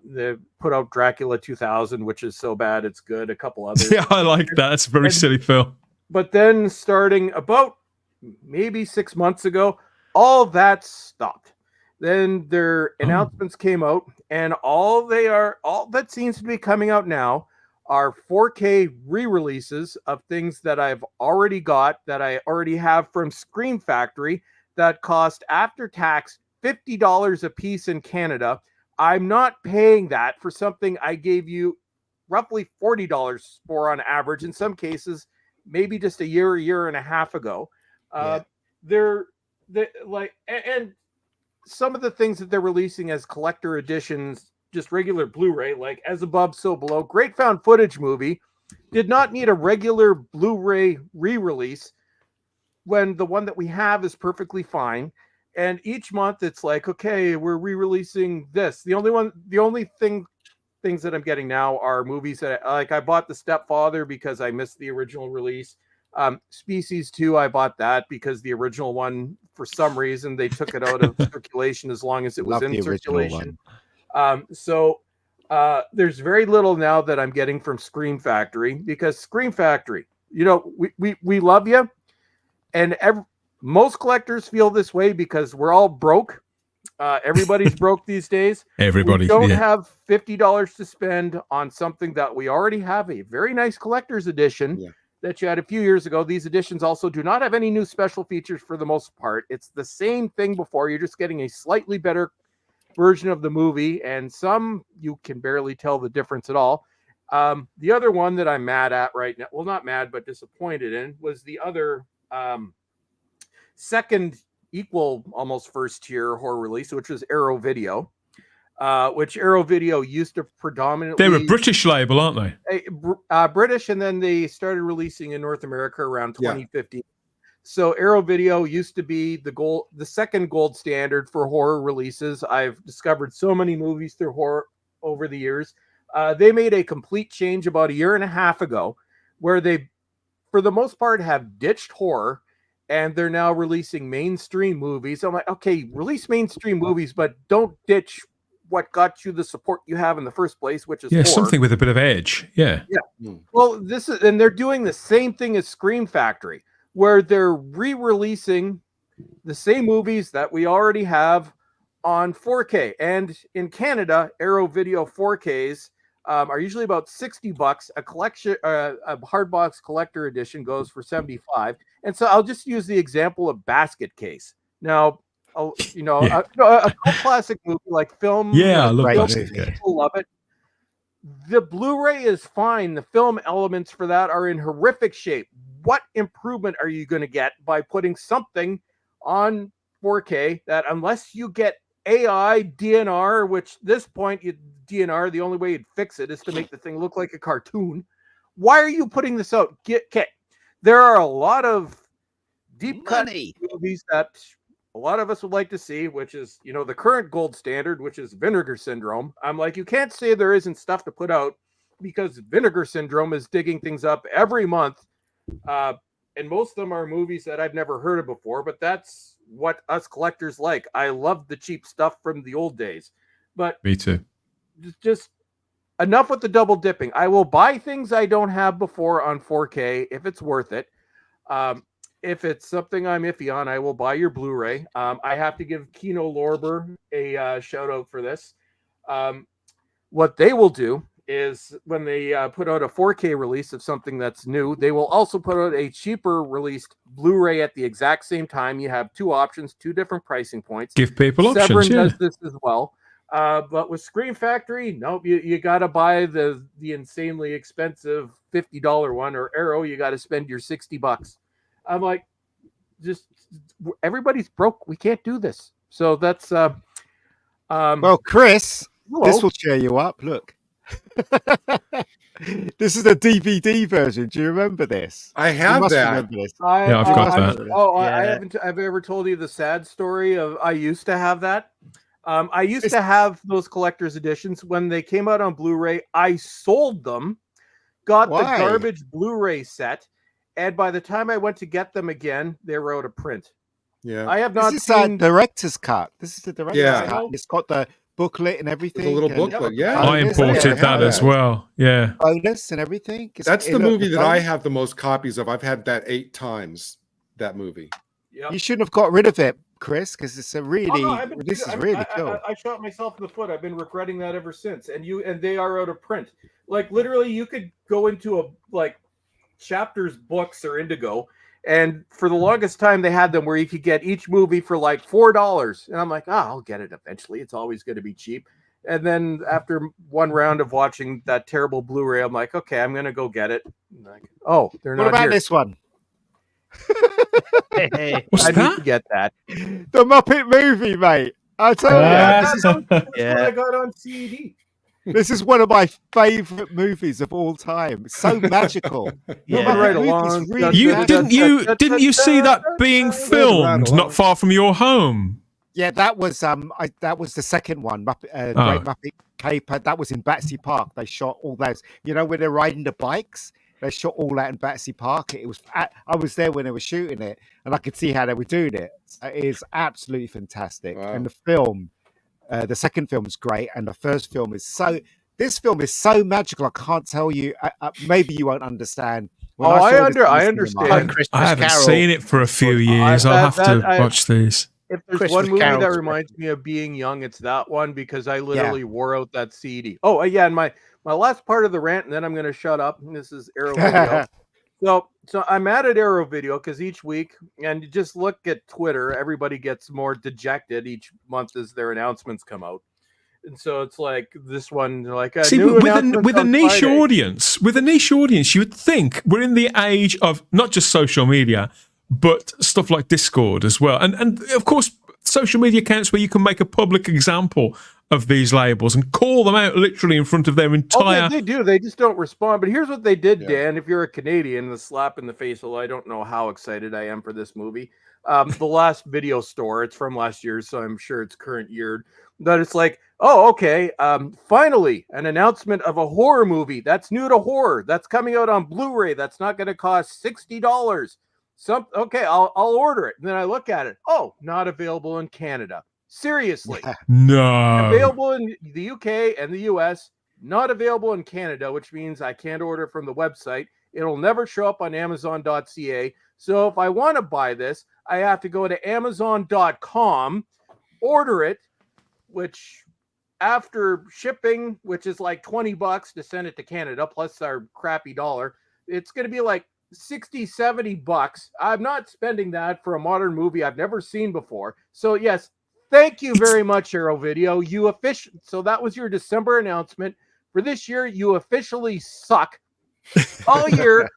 They put out Dracula 2000, which is so bad it's good. A couple others. Yeah, I like that. It's a very silly film. But then starting about maybe 6 months ago, all that stopped. Then their announcements came out, and all that seems to be coming out now are 4K re-releases of things that I've already got, that I already have from Scream Factory, that cost after tax $50 a piece in Canada. I'm not paying that for something I gave you roughly $40 for on average, in some cases maybe just a year and a half ago. They're like, and some of the things that they're releasing as collector editions, just regular Blu-ray, like As Above, So Below, great found footage movie, did not need a regular Blu-ray re-release when the one that we have is perfectly fine. And each month it's like, okay, we're re-releasing this. The only things that I'm getting now are movies that I bought The Stepfather because I missed the original release. Species 2, I bought that because the original one, for some reason, they took it out of circulation as long as it was in circulation. So there's very little now that I'm getting from Scream Factory, because Scream Factory, we love you. And most collectors feel this way because we're all broke. Everybody's broke these days. Everybody don't have $50 to spend on something that we already have a very nice collector's edition that you had a few years ago. These editions also do not have any new special features for the most part. It's the same thing before. You're just getting a slightly better version of the movie, and some you can barely tell the difference at all. The other one that I'm mad at right now, well, not mad, but disappointed in, was the other second equal almost first tier horror release, which was Arrow Video, which Arrow Video used to predominantly, they're a British label, aren't they? British, and then they started releasing in North America around 2015. So Arrow Video used to be the second gold standard for horror releases. I've discovered so many movies through horror over the years. They made a complete change about a year and a half ago, where they, for the most part, have ditched horror, and they're now releasing mainstream movies. I'm like, okay, release mainstream movies, but don't ditch what got you the support you have in the first place, which is horror. Something with a bit of edge. Yeah. Well, and they're doing the same thing as Scream Factory, where they're re-releasing the same movies that we already have on 4K. And in Canada, Arrow Video 4Ks are usually about $60. A collection, a hardbox collector edition goes for $75. And so I'll just use the example of Basket Case. Now, a classic movie like Film. Yeah, I love Basket Case. People love it. The Blu-ray is fine. The film elements for that are in horrific shape. What improvement are you going to get by putting something on 4K that, unless you get AI DNR, which at this point, DNR, the only way you'd fix it is to make the thing look like a cartoon. Why are you putting this out? There are a lot of deep cut movies that a lot of us would like to see, which is, the current gold standard, which is Vinegar Syndrome. I'm like, you can't say there isn't stuff to put out, because Vinegar Syndrome is digging things up every month. And most of them are movies that I've never heard of before, but that's what us collectors like. I love the cheap stuff from the old days. But me too. Just enough with the double dipping. I will buy things I don't have before on 4K if it's worth it. If it's something I'm iffy on, I will buy your Blu-ray. I have to give Kino Lorber a shout out for this. What they will do is when they put out a 4K release of something that's new, they will also put out a cheaper released Blu-ray at the exact same time. You have two options, two different pricing points. Give people options. Severin Yeah. does this as well. But with Screen Factory, nope, you got to buy the insanely expensive $50 one, or Arrow, you got to spend your $60. I'm like, just everybody's broke. We can't do this. So that's well, Chris, hello. this will cheer you up. Look. This is the DVD version. Do you remember this? I You have must that. remember this. Yeah, I've got that. I haven't. I've ever told you the sad story of I used to have that. I used to have those collector's editions. When they came out on Blu-ray, I sold them, got the garbage Blu-ray set, and by the time I went to get them again, they were out of print. Yeah, I have not This is seen director's cut. This is the director's cut. It's got the booklet and everything. There's a little and booklet, yeah. I imported that as well. Yeah. Bonus and everything. That's the movie that I have the most copies of. I've had that 8 times. That movie. Yep. You shouldn't have got rid of it, Chris, because it's a really. This is I really cool. I shot myself in the foot. I've been regretting that ever since. And they are out of print. Like literally, you could go into a Chapters books or Indigo, and for the longest time they had them where you could get each movie for like $4. And I'm like, I'll get it eventually. It's always going to be cheap. And then after one round of watching that terrible Blu-ray, I'm like, okay, I'm going to go get it. Like, oh, they're not. What about here. this one? I need to get that. The Muppet movie, mate. I tell you, This is what I got on CED. This is one of my favorite movies of all time. It's so magical. Didn't you see that being filmed not far from your home? Yeah, that was the second one. Great Muppet Caper. That was in Battersea Park. They shot all those. You know, when they're riding the bikes, they shot all that in Battersea Park. It was. I was there when they were shooting it, and I could see how they were doing it. It is absolutely fantastic. Wow. And the film, the second film is great, and the first film is so. This film is so magical. I can't tell you. Maybe you won't understand. When I understand. I haven't seen it for a few years. I'll have to watch these. If there's one movie that reminds me of being young, it's that one, because I literally wore out that CD. Oh, yeah, and my last part of the rant, and then I'm going to shut up. This is Arrow Video. So I'm mad at Arrow Video because each week, and you just look at Twitter, everybody gets more dejected each month as their announcements come out. And so it's like this one, like see, with a niche audience, you would think we're in the age of not just social media, but stuff like Discord as well, and of course social media accounts where you can make a public example of these labels and call them out literally in front of their entire. Oh, they do. They just don't respond. But here's what they did, Dan. If you're a Canadian, the slap in the face. Although I don't know how excited I am for this movie. The last video store. It's from last year, so I'm sure it's current year. But it's like, oh, okay. Finally, an announcement of a horror movie that's new to horror. That's coming out on Blu-ray. That's not going to cost $60. Okay, I'll order it. And then I look at it. Oh, not available in Canada. Seriously. No. Available in the UK and the US, not available in Canada, which means I can't order from the website. It'll never show up on Amazon.ca. So if I want to buy this, I have to go to Amazon.com, order it, which after shipping, which is like $20 to send it to Canada, plus our crappy dollar, it's going to be like $60-$70. I'm not spending that for a modern movie I've never seen before. So yes, thank you very much, Arrow Video. So that was your December announcement. For this year, you officially suck. All year,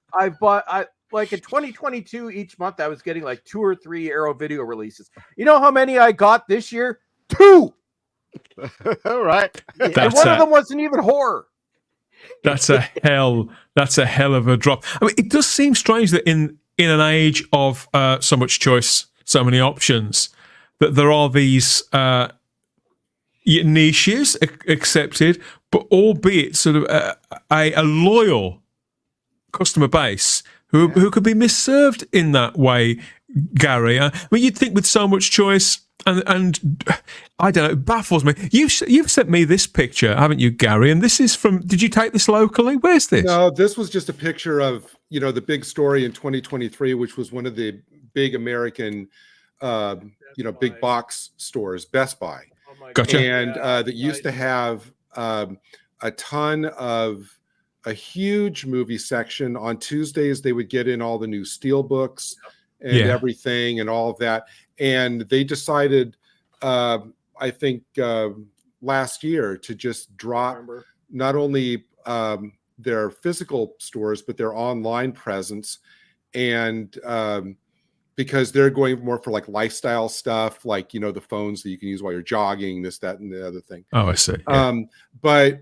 like in 2022, each month I was getting like 2 or 3 Arrow Video releases. You know how many I got this year? 2. All right. And one of them wasn't even horror. That's a hell of a drop. I mean, it does seem strange that in an age of so much choice, so many options, that there are these niches accepted, but albeit sort of a loyal customer base who could be misserved in that way, Gary. I mean, you'd think with so much choice, and I don't know, it baffles me. You've sent me this picture, haven't you, Gary? And this is from. Did you take this locally? Where's this? No, this was just a picture of the big story in 2023, which was one of the big American, big box stores, Best Buy. Gotcha. And that used to have a ton of a huge movie section. On Tuesdays, they would get in all the new steel books and everything and all of that. And they decided, I think, last year to just drop not only their physical stores, but their online presence. And because they're going more for like lifestyle stuff, like, the phones that you can use while you're jogging, this, that, and the other thing. Oh, I see. But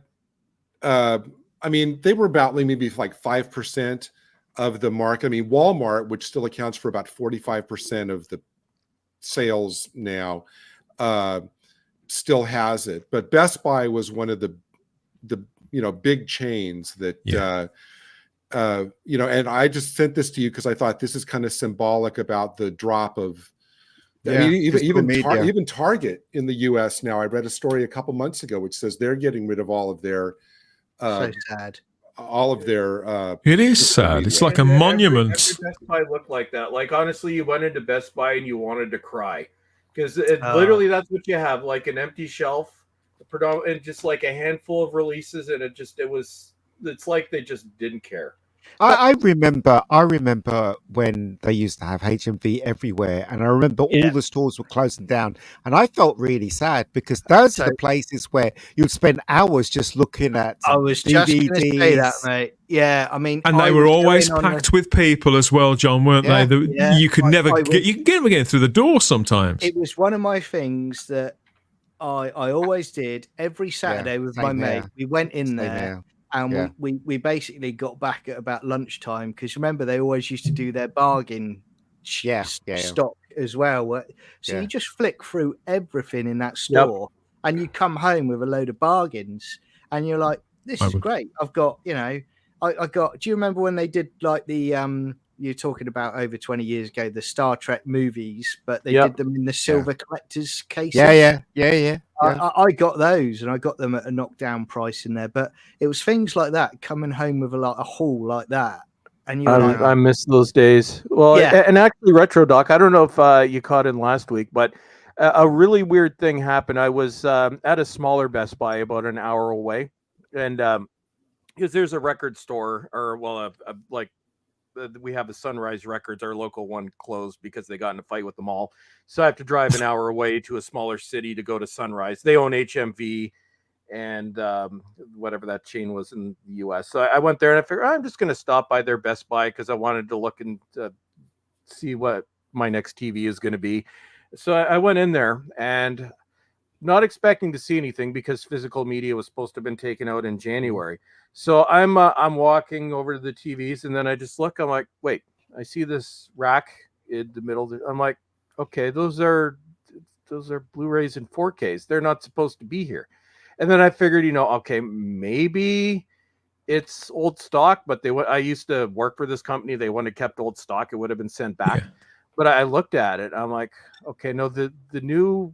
I mean, they were about maybe like 5% of the market. I mean, Walmart, which still accounts for about 45% of the sales now, still has it. But Best Buy was one of the big chains that and I just sent this to you because I thought this is kind of symbolic about the drop of I mean, even Target in the US now. I read a story a couple months ago which says they're getting rid of all of their so sad. All of their it is sad. It's like a monument. Every Best Buy looked like that. Like, honestly, you went into Best Buy and you wanted to cry because literally that's what you have, like an empty shelf, and just like a handful of releases, and it's like they just didn't care. I remember when they used to have HMV everywhere, and I remember all the stores were closing down, and I felt really sad because those are the places where you'd spend hours just looking at. I was just going to say that, mate. Yeah, I mean, and they were always packed with people as well, John, weren't they? You could never get through the door. Sometimes it was one of my things that I always did every Saturday with my mate. We went in there. And we basically got back at about lunchtime because remember they always used to do their bargain stock as well. So you just flick through everything in that store and you come home with a load of bargains and you're like, this is great. I've got, I got. Do you remember when they did like the you're talking about over 20 years ago, the Star Trek movies, but they did them in the silver collector's cases. Yeah. I got those and I got them at a knockdown price in there, but it was things like that coming home with a haul like that. And you I miss those days. Well, and actually Retro Doc, I don't know if you caught in last week, but a really weird thing happened. I was at a smaller Best Buy about an hour away, and because there's a record store we have a Sunrise Records, our local one closed because they got in a fight with the mall. So I have to drive an hour away to a smaller city to go to Sunrise. They own HMV and whatever that chain was in the US. So I went there and I figured I'm just going to stop by their Best Buy because I wanted to look and see what my next TV is going to be. So I went in there and not expecting to see anything because physical media was supposed to have been taken out in January. So I'm walking over to the TVs and then I just look. I'm like, wait, I see this rack in the middle. I'm like, okay, those are Blu-rays and 4Ks. They're not supposed to be here. And then I figured, okay, maybe it's old stock, but I used to work for this company. They wouldn't have kept old stock. It would have been sent back. Yeah. But I looked at it. I'm like, okay, no, the new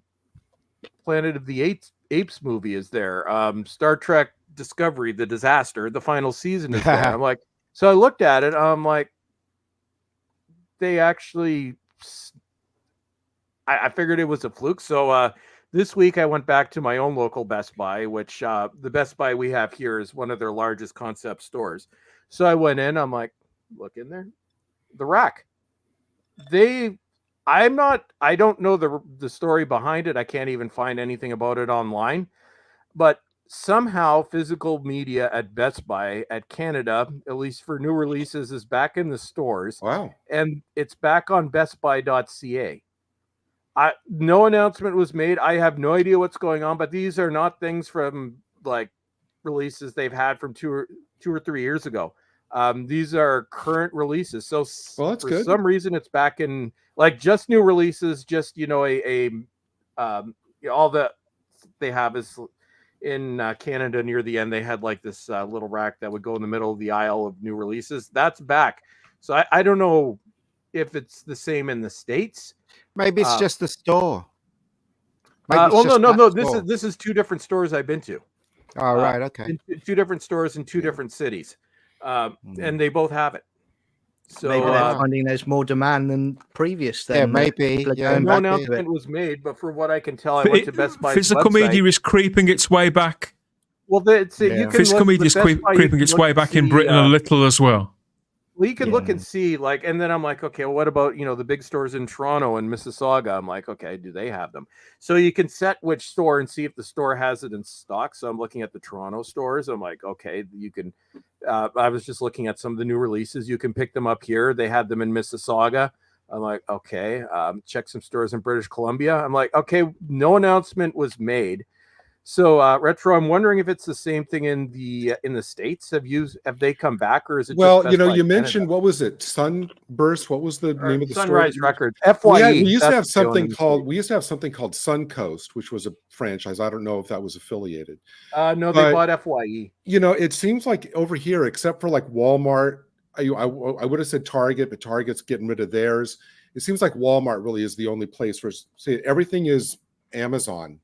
Planet of the Apes movie is there. Star Trek Discovery, the disaster, the final season is there. I'm like, so I looked at it. I'm like, they actually, I figured it was a fluke. So this week I went back to my own local Best Buy, which the Best Buy we have here is one of their largest concept stores. So I went in. I'm like, look in there, the rack. I don't know the story behind it. I can't even find anything about it online, but somehow physical media at Best Buy at Canada, at least for new releases, is back in the stores. Wow. And it's back on bestbuy.ca. No announcement was made. I have no idea what's going on, but these are not things from like releases they've had from two or 3 years ago. These are current releases. So for some reason it's back in like just new releases, just, all that they have is in Canada near the end. They had like this little rack that would go in the middle of the aisle of new releases. That's back. So I don't know if it's the same in the States. Maybe it's just the store. No. This is two different stores I've been to. Oh, right. Okay. Two different stores in two different cities. And they both have it. So maybe they're finding there's more demand than previous. Then maybe. No announcement was made, but from what I can tell, I went to Best Buy's physical website. media is creeping its way back. Well, physical media is creeping its way back in Britain a little as well. Well, you can look and see, like, and then I'm like, okay, well, what about, the big stores in Toronto and Mississauga? I'm like, okay, do they have them? So you can set which store and see if the store has it in stock. So I'm looking at the Toronto stores. I'm like, okay, you can, I was just looking at some of the new releases. You can pick them up here. They had them in Mississauga. I'm like, okay, check some stores in British Columbia. I'm like, okay, no announcement was made. So Retro, I'm wondering if it's the same thing in the States. Have they come back, or is it? Well, you mentioned, what was it? Sunburst. What was the name of the Sunrise store? Records. FYE. We used to have something called Suncoast, which was a franchise. I don't know if that was affiliated. No, they bought FYE. It seems like over here, except for like Walmart, I would have said Target, but Target's getting rid of theirs. It seems like Walmart really is the only place where everything is Amazon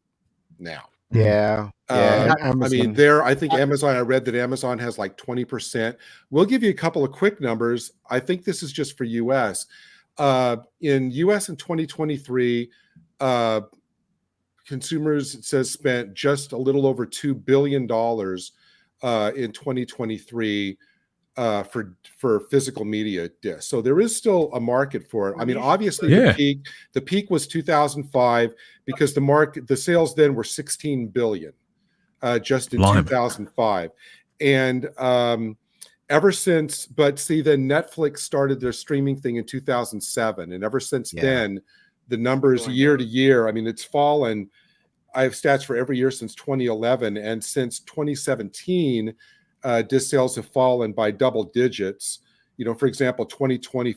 now. Yeah. I mean, I think Amazon, I read that Amazon has like 20%. We'll give you a couple of quick numbers. I think this is just for US. In US in 2023, consumers, it says, spent just a little over $2 billion in 2023 for physical media discs. So there is still a market for it. I mean, obviously the peak was 2005 because the sales then were 16 billion just in 2005. And ever since, but see, then Netflix started their streaming thing in 2007. And ever since then, the numbers year to year, I mean, it's fallen. I have stats for every year since 2011. And since 2017, disc sales have fallen by double digits. For example, 2020,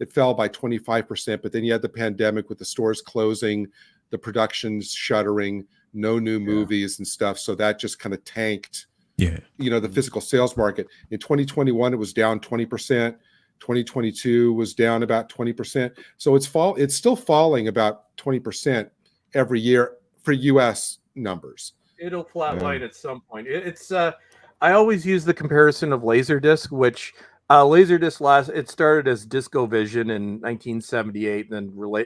it fell by 25%, but then you had the pandemic with the stores closing, the productions shuttering, no new movies and stuff. So that just kind of tanked, the physical sales market. In 2021, it was down 20%. 2022 was down about 20%. So it's still falling about 20% every year for US numbers. It'll flatline at some point. It's I always use the comparison of Laserdisc, which Laserdisc it started as DiscoVision in 1978, and then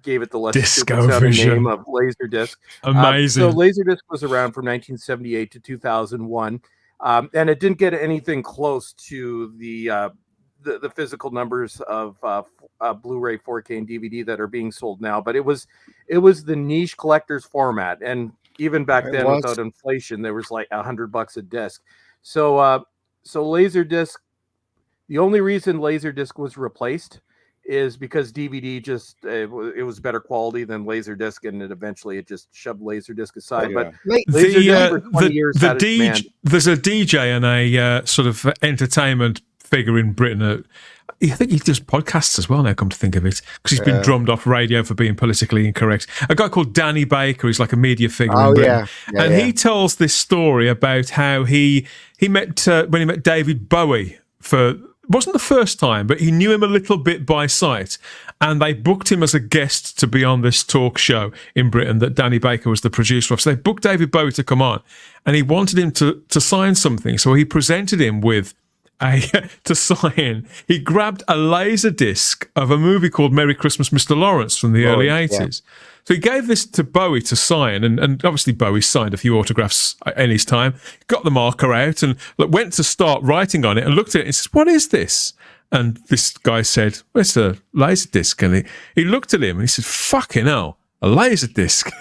gave it the less stupid sounding name of Laserdisc. Amazing. So Laserdisc was around from 1978 to 2001, and it didn't get anything close to the physical numbers of Blu-ray, 4K, and DVD that are being sold now. But it was the niche collector's format, and even back then, without inflation, there was like $100 a disc. So Laserdisc, the only reason Laserdisc was replaced is because DVD it was better quality than Laserdisc, and it just shoved Laserdisc aside. But Laserdisc for 20 years there's a DJ and a sort of entertainment figure in Britain. I think he does podcasts as well now, come to think of it, because he's been drummed off radio for being politically incorrect. A guy called Danny Baker, he's like a media figure in Britain. He tells this story about how he met, when he met David Bowie wasn't the first time, but he knew him a little bit by sight, and they booked him as a guest to be on this talk show in Britain that Danny Baker was the producer of. So they booked David Bowie to come on, and he wanted him to sign something, so he presented him with to sign. He grabbed a laser disc of a movie called Merry Christmas, Mr. Lawrence from the early 80s. So he gave this to Bowie to sign, and obviously Bowie signed a few autographs in his time, got the marker out and went to start writing on it and looked at it and says, "What is this?" And this guy said, "Well, it's a laser disc." And he looked at him and he said, "Fucking hell, a laser disc."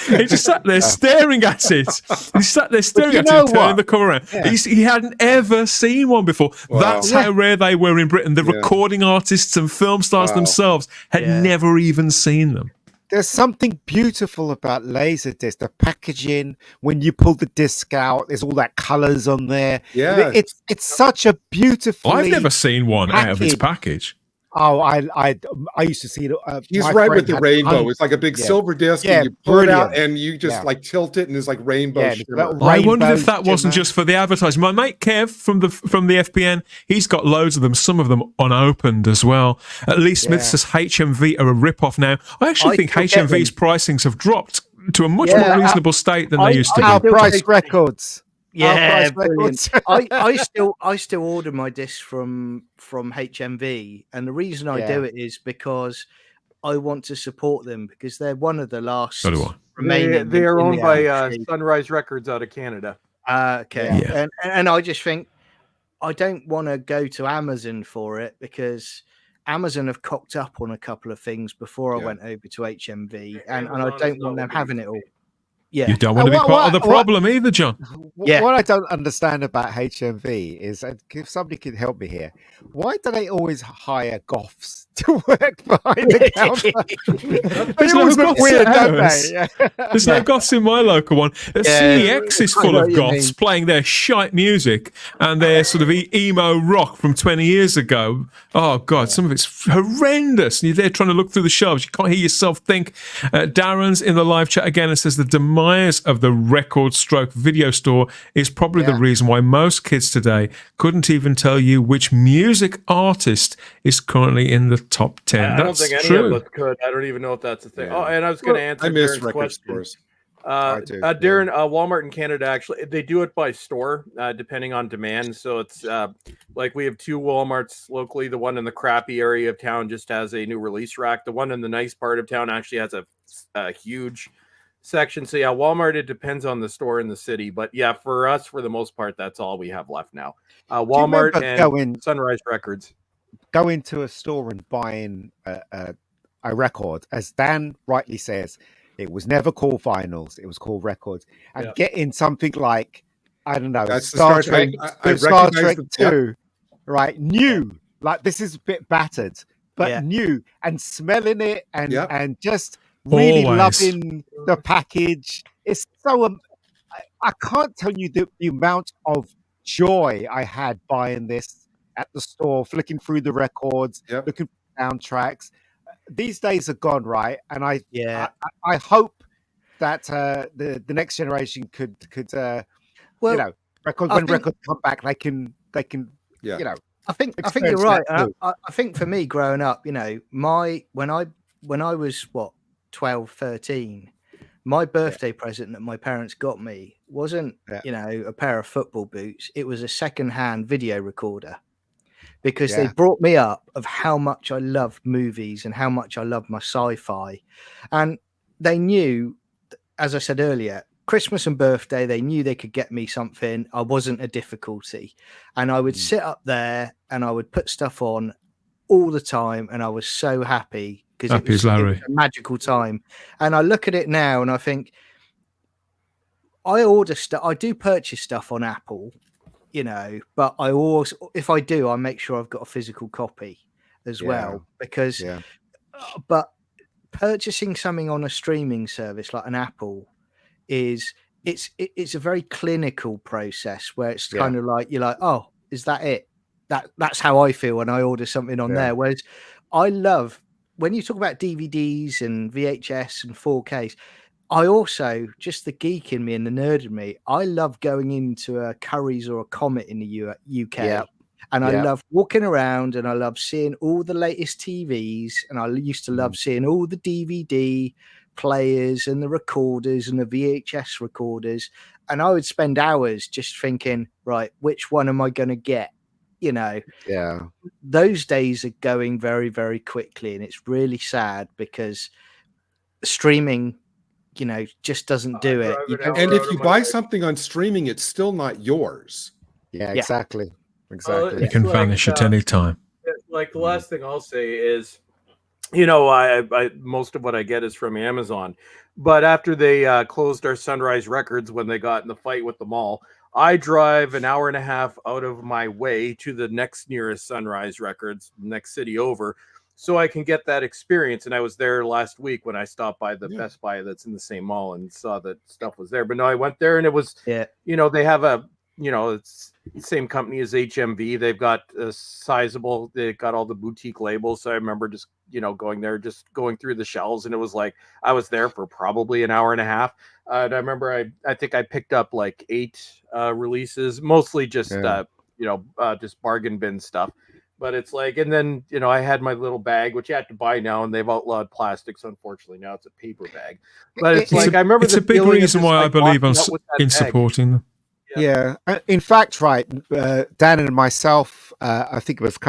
He just sat there staring at it. He sat there staring at it, turning the cover around. He hadn't ever seen one before. That's how rare they were in Britain. The recording artists and film stars themselves had never even seen them. There's something beautiful about Laserdisc. The packaging, when you pull the disc out, there's all that colors on there. Yeah, it's such a beautiful. I've never seen one out of its package. Oh, I used to see it. He's my right friend with the had rainbow. tons. It's like a big Yeah. silver disc, Yeah, and you pull it out, brilliant. and you just Yeah. like tilt it, and there's like rainbow Yeah, and it's shimmer. little I wondered if rainbows that wasn't shimmer. just for the advertising. My mate Kev from the FPN, he's got loads of them, some of them unopened as well. Lee Smith Yeah. says HMV are a rip-off now. I actually think still get HMV's pricings have dropped to a much Yeah, more reasonable state than they used to Our be. price records. Yeah, Price brilliant. Records. I still order my discs from HMV, and the reason I do it is because I want to support them because they're one of the last So do I. remaining. They are in owned the by industry. Sunrise Records out of Canada. Okay, Yeah. and I just think I don't want to go to Amazon for it because Amazon have cocked up on a couple of things before I went over to HMV, and I Amazon is don't not want them looking having to it all. me. Yeah, You don't want to be part of the problem either, John. Yeah. What I don't understand about HMV is, if somebody could help me here, why do they always hire goths to work behind the counter? They always look weird, don't they? There's no goths in my local one. CEX is I full know of what you goths mean. playing their shite music and their sort of emo rock from 20 years ago. Oh, God, some of it's horrendous. And you're there trying to look through the shelves. You can't hear yourself think. Darren's in the live chat again and says the demise of the record stroke video store is probably the reason why most kids today couldn't even tell you which music artist is currently in the top 10. I don't That's think any true. of us could. I don't even know if that's a thing. Oh, and I was going to answer I miss Darren's record question. stores. Darren, Walmart in Canada, actually, they do it by store, depending on demand. So it's like we have 2 Walmarts locally. The one in the crappy area of town just has a new release rack. The one in the nice part of town actually has a huge section. So yeah, Walmart, it depends on the store in the city. But yeah, for us, for the most part, that's all we have left now. Walmart and Sunrise Records. Going to a store and buying a record, as Dan rightly says, it was never called vinyls, it was called records. And getting something like, I don't know, That's the Star Star Trek, Trek. I Star recognize Trek the- 2, right? New, like this is a bit battered, but new, and smelling it and just really Always. loving the package. It's so, I can't tell you the amount of joy I had buying this at the store, flicking through the records, looking for soundtracks. These days are gone, right? And I hope that the next generation could Well, you know, records come back, they can you know. I think you're experience right. that too. I think for me growing up, you know, when I was 12, 13, my birthday present that my parents got me wasn't, you know, a pair of football boots. It was a second-hand video recorder because they brought me up of how much I loved movies and how much I loved my sci-fi. And they knew, as I said earlier, Christmas and birthday, they knew they could get me something. I wasn't a difficulty. And I would sit up there and I would put stuff on all the time. And I was so happy because it was a magical time. And I look at it now and I think, I order stuff, I do purchase stuff on Apple, you know, but I always, if I do, I make sure I've got a physical copy as well, because, but purchasing something on a streaming service like an Apple is, it's a very clinical process where it's kind of like, you're like, oh, is that it? That's how I feel when I order something on there. Whereas I love, when you talk about DVDs and VHS and 4Ks, I also, just the geek in me and the nerd in me, I love going into a Curry's or a Comet in the UK. And I love walking around and I love seeing all the latest TVs. And I used to love seeing all the DVD players and the recorders and the VHS recorders. And I would spend hours just thinking, right, which one am I going to get? You know, those days are going very, very quickly. And it's really sad because streaming, you know, just doesn't do it. And if you buy something on streaming, it's still not yours. Yeah, exactly. Exactly. You can vanish at any time. Like the last thing I'll say is, you know, I most of what I get is from Amazon, but after they closed our Sunrise Records when they got in the fight with the mall, I drive an hour and a half out of my way to the next nearest Sunrise Records, next city over, so I can get that experience. And I was there last week when I stopped by the Best Buy that's in the same mall and saw that stuff was there. But no, I went there and it was, you know, they have a it's the same company as HMV. They've got a sizable. They've got all the boutique labels. So I remember just going there, just going through the shelves, and it was like I was there for probably an hour and a half. And I remember I think I picked up like 8 releases, mostly just just bargain bin stuff. But it's like, and then I had my little bag, which you have to buy now, and they've outlawed plastic, so unfortunately now it's a paper bag. But it's like I remember it's a big reason why I believe in supporting them. Yeah. In fact, right, Dan and myself, I think it was,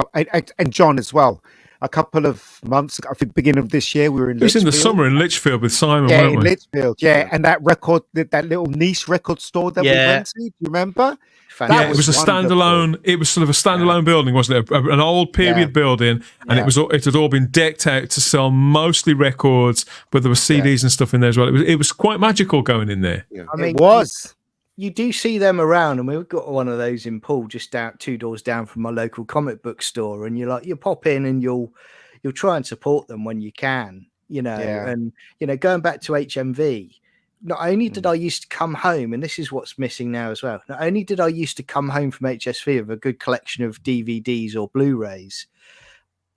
and John as well. A couple of months ago, I think beginning of this year, we were in It was Litchfield. in the summer in Litchfield with Simon, Yeah, weren't in we? Litchfield. Yeah, and that little niche record store that we went to. Do you remember? Yeah, it was a standalone. It was sort of a standalone building, wasn't it? An old period building, and it had all been decked out to sell mostly records, but there were CDs and stuff in there as well. It was quite magical going in there. Yeah. I mean, it was. You do see them around, and we've got one of those in Poole, just down 2 doors down from my local comic book store. And you pop in, and you'll try and support them when you can, And going back to HMV, not only did I used to come home, and this is what's missing now as well. Not only did I used to come home from HSV with a good collection of DVDs or Blu-rays,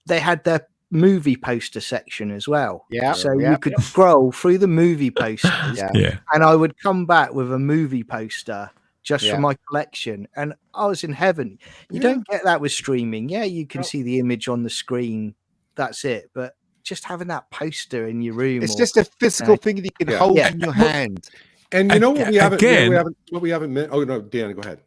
they had their movie poster section as well. Yeah. So you could scroll through the movie posters, and I would come back with a movie poster just for my collection, and I was in heaven. You don't get that with streaming. Yeah, you can see the image on the screen. That's it. But just having that poster in your room, it's just a physical thing that you can hold in your hand. And you know what we haven't, oh no, Dan, go ahead.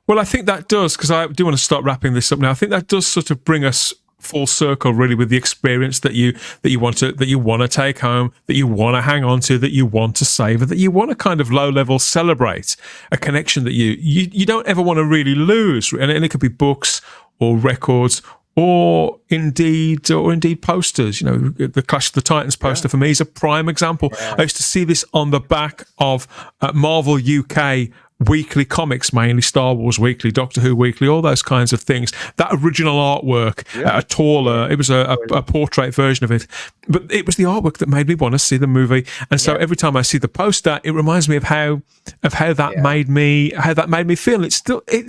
Well, I think that does, because I do want to start wrapping this up now. I think that does sort of bring us full circle, really, with the experience that you want to take home, that you want to hang on to, that you want to savor, that you want to kind of low level celebrate a connection that you don't ever want to really lose. And it could be books or records or indeed posters. The Clash of the Titans poster for me is a prime example. I used to see this on the back of Marvel UK weekly comics, mainly Star Wars Weekly, Doctor Who Weekly, all those kinds of things. That original artwork, it was a portrait version of it, but it was the artwork that made me want to see the movie. And so every time I see the poster, it reminds me of how that made me feel. It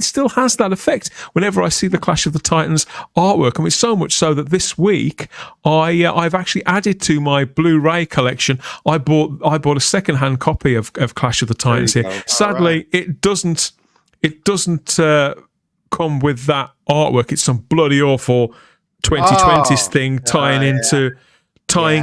still has that effect whenever I see the Clash of the Titans artwork. I mean, so much so that this week I've actually added to my Blu-ray collection. I bought a second-hand copy of Clash of the Titans here. Sadly, it doesn't come with that artwork. It's some bloody awful 2020s thing tying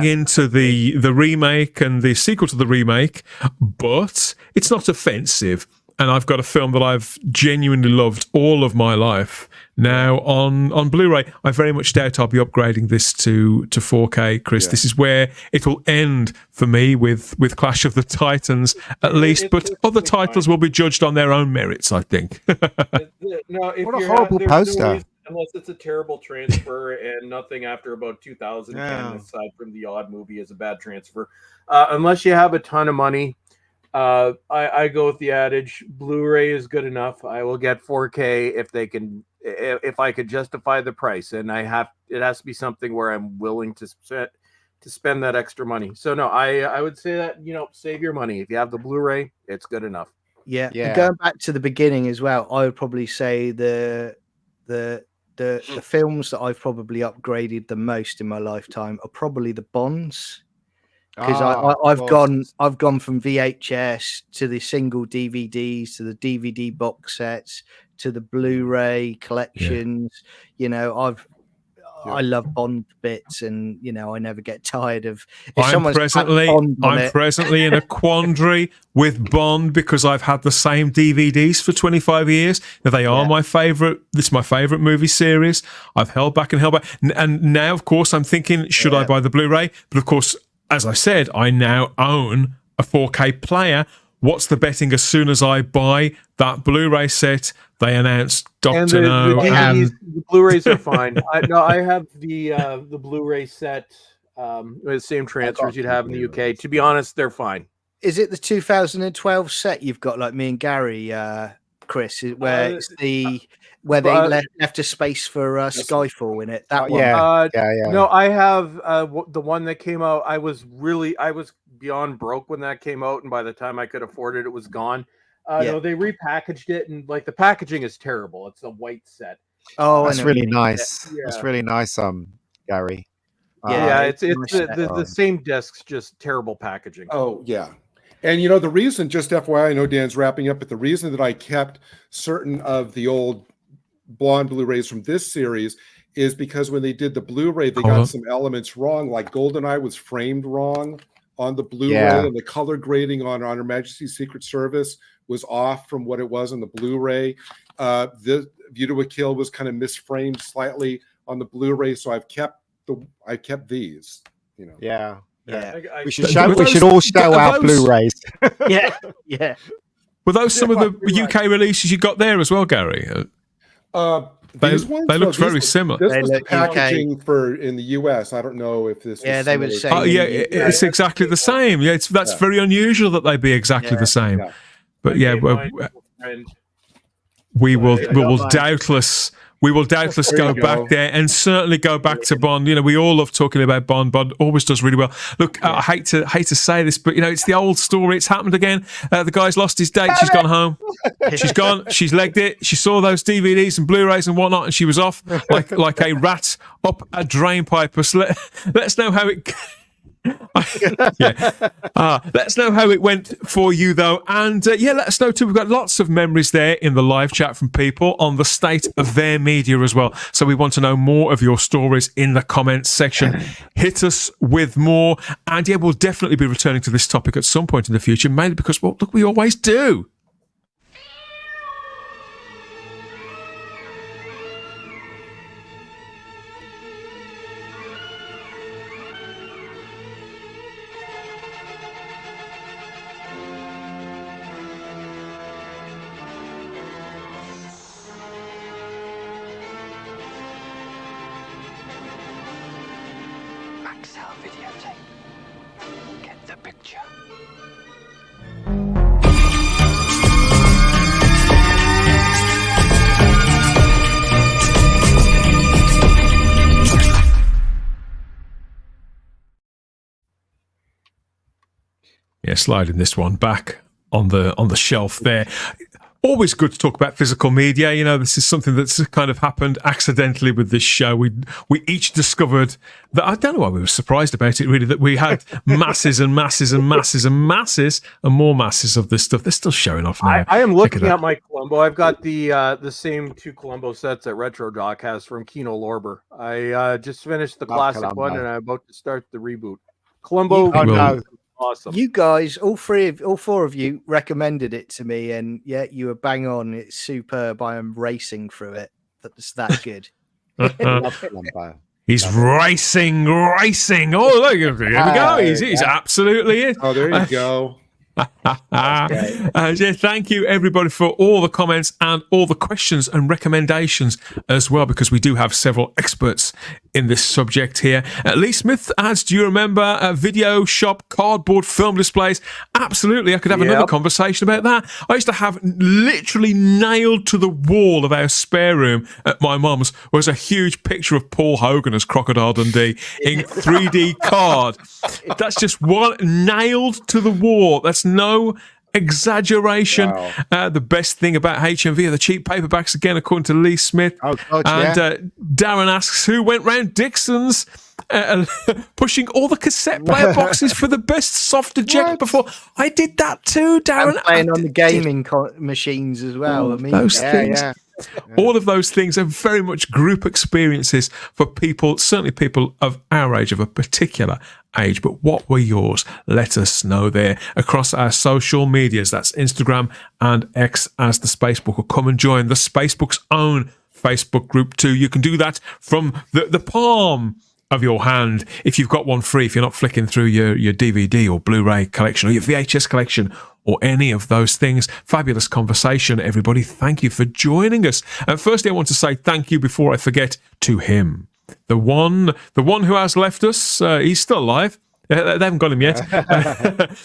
into the remake and the sequel to the remake, but it's not offensive. And I've got a film that I've genuinely loved all of my life now on Blu-ray. I very much doubt I'll be upgrading this to 4K, Chris. This is where it will end for me with Clash of the Titans, at least. But other titles will be judged on their own merits, I think. No, if what a horrible poster. Unless it's a terrible transfer, and nothing after about 2010, aside from the odd movie, is a bad transfer. Unless you have a ton of money. I go with the adage, Blu-ray is good enough. I will get 4K if I could justify the price, and it has to be something where I'm willing to spend that extra money. So no, I would say that, save your money. If you have the Blu-ray, it's good enough. Yeah. And going back to the beginning as well, I would probably say the films that I've probably upgraded the most in my lifetime are probably the Bonds. Because I've gone from VHS to the single DVDs to the DVD box sets to the Blu-ray collections. I love Bond bits, and I never get tired of. I'm presently in a quandary with Bond because I've had the same DVDs for 25 years. Now, they are my favorite. This is my favorite movie series. I've held back, and now, of course, I'm thinking, should I buy the Blu-ray? But of course, as I said, I now own a 4K player. What's the betting? As soon as I buy that Blu-ray set, they announce Dr. No. The Blu-rays are fine. I have the Blu-ray set, with the same transfers you'd have in the UK. To be honest, they're fine. Is it the 2012 set you've got, like me and Gary, Chris, where it's where they left a space for Skyfall in it? That one. No, I have the one that came out. I was beyond broke when that came out, and by the time I could afford it, it was gone. No, they repackaged it, and like the packaging is terrible. It's a white set. Oh, that's really nice. Yeah. That's really nice, Gary. Yeah, it's the same discs, just terrible packaging. Oh yeah. And you know, the reason, just FYI, I know Dan's wrapping up, but the reason that I kept certain of the old blonde Blu-rays from this series is because when they did the Blu-ray, they got some elements wrong. Like GoldenEye was framed wrong on the Blu-ray, and the color grading on Her Majesty's Secret Service was off from what it was on the Blu-ray. The View to a Kill was kind of misframed slightly on the Blu-ray, so I kept these. You know. Yeah. We should all show our Blu-rays. Yeah. Were those some of the UK releases you got there as well, Gary? These ones, they look very similar. This was the packaging for in the US. I don't know if this. Yeah, they were saying. Oh, yeah, it's exactly the same. Yeah, that's very unusual that they be exactly the same. Yeah. But yeah, we will doubtless. We will doubtless go back there and certainly go back to Bond. You know, we all love talking about Bond. Bond always does really well. Look, I hate to say this, but you know, it's the old story. It's happened again. The guy's lost his date. She's gone home. She's gone. She's legged it. She saw those DVDs and Blu-rays and whatnot, and she was off like a rat up a drain pipe. So let's know how it. Let us know how it went for you, though, and let us know too. We've got lots of memories there in the live chat from people on the state of their media as well, so we want to know more of your stories in the comments section. Hit us with more, and we'll definitely be returning to this topic at some point in the future, mainly because, well, look, we always do. Sliding this one back on the shelf there. Always good to talk about physical media. You know, this is something that's kind of happened accidentally with this show. We each discovered that, I don't know why we were surprised about it really, that we had masses and masses and masses and masses and more masses of this stuff. They're still showing off now. I am looking at my Columbo. I've got the same 2 Columbo sets that Retro Doc has from Kino Lorber. I just finished the classic one, and I'm about to start the reboot. Columbo. Awesome. You guys, all 4 of you recommended it to me, and you were bang on. It's superb. I am racing through it. That's that good. He's racing. Oh, look, here we go. He's absolutely it. Oh, there you go. Thank you everybody for all the comments and all the questions and recommendations as well, because we do have several experts in this subject here. Lee Smith adds, do you remember video shop cardboard film displays? Absolutely. I could have another conversation about that. I used to have literally nailed to the wall of our spare room at my mum's was a huge picture of Paul Hogan as Crocodile Dundee in 3D card. That's just one nailed to the wall. That's no exaggeration. Wow. The best thing about HMV are the cheap paperbacks, again, according to Lee Smith. Darren asks, who went round Dixon's pushing all the cassette player boxes for the best soft eject before? I did that too, Darren. And playing on the gaming machines as well. Those things. All of those things are very much group experiences for people, certainly people of our age, of a particular age. But what were yours? Let us know there across our social medias. That's Instagram and X as the Spacebook, or come and join the Spacebook's own Facebook group too. You can do that from the palm of your hand if you've got one free, if you're not flicking through your DVD or Blu-ray collection or your VHS collection or any of those things. Fabulous conversation, everybody. Thank you for joining us. And firstly, I want to say thank you before I forget to him. The one who has left us, he's still alive. They haven't got him yet.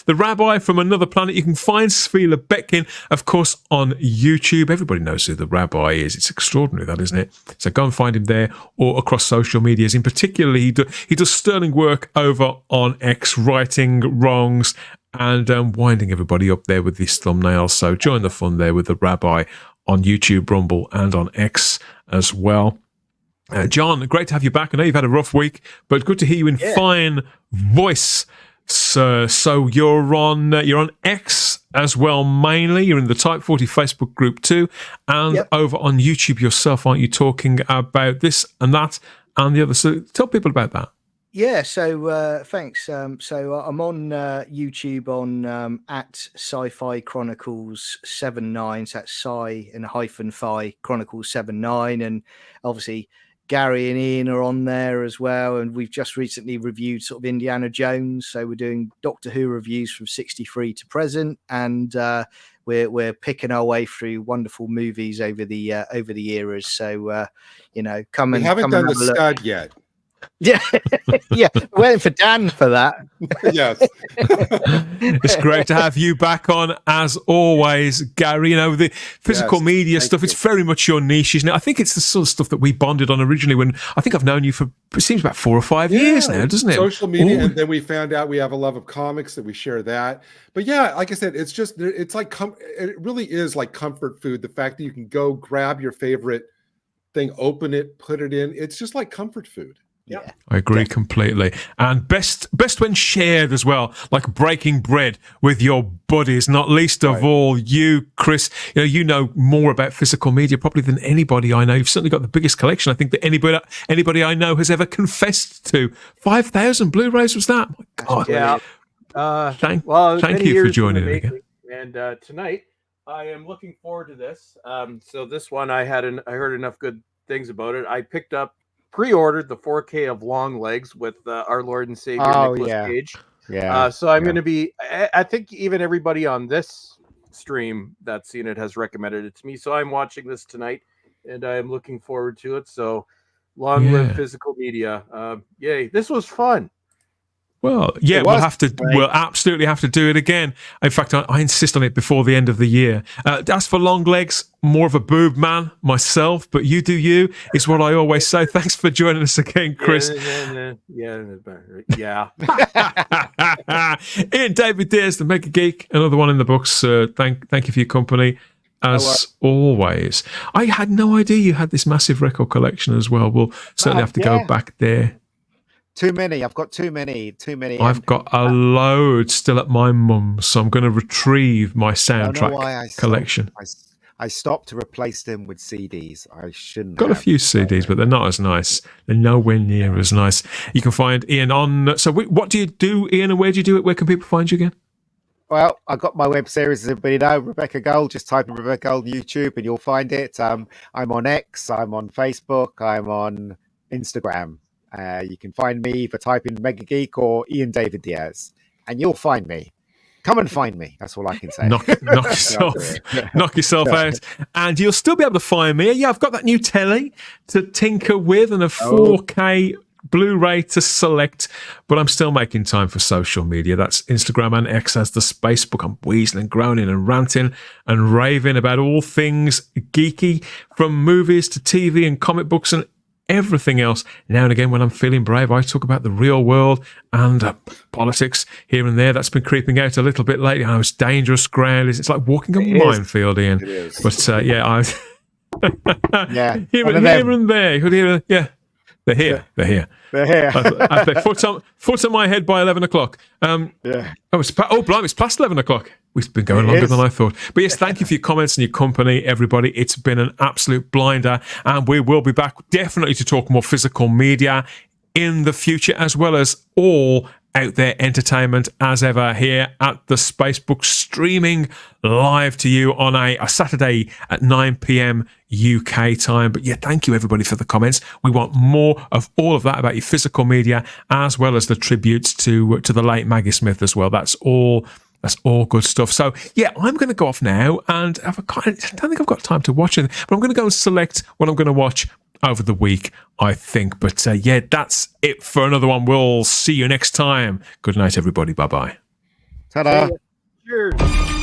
The Rabbi from Another Planet. You can find Svila Betkin, of course, on YouTube. Everybody knows who the Rabbi is. It's extraordinary, that, isn't it? So go and find him there or across social medias. In particular, he does sterling work over on X, righting wrongs and winding everybody up there with these thumbnails. So join the fun there with the Rabbi on YouTube, Rumble, and on X as well. John, great to have you back. I know you've had a rough week, but good to hear you in fine voice, sir. So you're on X as well, mainly. You're in the Type 40 Facebook group too, and over on YouTube yourself, aren't you? Talking about this and that and the other. So tell people about that. Yeah, so thanks. So I'm on YouTube on at Sci-Fi Chronicles 79. So that's Sci and -Fi Chronicles 79, and obviously Gary and Ian are on there as well. And we've just recently reviewed sort of Indiana Jones. So we're doing Doctor Who reviews from 63 to present, and we're picking our way through wonderful movies over the eras. So come and we haven't done the look. stud yet. Yeah, yeah, waiting for Dan for that. Yes. It's great to have you back on as always, Gary. The physical media stuff, it's very much your niche, isn't it? I think it's the sort of stuff that we bonded on originally when I think I've known you for, it seems about 4 or 5 years now, doesn't it? Social media, and then we found out we have a love of comics, that we share that. But yeah, like I said, it's just, it's like, it really is like comfort food. The fact that you can go grab your favorite thing, open it, put it in, it's just like comfort food. Yeah, I agree completely. And best when shared as well, like breaking bread with your buddies, not least of all you, Chris. You know more about physical media probably than anybody I know. You've certainly got the biggest collection, I think, that anybody I know has ever confessed to. 5,000 Blu-rays was that? My God. Yeah. Thank you for joining in again. And tonight, I am looking forward to this. So this one, I heard enough good things about it. I pre-ordered the 4K of Long Legs with our Lord and Savior Nicolas Cage. Yeah. So I'm going to be. I think even everybody on this stream that's seen it has recommended it to me. So I'm watching this tonight, and I'm looking forward to it. So long live physical media! Yay! This was fun. Well, yeah, we'll absolutely have to do it again. In fact, I insist on it before the end of the year. As for Long Legs, more of a boob man myself, but you do you, is what I always say. Thanks for joining us again, Chris. Yeah. Ian David Deers, the Mega Geek, another one in the books. Thank you for your company, as always. I had no idea you had this massive record collection as well. We'll certainly have to go back there. Too many. I've got too many. I've got a load still at my mum's, so I'm going to retrieve my soundtrack collection. I stopped to replace them with CDs. I shouldn't. Got a few CDs, but they're not as nice. They're nowhere near as nice. You can find Ian on. So, what do you do, Ian, and where do you do it? Where can people find you again? Well, I got my web series, as everybody know, Rebecca Gold. Just type in Rebecca Gold on YouTube and you'll find it. I'm on X. I'm on Facebook. I'm on Instagram. You can find me for typing Mega Geek or Ian David Diaz, and you'll find me. Come and find me. That's all I can say. Knock yourself out, and you'll still be able to find me. Yeah, I've got that new telly to tinker with and a 4K Blu-ray to select, but I'm still making time for social media. That's Instagram and X as the Spacebook. I'm weaseling, groaning, and ranting and raving about all things geeky, from movies to TV and comic books and everything else. Now and again, when I'm feeling brave, I talk about the real world and politics here and there. That's been creeping out a little bit lately. I know it's dangerous ground. It's like walking a minefield, Ian. It is. But yeah, here and there. Yeah, they're here. I say foot on my head by 11 o'clock. Blimey, it's past 11 o'clock. We've been going longer than I thought. But yes, thank you for your comments and your company, everybody. It's been an absolute blinder, and we will be back definitely to talk more physical media in the future, as well as all out there entertainment as ever here at the Spacebook, streaming live to you on a Saturday at 9 p.m. UK time. But yeah, thank you everybody for the comments. We want more of all of that about your physical media, as well as the tributes to the late Maggie Smith as well. That's all good stuff. So yeah, I'm going to go off now, and I don't think I've got time to watch it, but I'm going to go and select what I'm going to watch over the week, I think. But yeah, that's it for another one. We'll see you next time. Good night, everybody. Bye-bye. Ta-da. Cheers.